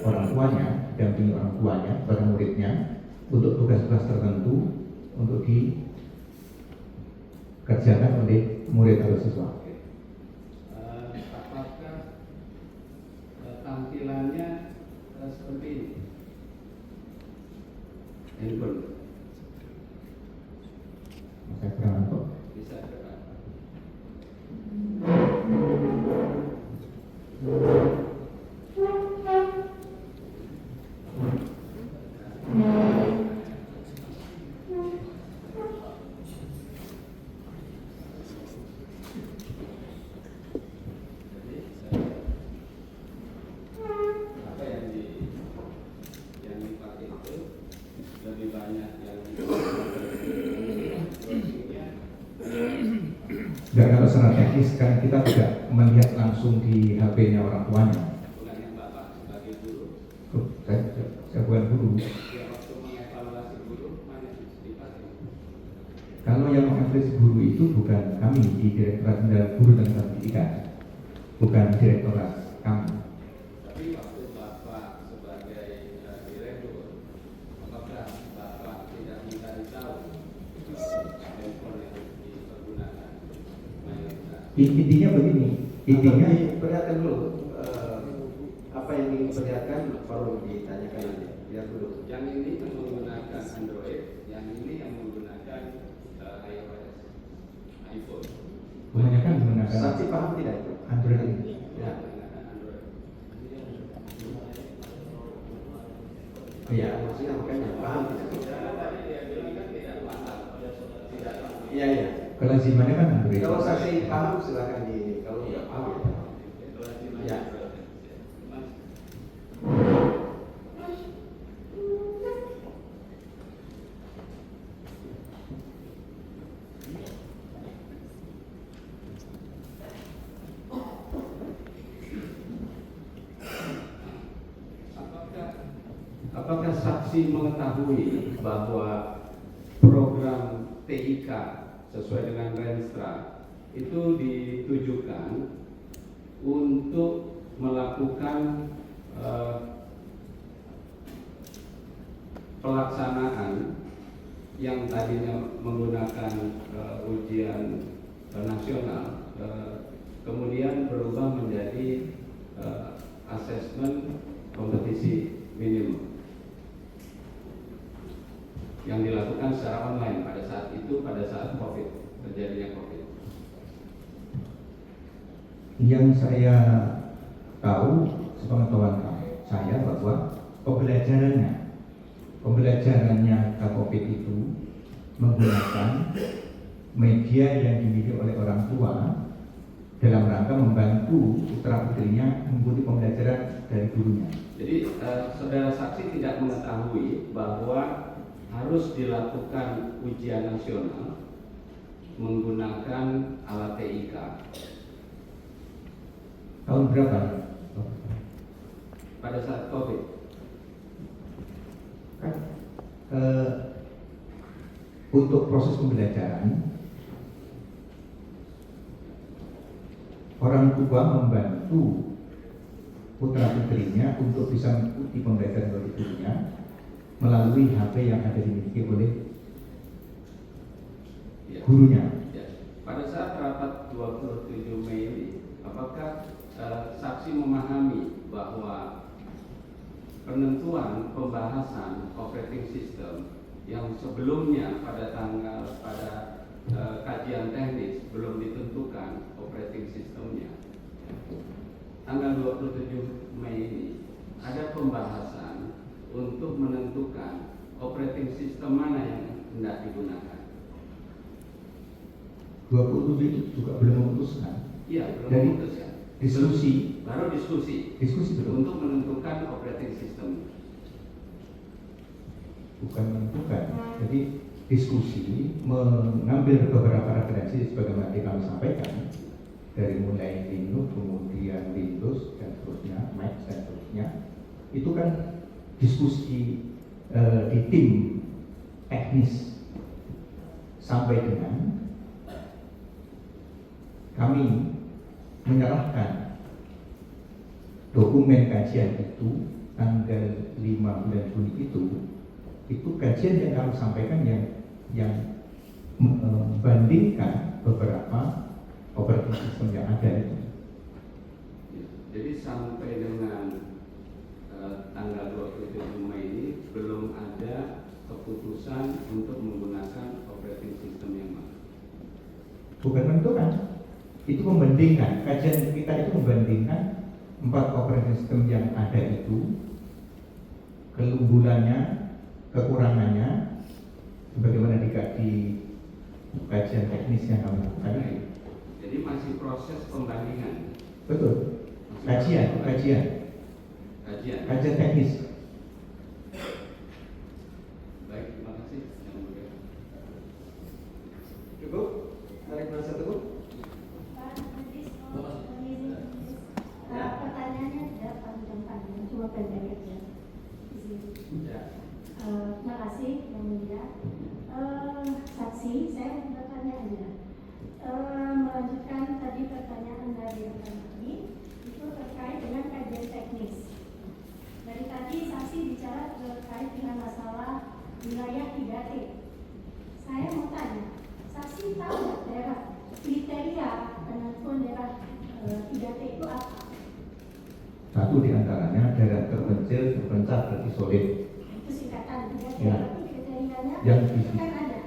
Speaker 1: orang tuanya, dampingi orang tuanya, kepada muridnya, untuk tugas-tugas tertentu untuk dikerjakan oleh murid atau siswa.
Speaker 8: Apakah tampilannya seperti ini? Handphone
Speaker 1: Saya kurang tahu.
Speaker 8: bisa gerak. Apa yang dipakai itu lebih banyak yang
Speaker 1: Dan kalau secara teknis kan kita tidak melihat langsung di HP-nya orang tuanya.
Speaker 8: bukan yang Bapak sebagai guru.
Speaker 1: Saya bukan guru.
Speaker 8: Ya, waktu mengevaluasi guru mana dipakai?
Speaker 1: Kalau yang mengevaluasi guru itu bukan kami di Direktorat Jenderal Guru dan Pendidikan, bukan direktorat kami.
Speaker 8: Tapi waktu Bapak sebagai direktur, apakah Bapak tidak mencari tahu handphone yang dipergunakan mayoritas?
Speaker 1: Intinya begini, intinya
Speaker 2: Perlihatkan dulu apa yang ingin diperlihatkan baru ditanyakan nanti. Lihat dulu.
Speaker 8: Yang ini yang menggunakan Android, yang ini yang menggunakan iOS, iPhone.
Speaker 1: kebanyakan menggunakan
Speaker 2: Saksi paham tidak itu?
Speaker 1: Android ini.
Speaker 2: Ya.
Speaker 8: Menggunakan Android.
Speaker 2: Iya, maksudnya makanya paham tidak?
Speaker 8: Tadi dia bilang kan tidak paham. Tidak paham.
Speaker 2: Iya, iya.
Speaker 1: Kelazimannya kan Android.
Speaker 2: Kalau saksi paham silakan di, kalau tidak paham ya. Ya.
Speaker 8: Apakah saksi mengetahui bahwa program TIK sesuai dengan Renstra itu ditujukan untuk melakukan pelaksanaan yang tadinya menggunakan ujian nasional, kemudian berubah menjadi asesmen kompetisi minimum yang dilakukan secara online pada saat itu, pada saat COVID, terjadinya COVID.
Speaker 1: Yang saya tahu, sepengetahuan saya bahwa pembelajarannya COVID itu menggunakan media yang dimiliki oleh orang tua dalam rangka membantu putra putrinya mengikuti pembelajaran dari gurunya.
Speaker 8: Jadi saudara saksi tidak mengetahui bahwa harus dilakukan ujian nasional menggunakan alat TIK.
Speaker 1: Tahun berapa?
Speaker 8: Pada saat COVID.
Speaker 1: Kan, untuk proses pembelajaran, orang tua membantu putra putrinya untuk bisa mengikuti pembelajaran dari gurunya melalui HP yang ada dimiliki oleh
Speaker 8: Ya.
Speaker 1: gurunya.
Speaker 8: Ya. Pada saat rapat 27 Mei ini, apakah saksi memahami bahwa penentuan pembahasan operating system yang sebelumnya pada kajian teknis belum ditentukan operating systemnya, tanggal 27 Mei ini ada pembahasan untuk menentukan operating system mana yang hendak digunakan.
Speaker 1: 27 itu juga belum memutuskan.
Speaker 8: Iya, belum
Speaker 1: Jadi,
Speaker 8: memutuskan.
Speaker 1: diskusi
Speaker 8: Baru diskusi
Speaker 1: betul,
Speaker 8: untuk menentukan operating system.
Speaker 1: bukan menentukan. Jadi diskusi mengambil beberapa referensi sebagaimana yang kami sampaikan dari mulai Linux, kemudian Windows dan seterusnya, Mac dan seterusnya. Itu kan diskusi di tim teknis sampai dengan kami menyerahkan dokumen kajian itu tanggal 5 bulan Juni itu itu kajian yang kami sampaikan yang membandingkan beberapa operating system yang ada itu.
Speaker 8: Jadi sampai dengan tanggal 27 Mei ini belum ada keputusan untuk menggunakan operating system yang mana?
Speaker 1: Bukan menentukan, itu membandingkan. Kajian kita itu membandingkan 4 operating system yang ada itu, keunggulannya, kekurangannya, sebagaimana di kajian teknis yang kami lakukan itu.
Speaker 8: Jadi masih proses pembandingan.
Speaker 1: Betul. Kajian teknis.
Speaker 8: Baik, terima kasih. Yang mulia.
Speaker 2: Cukup? Tarik penasihat hukum.
Speaker 7: Pak, nanti pertanyaannya tidak panjang-panjang, cuma pendek aja. Di sini.
Speaker 2: Ya.
Speaker 7: Terima kasih, Yang Mulia. Saksi, saya mau bertanya aja. Melanjutkan tadi pertanyaan dari rekan kami, itu terkait dengan kajian teknis. Dari tadi saksi bicara terkait dengan masalah wilayah 3T. Saya mau tanya, saksi tahu nggak daerah kriteria penentuan daerah 3T itu apa?
Speaker 1: Satu di antaranya daerah terpencil, terpencil, terisolir.
Speaker 7: Itu singkatan 3T,
Speaker 1: Ya.
Speaker 7: tapi kriterianya
Speaker 1: Yang
Speaker 7: itu kan ada.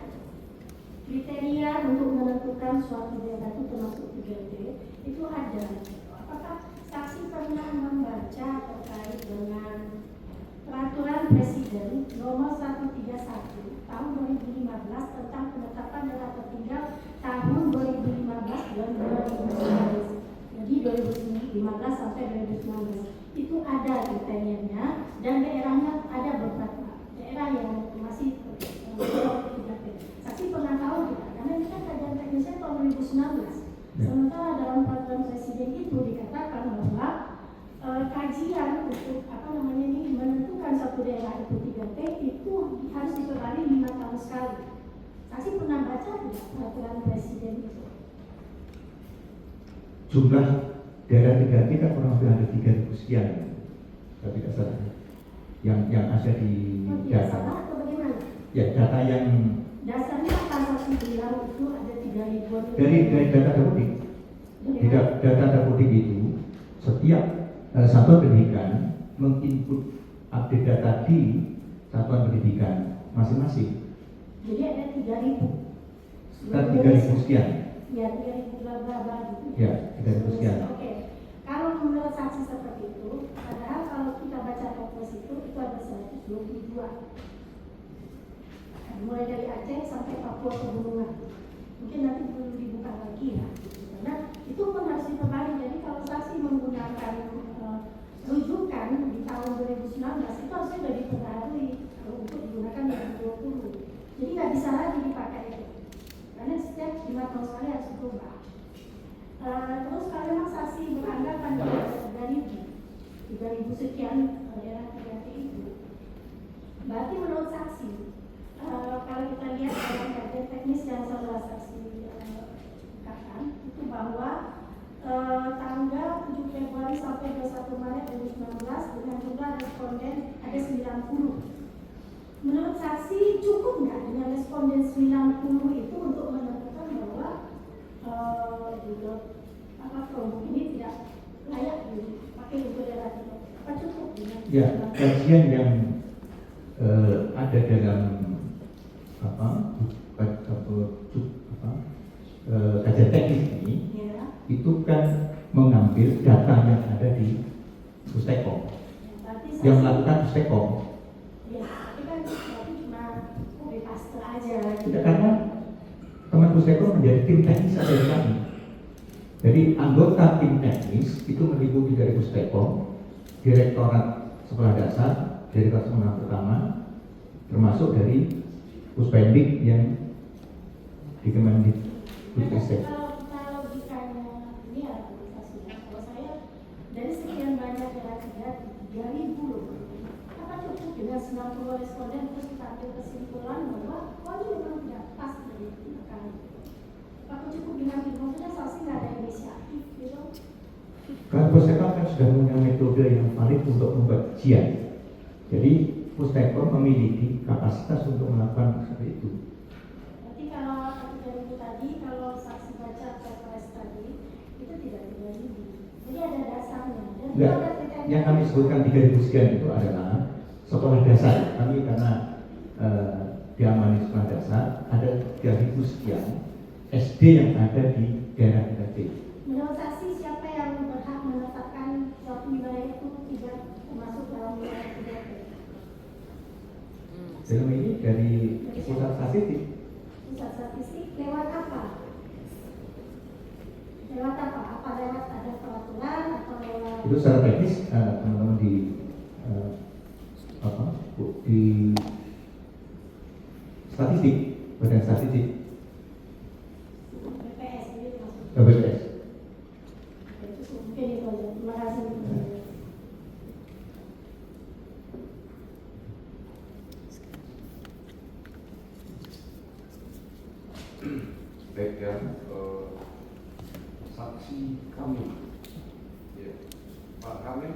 Speaker 7: Kriteria untuk menentukan suatu daerah itu termasuk 3T itu ada. Apakah saksi pernah membaca terkait dengan peraturan Presiden nomor 131 tahun 2015 tentang penetapan daerah tertinggal tahun 2015 dan 2019. Jadi 2015 sampai 2019 itu ada kriterianya dan daerahnya ada beberapa daerah yang masih 3T. Saksi pernah tahu tidak? Karena ini kan kajian teknisnya tahun 2019. Sementara dalam peraturan Presiden itu dikatakan bahwa kajian untuk menentukan satu daerah itu 3T itu harus diperbarui 5 tahun sekali. Saksi pernah baca tidak peraturan Presiden itu?
Speaker 1: Jumlah daerah 3T kan kurang lebih ada 3.000 sekian, tapi tidak salah. Yang ada di
Speaker 7: Tidak
Speaker 1: data.
Speaker 7: salah atau bagaimana?
Speaker 1: Ya, data yang
Speaker 7: Dasarnya apa saksi bilang itu ada 3.000-an?
Speaker 1: dari data Dapodik. Di data Dapodik itu setiap satuan pendidikan menginput update data di satuan pendidikan masing-masing.
Speaker 7: Jadi ada 3.000.
Speaker 1: Dan 3.000 sekian.
Speaker 7: Ya, 3.000 berapa gitu.
Speaker 1: Ya, 3.000 sekian.
Speaker 7: Oke. Kalau menurut saksi seperti itu, padahal kalau kita baca Kepres itu ada 122. Mulai dari Aceh sampai Papua Pegunungan. Mungkin nanti perlu dibuka lagi ya. Karena itu pun harus diperbarui. Jadi kalau saksi menggunakan rujukan di tahun 2019 itu harusnya sudah diperbarui untuk digunakan 2020. Jadi nggak bisa lagi dipakai itu. Karena setiap 5 tahun sekali harus berubah. Terus kalau memang saksi beranggapan dari 3.000 sekian daerah 3T itu, berarti menurut saksi kalau kita lihat dalam kajian teknis yang saudara saksi katakan itu bahwa tanggal 7 Februari sampai 21 Maret 2019 dengan jumlah responden ada 90. Menurut saksi cukup nggak dengan responden 90 itu untuk menentukan bahwa kelompok ini tidak layak dipakai untuk daerah itu? Apa cukup dengan?
Speaker 1: Ya, kajian yang ada dalam kajian teknis ini
Speaker 7: Ya.
Speaker 1: itu kan mengambil data yang ada di Pustekom,
Speaker 7: Berarti
Speaker 1: yang
Speaker 7: saksi-
Speaker 1: melakukan Pustekom.
Speaker 7: Ya, tapi kan berarti cuma copy paste aja.
Speaker 1: Tidak, karena teman Pustekom menjadi tim teknis ada di kami. Jadi anggota tim teknis itu meliputi dari Pustekom, Direktorat Sekolah Dasar, Direktorat Sekolah Pertama, termasuk dari Puspendik yang di Kemendikbudristek.
Speaker 7: Kalau logikanya ini ya aplikasinya. Kalau saya dari sekian banyak daerah 3.000 loh. Apa cukup dengan 90 responden terus kita ambil kesimpulan bahwa ini memang tidak pas dari kali. Apa cukup dengan itu? Maksudnya saksi nggak ada inisiatif gitu?
Speaker 1: Karena Pustekom kan sudah punya metode yang valid untuk membuat kajian. Jadi Puspom memiliki kapasitas untuk melakukan seperti itu.
Speaker 9: Berarti kalau ketika itu tadi, kalau saksi baca PPS tadi, itu tidak 3.000. Jadi ada dasarnya. Dan itu
Speaker 1: Enggak,
Speaker 9: ada kriteria.
Speaker 1: yang kami sebutkan 3.000 sekian itu adalah sekolah dasar. Kami karena diamani sekolah dasar, ada 3.000 sekian SD yang ada di daerah kita.
Speaker 9: Menurut saksi, siapa yang berhak menetapkan suatu wilayah itu tidak masuk dalam wilayah 3T?
Speaker 1: Dalam ini dari pusat statistik.
Speaker 9: Pusat statistik lewat apa? Lewat apa? Apa lewat ada peraturan atau lewat?
Speaker 1: Itu secara teknis teman-teman di di statistik, badan statistik
Speaker 9: BPS ini maksudnya.
Speaker 1: BPS.
Speaker 9: Itu mungkin itu aja. Terima kasih.
Speaker 10: Baik ya, saksi kami, ya, Pak Kamil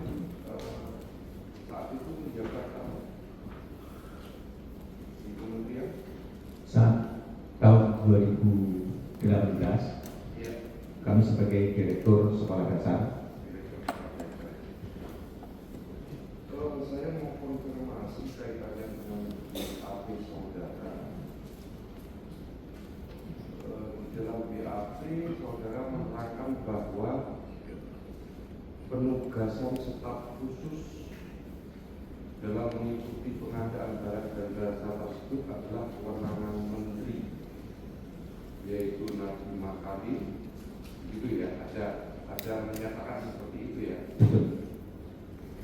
Speaker 10: saat itu menjabat apa? Di kementerian?
Speaker 1: Saat tahun 2018,
Speaker 10: Ya.
Speaker 1: kami sebagai direktur sekolah dasar.
Speaker 10: Saya mau konfirmasi kaitannya dengan BAP saudara. Dalam BAP saudara menerangkan bahwa penugasan staf khusus dalam mengikuti pengadaan barang dan jasa tersebut adalah kewenangan menteri, yaitu Nadiem Makarim. Gitu ya, ada menyatakan seperti itu ya.
Speaker 1: Betul.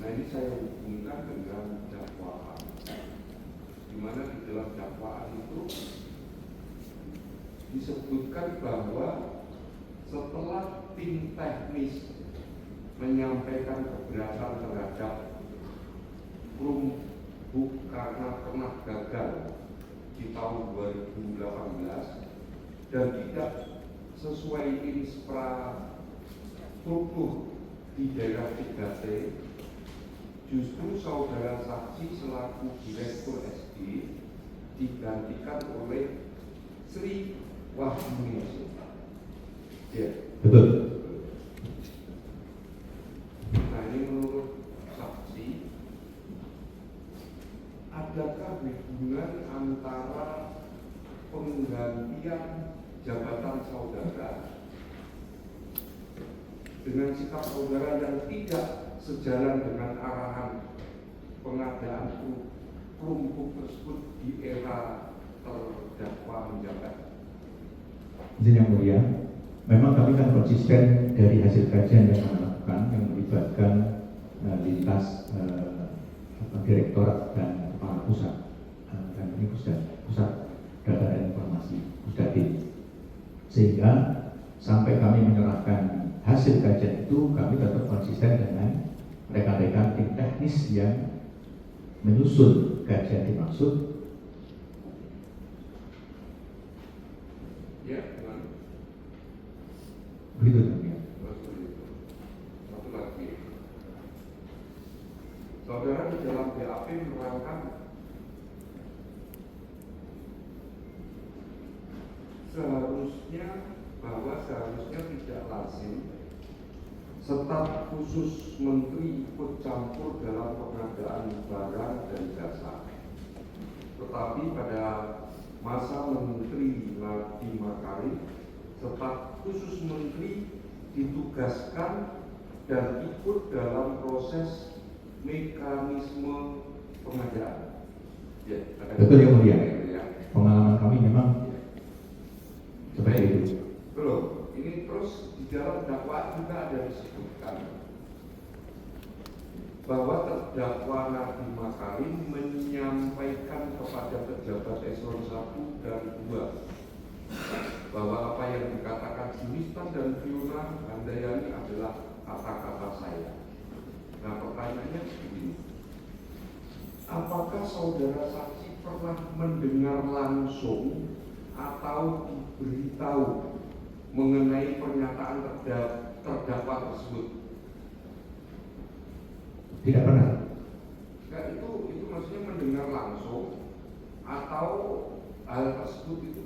Speaker 10: Nah ini saya hubungkan dengan dakwaan, di mana di dalam dakwaan itu disebutkan bahwa setelah tim teknis menyampaikan keberatan terhadap Chromebook karena pernah gagal di tahun 2018 dan tidak sesuai infrastruktur di daerah 3T, justru saudara saksi selaku direktur SD digantikan oleh Sri Wahyuni. Ya.
Speaker 1: Betul.
Speaker 10: Nah ini menurut saksi, adakah hubungan antara penggantian jabatan saudara dengan sikap saudara yang tidak sejalan dengan arahan pengadaan Chromebook tersebut di era terdakwa menjabat?
Speaker 1: Izin yang mulia, memang kami kan konsisten dari hasil kajian yang kami lakukan yang melibatkan lintas direktorat dan kepala pusat dan ini pusat data dan informasi Pusdatin, sehingga sampai kami menyerahkan hasil kajian itu kami tetap konsisten dengan rekan-rekan tim teknis yang menyusun kajian dimaksud.
Speaker 10: Ya, dengan
Speaker 1: Begitu ya.
Speaker 10: satu lagi, saudara di dalam BAP menerangkan seharusnya tidak lazim staf khusus menteri ikut campur dalam pengadaan barang dan jasa. Tetapi pada masa Menteri Nadiem Makarim, staf khusus menteri ditugaskan dan ikut dalam proses mekanisme pengadaan. Ya,
Speaker 1: Betul yang mulia.
Speaker 10: ya.
Speaker 1: Pengalaman kami memang seperti itu.
Speaker 10: Belum, ini terus di dalam dakwaan juga ada disebutkan bahwa terdakwa Nadiem Makarim menyampaikan kepada pejabat eselon 1 dan 2 bahwa apa yang dikatakan Julistan dan Fiona Handayani adalah kata-kata saya. Nah pertanyaannya begini, apakah saudara saksi pernah mendengar langsung atau diberitahu mengenai pernyataan terdakwa tersebut?
Speaker 1: Tidak pernah.
Speaker 10: Nah, itu maksudnya mendengar atau hal tersebut itu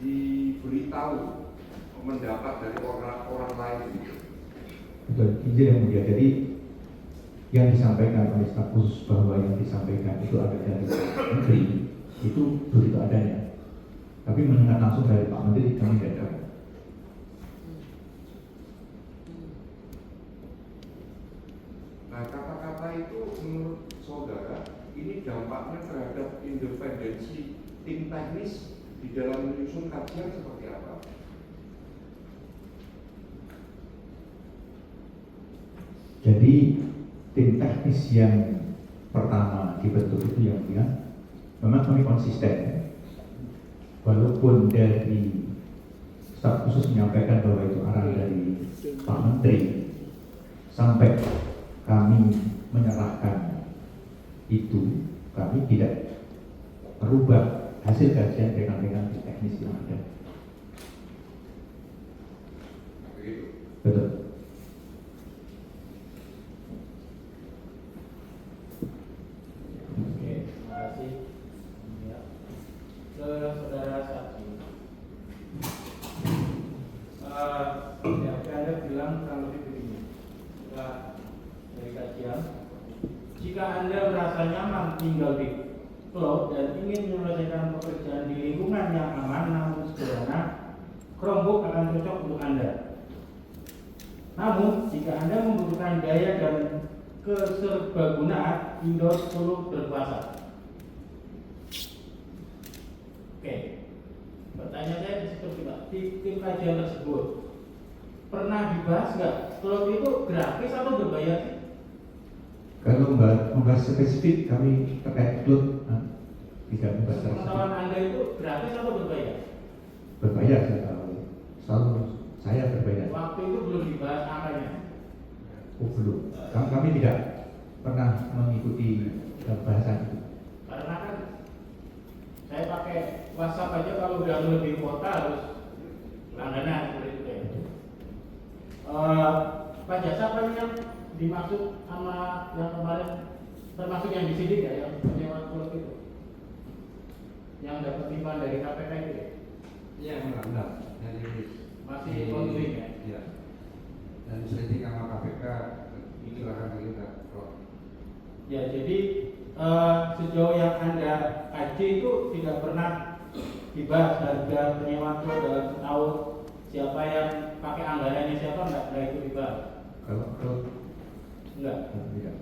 Speaker 10: diberitahu mendapat dari orang lain gitu.
Speaker 1: Betul, izin yang mulia. Jadi yang disampaikan oleh staf khusus bahwa yang disampaikan itu ada dari Menteri itu begitu adanya. Tapi mendengar langsung dari Pak Menteri kami tidak tahu.
Speaker 10: Nah, kata-kata itu menurut saudara ini dampaknya terhadap independensi tim teknis di dalam menyusun kajian seperti apa?
Speaker 1: Jadi tim teknis yang pertama dibentuk itu yang mulia, memang kami konsisten. Walaupun dari staf khusus menyampaikan bahwa itu arahan dari Pak Menteri, sampai kami menyerahkan itu, kami tidak merubah hasil kajian dengan tim teknis yang ada.
Speaker 10: Begitu.
Speaker 1: Betul.
Speaker 5: Oke, terima kasih. Ya. Ke saudara saksi. Ya, Anda bilang kurang lebih begini. Setelah dari kajian, jika Anda merasa nyaman tinggal di Cloud dan ingin menyelesaikan pekerjaan di lingkungan yang aman namun sederhana, Chromebook akan cocok untuk Anda. Namun, jika Anda membutuhkan daya dan keserbagunaan, Windows perlu berkuasa. Oke, pertanyaan saya seperti Pak, di tim kajian tersebut pernah dibahas nggak Cloud itu gratis atau berbayar sih?
Speaker 1: Kalau membahas spesifik kami terkait Cloud tidak membahas spesifik.
Speaker 5: Pengetahuan Anda itu gratis atau berbayar?
Speaker 1: Berbayar saya tahu. Selalu saya berbayar.
Speaker 5: Waktu itu belum dibahas angkanya.
Speaker 1: Oh belum. Kami tidak pernah mengikuti bahasan itu.
Speaker 5: Karena kan saya pakai WhatsApp aja kalau udah lebih kuota harus langganan seperti itu ya. Pak Jasa apa yang dimaksud sama yang kemarin, termasuk yang di sini ya, yang penyewa Cloud itu, yang dapat timbalan dari KPK itu ya?
Speaker 6: Iya, enggak. Dari
Speaker 5: masih ongoing ya?
Speaker 6: Iya. Dan selidiki sama KPK silakan kita.
Speaker 5: Ya, jadi sejauh yang Anda kaji itu tidak pernah dibahas harga penyewa Cloud dalam setahun, siapa yang pakai anggarannya siapa, enggak itu dibahas.
Speaker 1: Kalau
Speaker 5: Enggak.
Speaker 1: tidak.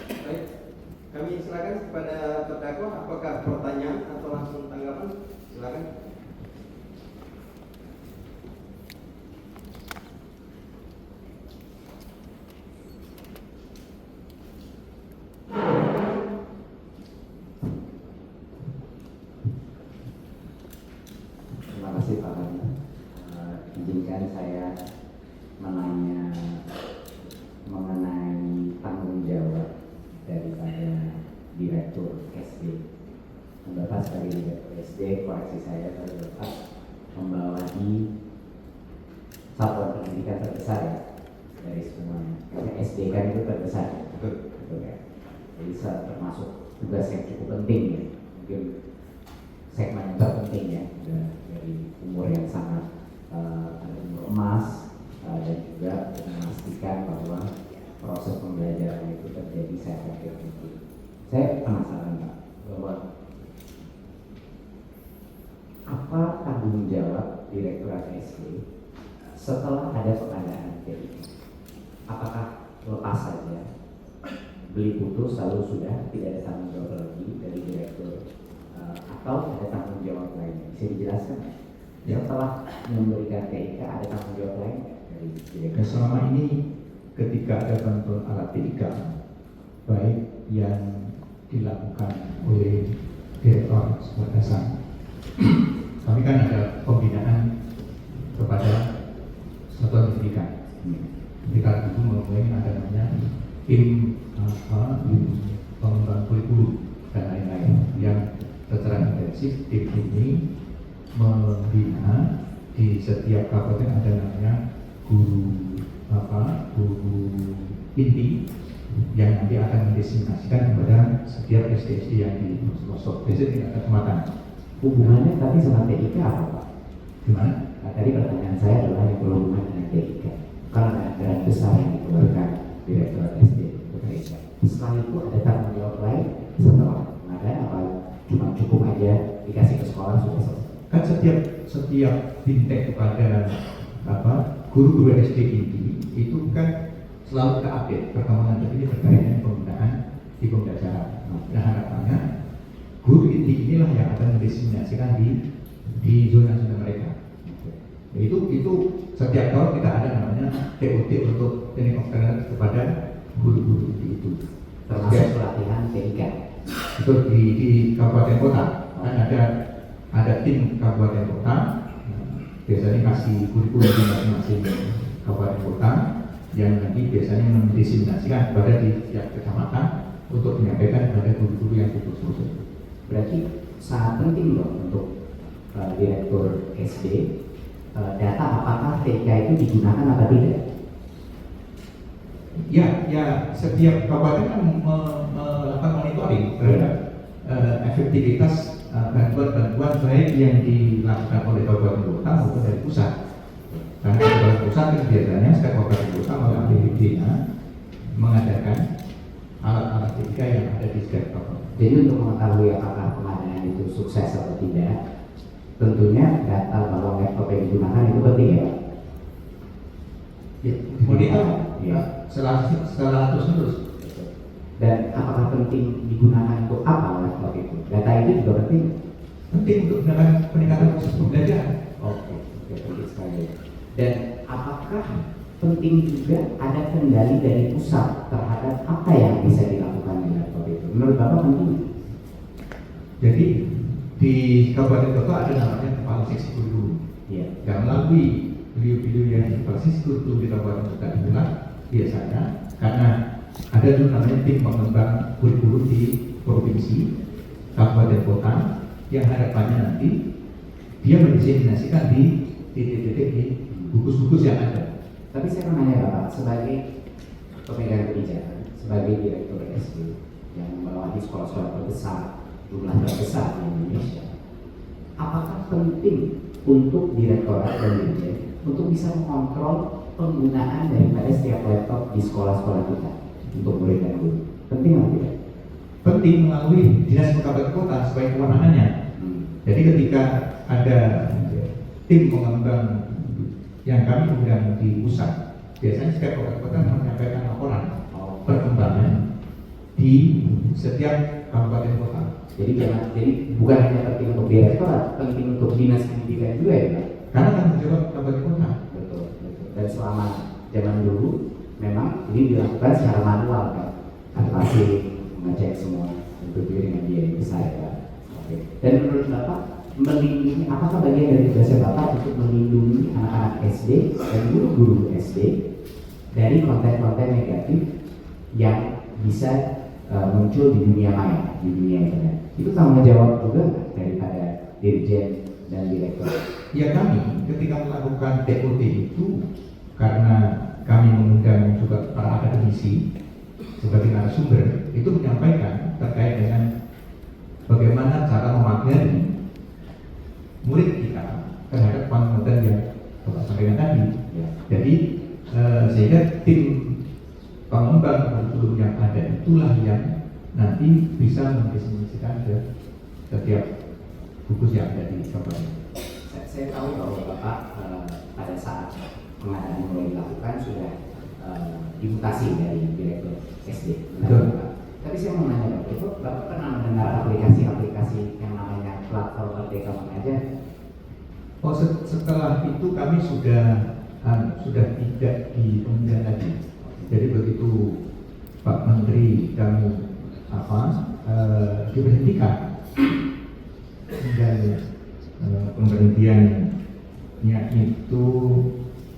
Speaker 2: Baik, kami silakan kepada terdakwa, apakah pertanyaan atau langsung tanggapan? Silakan.
Speaker 11: Terima kasih Pak Hadi. Izinkan saya menanya mengenai tanggung jawab daripada Direktur SD. Terlepas dari Direktur SD, koreksi saya, terlepas membawahi satuan pendidikan terbesar ya dari semuanya. Karena SD kan itu terbesar, betul ya. Jadi termasuk tugas yang cukup penting ya. Mungkin segmen yang terpenting ya, dari umur yang sangat ada umur emas dan juga memastikan bahwa proses pembelajaran itu terjadi seefektif mungkin. Saya penasaran Pak, bahwa apa tanggung jawab Direktorat SD setelah ada pengadaan TIK? Apakah lepas saja beli putus lalu sudah tidak ada tanggung jawab lagi dari direktur, atau ada tanggung jawab lainnya? Bisa dijelaskan?
Speaker 1: Ya.
Speaker 11: Setelah memberikan TIK ada tanggung jawab lain dari direktur?
Speaker 1: Selama ini ketika ada bantuan alat TIK, baik yang dilakukan oleh Direktorat Sekolah Dasar, kami kan ada pembinaan kepada satuan pendidikan. Kita dulu memulai ada namanya tim pengembangan kurikulum dan lain-lain yang secara intensif. Tim ini membina di setiap kabupaten ada namanya guru inti yang nanti akan mendiseminasikan kepada setiap SD-SD yang di pelosok. Biasanya tingkat kecamatan.
Speaker 11: Hubungannya tapi sama TIK apa Pak?
Speaker 1: Gimana?
Speaker 11: Nah, tadi pertanyaan saya adalah yang berhubungan dengan TIK. Karena anggaran besar yang dikeluarkan Direktorat SD untuk TIK. Setelah itu ada tanggung jawab lain setelah ada apa cuma cukup aja dikasih ke sekolah sudah selesai.
Speaker 1: Kan setiap fintech kepada guru-guru SD inti itu kan selalu terupdate perkembangan terkini terkait dengan penggunaan di pembelajaran. Nah, harapannya guru inti inilah yang akan mendiseminasikan di zona-zona mereka. Itu setiap tahun kita ada namanya TOT untuk training of talent kepada guru-guru inti itu.
Speaker 11: Termasuk pelatihan TIK.
Speaker 1: Itu di kabupaten kota kan ada tim kabupaten kota, biasanya kasih kurikulum di masing-masing kabupaten kota yang nanti biasanya mendiseminasikan kepada di setiap kecamatan untuk menyampaikan kepada guru-guru yang putus-putus.
Speaker 11: Berarti sangat penting loh untuk direktur SD data apakah TK itu digunakan atau tidak?
Speaker 1: Ya setiap kabupaten kan melakukan monitoring terhadap efektivitas bantuan-bantuan baik yang dilakukan oleh kabupaten kota maupun dari pusat. Karena kabupaten pusat kan biasanya setiap kabupaten kota melalui BPD-nya mengadakan alat-alat TIK yang ada di setiap kabupaten.
Speaker 11: Jadi untuk mengetahui apakah pengadaan itu sukses atau tidak, tentunya data bahwa laptop yang digunakan itu penting ya Pak?
Speaker 1: Ya, monitor
Speaker 11: ya.
Speaker 1: Setelah terus.
Speaker 11: Dan apakah penting digunakan untuk apa laptop itu? Data itu juga penting?
Speaker 1: Penting untuk peningkatan proses pembelajaran.
Speaker 11: Oke, penting sekali. Dan apakah penting juga ada kendali dari pusat terhadap apa yang bisa dilakukan dengan laptop itu? Menurut Bapak penting?
Speaker 1: Jadi di kabupaten kota ada namanya kepala seksi kurikulum.
Speaker 11: Ya.
Speaker 1: Yang melalui beliau-beliau yang kepala seksi kurikulum di kabupaten kota itulah biasanya karena ada dulu namanya tim pengembang kurikulum di provinsi kabupaten kota yang harapannya nanti dia mendiseminasikan di titik-titik di gugus-gugus yang ada.
Speaker 11: Tapi saya mau nanya Bapak, sebagai pemegang kebijakan, sebagai direktur SD yang melewati sekolah-sekolah terbesar, jumlah terbesar di Indonesia, apakah penting untuk direktorat dan dirjen untuk bisa mengontrol penggunaan daripada setiap laptop di sekolah-sekolah kita untuk murid dan guru? Penting atau tidak?
Speaker 1: Penting melalui dinas kabupaten kota sebagai kewenangannya. Jadi ketika ada tim pengembang yang kami undang di pusat, biasanya setiap kabupaten kota menyampaikan laporan perkembangan di setiap kabupaten kota.
Speaker 11: Jadi bukan hanya penting untuk direktorat, penting untuk dinas pendidikan juga ya Pak?
Speaker 1: Karena tanggung jawab kabupaten kota.
Speaker 11: Betul. Dan selama zaman dulu memang ini dilakukan secara manual kan, pasti mengecek semua untuk dengan biaya yang besar ya. Oke. Dan menurut Bapak melindungi, apakah bagian dari tugasnya Bapak untuk melindungi anak-anak SD dan guru-guru SD dari konten-konten negatif yang bisa muncul di dunia maya, di dunia internet? Itu tanggung jawab juga daripada dirjen dan direktur.
Speaker 1: Ya, kami ketika melakukan TOT itu karena kami mengundang juga para akademisi sebagai narasumber itu menyampaikan terkait dengan bagaimana cara memaknai murid kita terhadap konten yang Bapak sampaikan tadi. Ya. Jadi sehingga tim pengembang kurikulum yang ada itulah yang nanti bisa mendistribusikan ke setiap gugus yang ada di kabupaten.
Speaker 11: Saya tahu bahwa Bapak pada saat pengadaan mulai dilakukan sudah dimutasi dari direktur SD. Tapi saya mau nanya Bapak pernah mendengar aplikasi-aplikasi yang namanya platform Merdeka Mengajar?
Speaker 1: Oh, setelah itu kami sudah tidak di Kementerian lagi. Jadi begitu Pak Menteri kami diberhentikan dan pemberhentiannya itu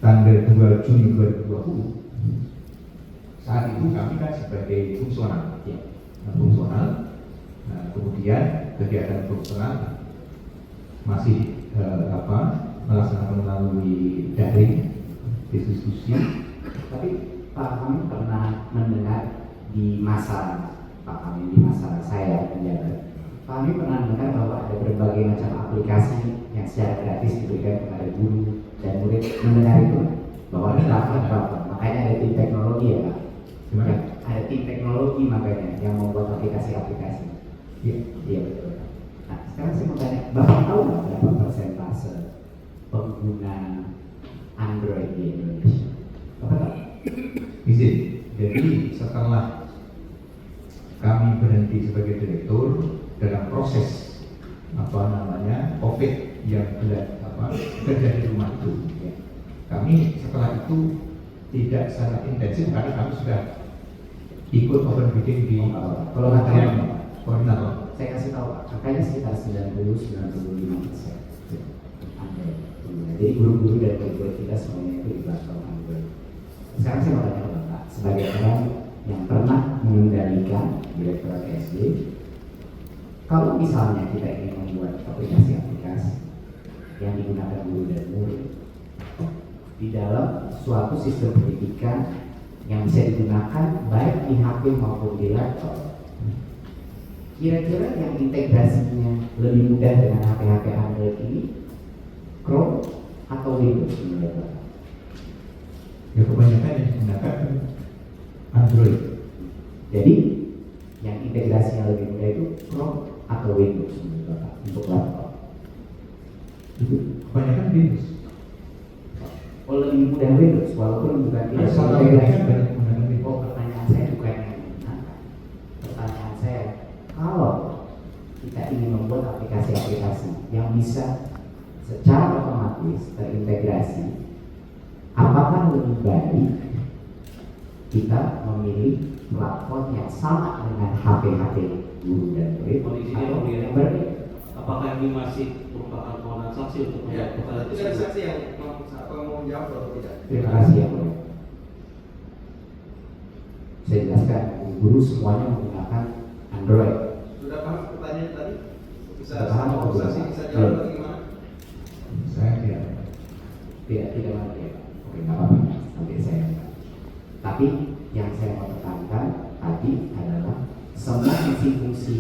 Speaker 1: tanggal 2 Juni 2020. Saat itu kami kan sebagai fungsional, kemudian kegiatan fungsional masih melaksanakan melalui daring diskusi.
Speaker 11: Tapi Pak, kami pernah mendengar di masa Pak Amin, di masa saya menjabat, kami pernah mendengar bahwa ada berbagai macam aplikasi yang secara gratis diberikan kepada guru dan murid. Mendengar itu bahwa ada makanya ada tim teknologi ya Pak.
Speaker 1: Gimana?
Speaker 11: Ada tim teknologi makanya yang membuat aplikasi-aplikasi. Iya betul. Nah sekarang saya mau tanya, Bapak tahu nggak berapa persentase pengguna Android di Indonesia? Bapak tahu?
Speaker 1: Izin. Jadi setelah kami berhenti sebagai direktur dalam proses COVID yang kerja di rumah itu, ya, kami setelah itu tidak sangat intensif karena kami sudah ikut open bidding di
Speaker 11: kalau nggak tahu,
Speaker 1: koordinator.
Speaker 11: saya kasih tahu angkanya sekitar 90-95%. Jadi guru-guru dan murid kita semuanya itu di platform Android. Sekarang saya mau tanya ke Bapak, sebagai orang yang pernah mengendalikan Direktorat SD, kalau misalnya kita ingin membuat aplikasi-aplikasi yang digunakan guru dan murid di dalam suatu sistem pendidikan yang bisa digunakan baik di HP maupun di laptop, kira-kira yang integrasinya lebih mudah dengan HP-HP Android ini, Chrome atau Windows menurut Bapak?
Speaker 1: Ya kebanyakan yang menggunakan Android.
Speaker 11: Jadi yang integrasinya lebih mudah itu Chrome atau Windows menurut Bapak untuk laptop?
Speaker 1: Itu kebanyakan Windows.
Speaker 11: Oh lebih mudah Windows walaupun bukan tidak
Speaker 1: Salah
Speaker 11: integrasi.
Speaker 1: banyak menggunakan Windows.
Speaker 11: Oh pertanyaan saya bukan yang menggunakan. Pertanyaan saya, kalau kita ingin membuat aplikasi-aplikasi yang bisa secara otomatis terintegrasi, apakah lebih baik kita memilih platform yang sama dengan HP-HP guru dan murid atau yang berbeda?
Speaker 3: Apakah ini masih merupakan kewenangan saksi untuk
Speaker 2: Ya,
Speaker 3: menjawab pertanyaan
Speaker 2: tidak ada
Speaker 3: tersebut?
Speaker 2: saksi yang mau menjawab atau tidak.
Speaker 11: Terima kasih ya Pak. Saya jelaskan, guru semuanya menggunakan Android.
Speaker 2: Sudah paham pertanyaan tadi? Bisa
Speaker 11: Sudah paham,
Speaker 2: sama
Speaker 11: Pak.
Speaker 2: saksi bisa jawab atau gimana?
Speaker 1: Saya tidak.
Speaker 11: Tidak mengerti ya Pak. Oke, nggak apa-apa. Nanti saya angkat. Tapi yang saya mau tekankan tadi adalah semua fungsi-fungsi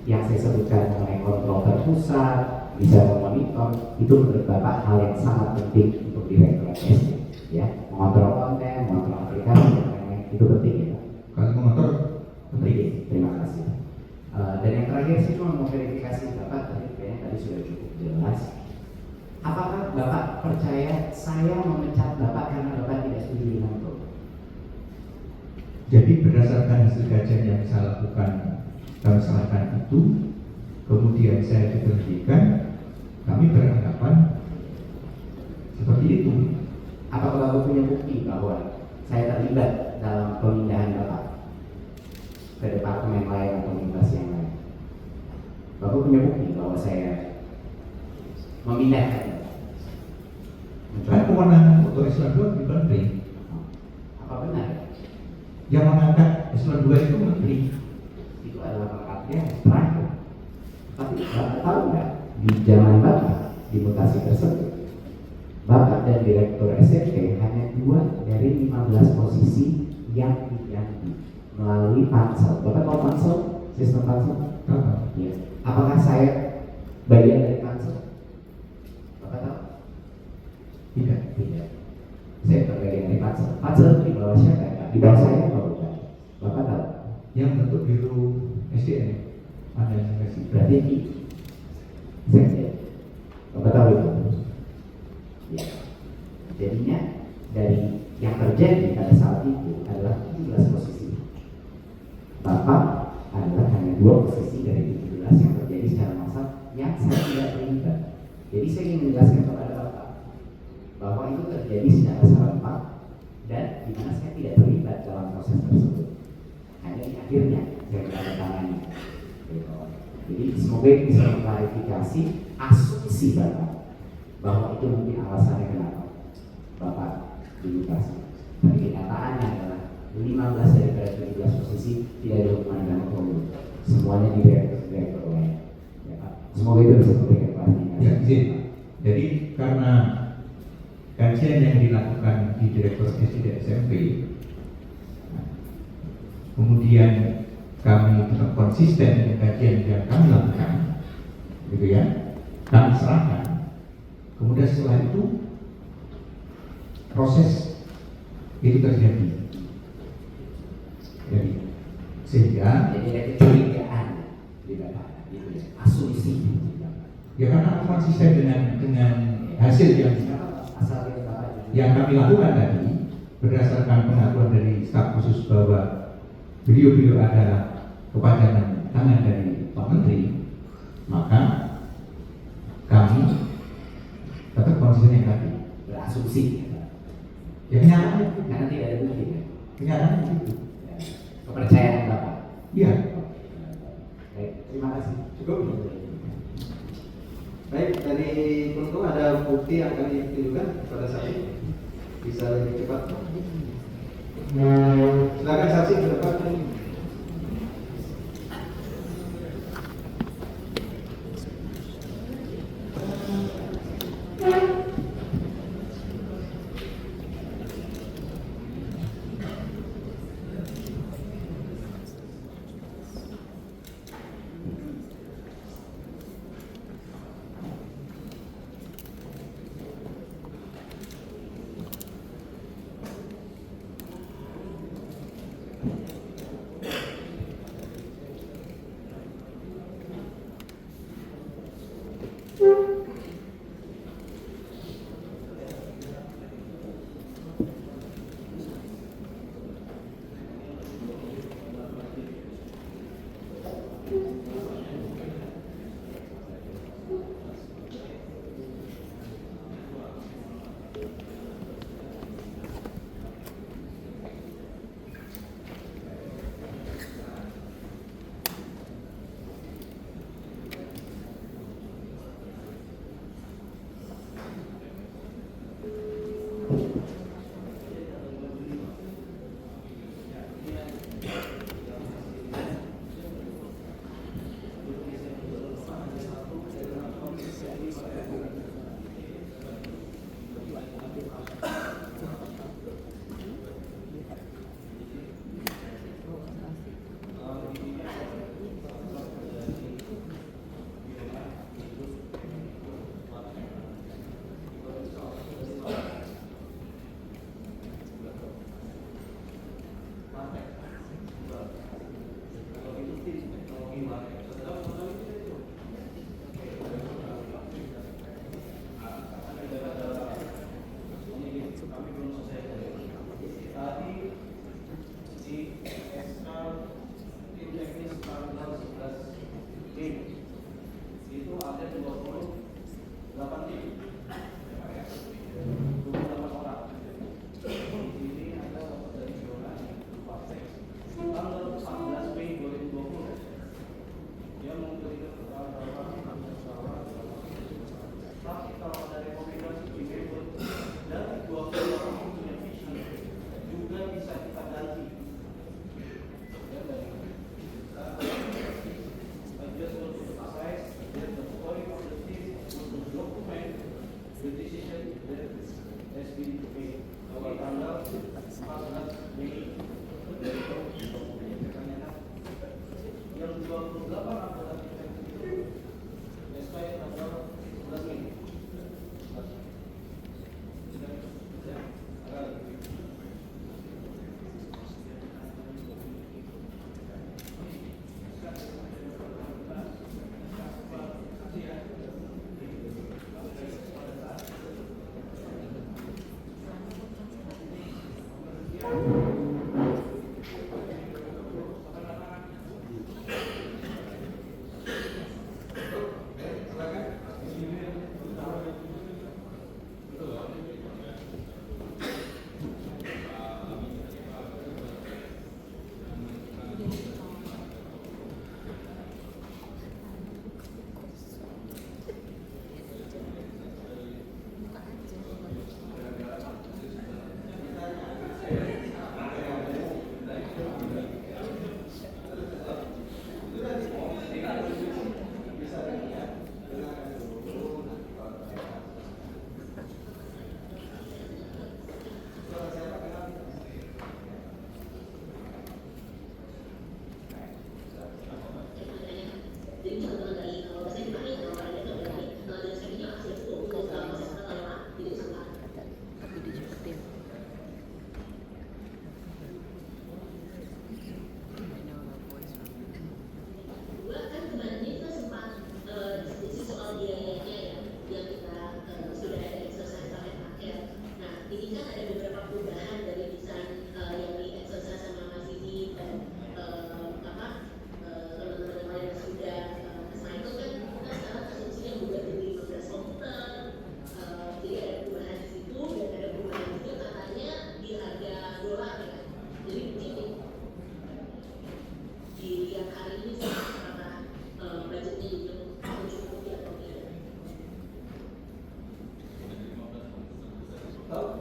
Speaker 11: yang saya sebutkan mengenai kontrol terpusat, bisa memonitor, itu menurut Bapak hal yang sangat penting untuk Direktorat SD, ya, mengontrol konten, mengontrol aplikasi dan lain-lain, itu penting ya Pak.
Speaker 1: Kalau mengotor
Speaker 11: Penting. Terima kasih. Dan yang terakhir saya cuma mau verifikasi Bapak tadi sudah cukup jelas. Apakah Bapak percaya saya memecat Bapak karena Bapak tidak setuju dengan itu?
Speaker 1: Jadi berdasarkan hasil kajian yang saya lakukan kami serahkan itu, kemudian saya diberhentikan, kami beranggapan seperti itu.
Speaker 11: Apakah Bapak punya bukti bahwa saya terlibat dalam pemindahan Bapak ke departemen lain atau lintas yang lain? Bapak punya bukti bahwa saya memindahkan?
Speaker 1: Kan kewenangan untuk eselon 2 di menteri.
Speaker 11: Apa benar?
Speaker 1: Yang mengangkat eselon 2 itu menteri.
Speaker 11: Itu adalah pangkatnya terakhir. Tapi Bapak tahu nggak, di zaman Bapak di mutasi tersebut, Bapak dan Direktur SMP hanya 2 dari 15 posisi yang diganti melalui pansel. Bapak tahu pansel? Sistem pansel? Ya. Apakah saya bagian dari pansel? Bapak tahu? Tidak. Saya bagian dari pansel. Pansel itu di bawah siapa? Di bawah saya atau bukan? Bapak tahu?
Speaker 1: Yang bentuk biru SDM ada yang kasih.
Speaker 11: Berarti di saya Bapak tahu itu? Ya. Jadinya dari yang terjadi pada saat itu adalah 17 posisi. Bapak adalah hanya 2 posisi dari 17 yang terjadi secara massal yang saya tidak terlibat. Jadi saya ingin menjelaskan kepada Bapak bahwa itu terjadi secara serentak dan di mana saya tidak terlibat dalam proses tersebut. Hanya di akhirnya saya menandatangani. Jadi semoga ini bisa mengklarifikasi asumsi Bapak bahwa itu mungkin alasannya kenapa Bapak dilukasi. Tapi kenyataannya adalah 15 dari 17 posisi tidak ada hubungan dengan pemilu. Semuanya di direktur lain. Ya, Pak. Semoga itu bisa memberikan klarifikasi.
Speaker 1: Ya, izin. Jadi karena kajian yang dilakukan di Direktur SD dan SMP, kemudian kami tetap konsisten dengan kajian yang kami lakukan, gitu ya, kami serahkan. Kemudian setelah itu proses itu terjadi. Jadi sehingga
Speaker 11: ada kecurigaan di Bapak, gitu ya, asumsi.
Speaker 1: ya karena konsisten dengan hasil yang kami lakukan tadi berdasarkan pengakuan dari staf khusus bahwa beliau adalah kepanjangan tangan dari Pak Menteri, maka kami tetap konsisten yang tadi
Speaker 11: Berasumsi.
Speaker 1: ya kenyataannya
Speaker 11: Karena tidak ada bukti.
Speaker 1: kenyataannya itu
Speaker 11: Kepercayaan Bapak.
Speaker 1: iya.
Speaker 11: Baik, terima kasih.
Speaker 2: Cukup. Baik, dari Kuntung ada bukti yang akan ditunjukkan kepada saksi. Bisa lebih cepat. Silakan saksi ke depan.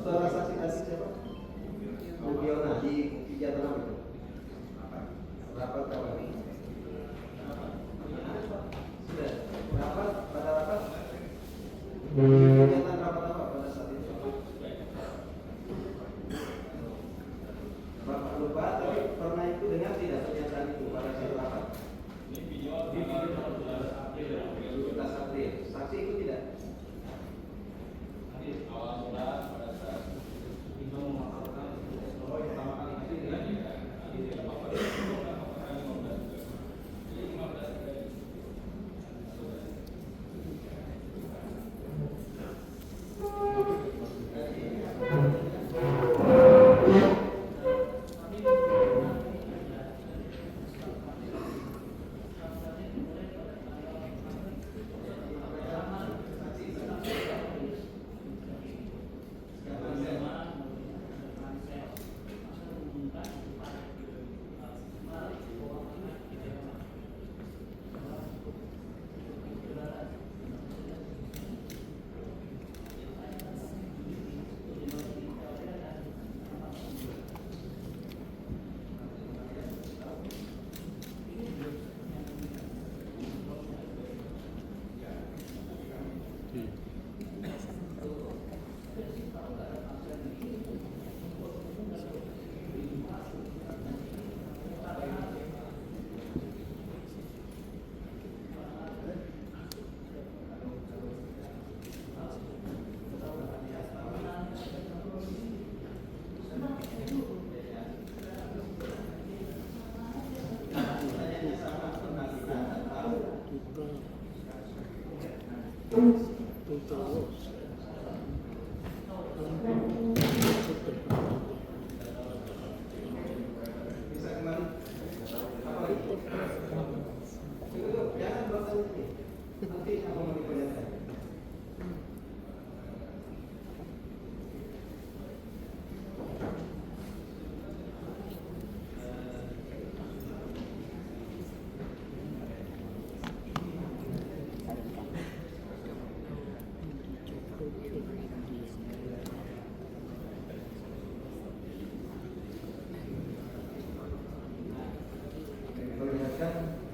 Speaker 2: Saudara saksi tadi siapa? Bu Fiona di Jatanam itu. Rapat kapan? Sudah. Rapat pada rapat. Kegiatan rapat apa pada saat itu? Bapak lupa, tapi pernah itu dengar tidak pernyataan itu pada saat rapat? Di video 14 April. Saksi itu tidak?
Speaker 12: Awal mula pada saat itu memaparkan pertama kali itu tidak di Bapak memaparkan 15 jadi 15 kali.
Speaker 2: Bisa kembali? Apa lagi? Jangan bertanya ini. Nanti aku mau diperlihatkan.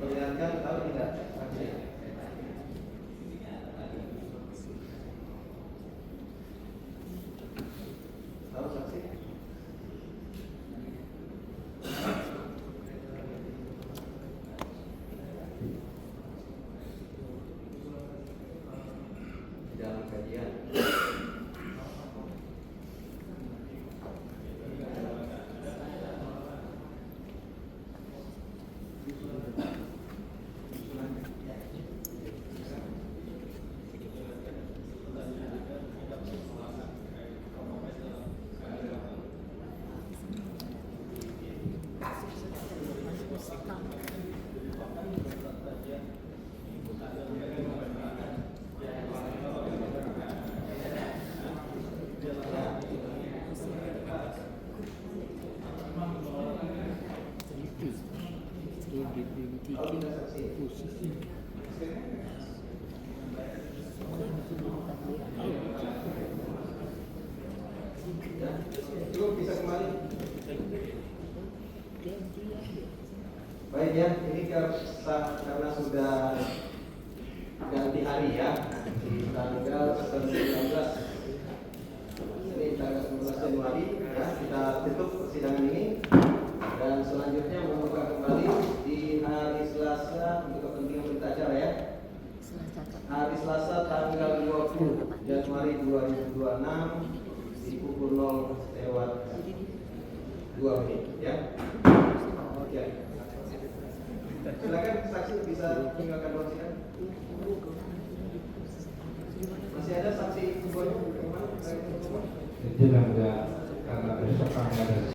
Speaker 2: Perlihatkan tahu tidak saksi? Tahu saksi? Dalam kajian. Cukup bisa kembali. Baik ya, ini karena sudah ganti hari ya, di tanggal 19. Ini tanggal 19 Januari ya, kita tutup persidangan ini dan selanjutnya membuka kembali di hari Selasa untuk kepentingan berita acara ya. Hari Selasa tanggal 20 Januari 2026 di pukul 0:02 ya. Oke. Silakan saksi bisa tinggalkan ruang sidang. Masih ada saksi Boy?
Speaker 6: Itu enggak karena besok kami ada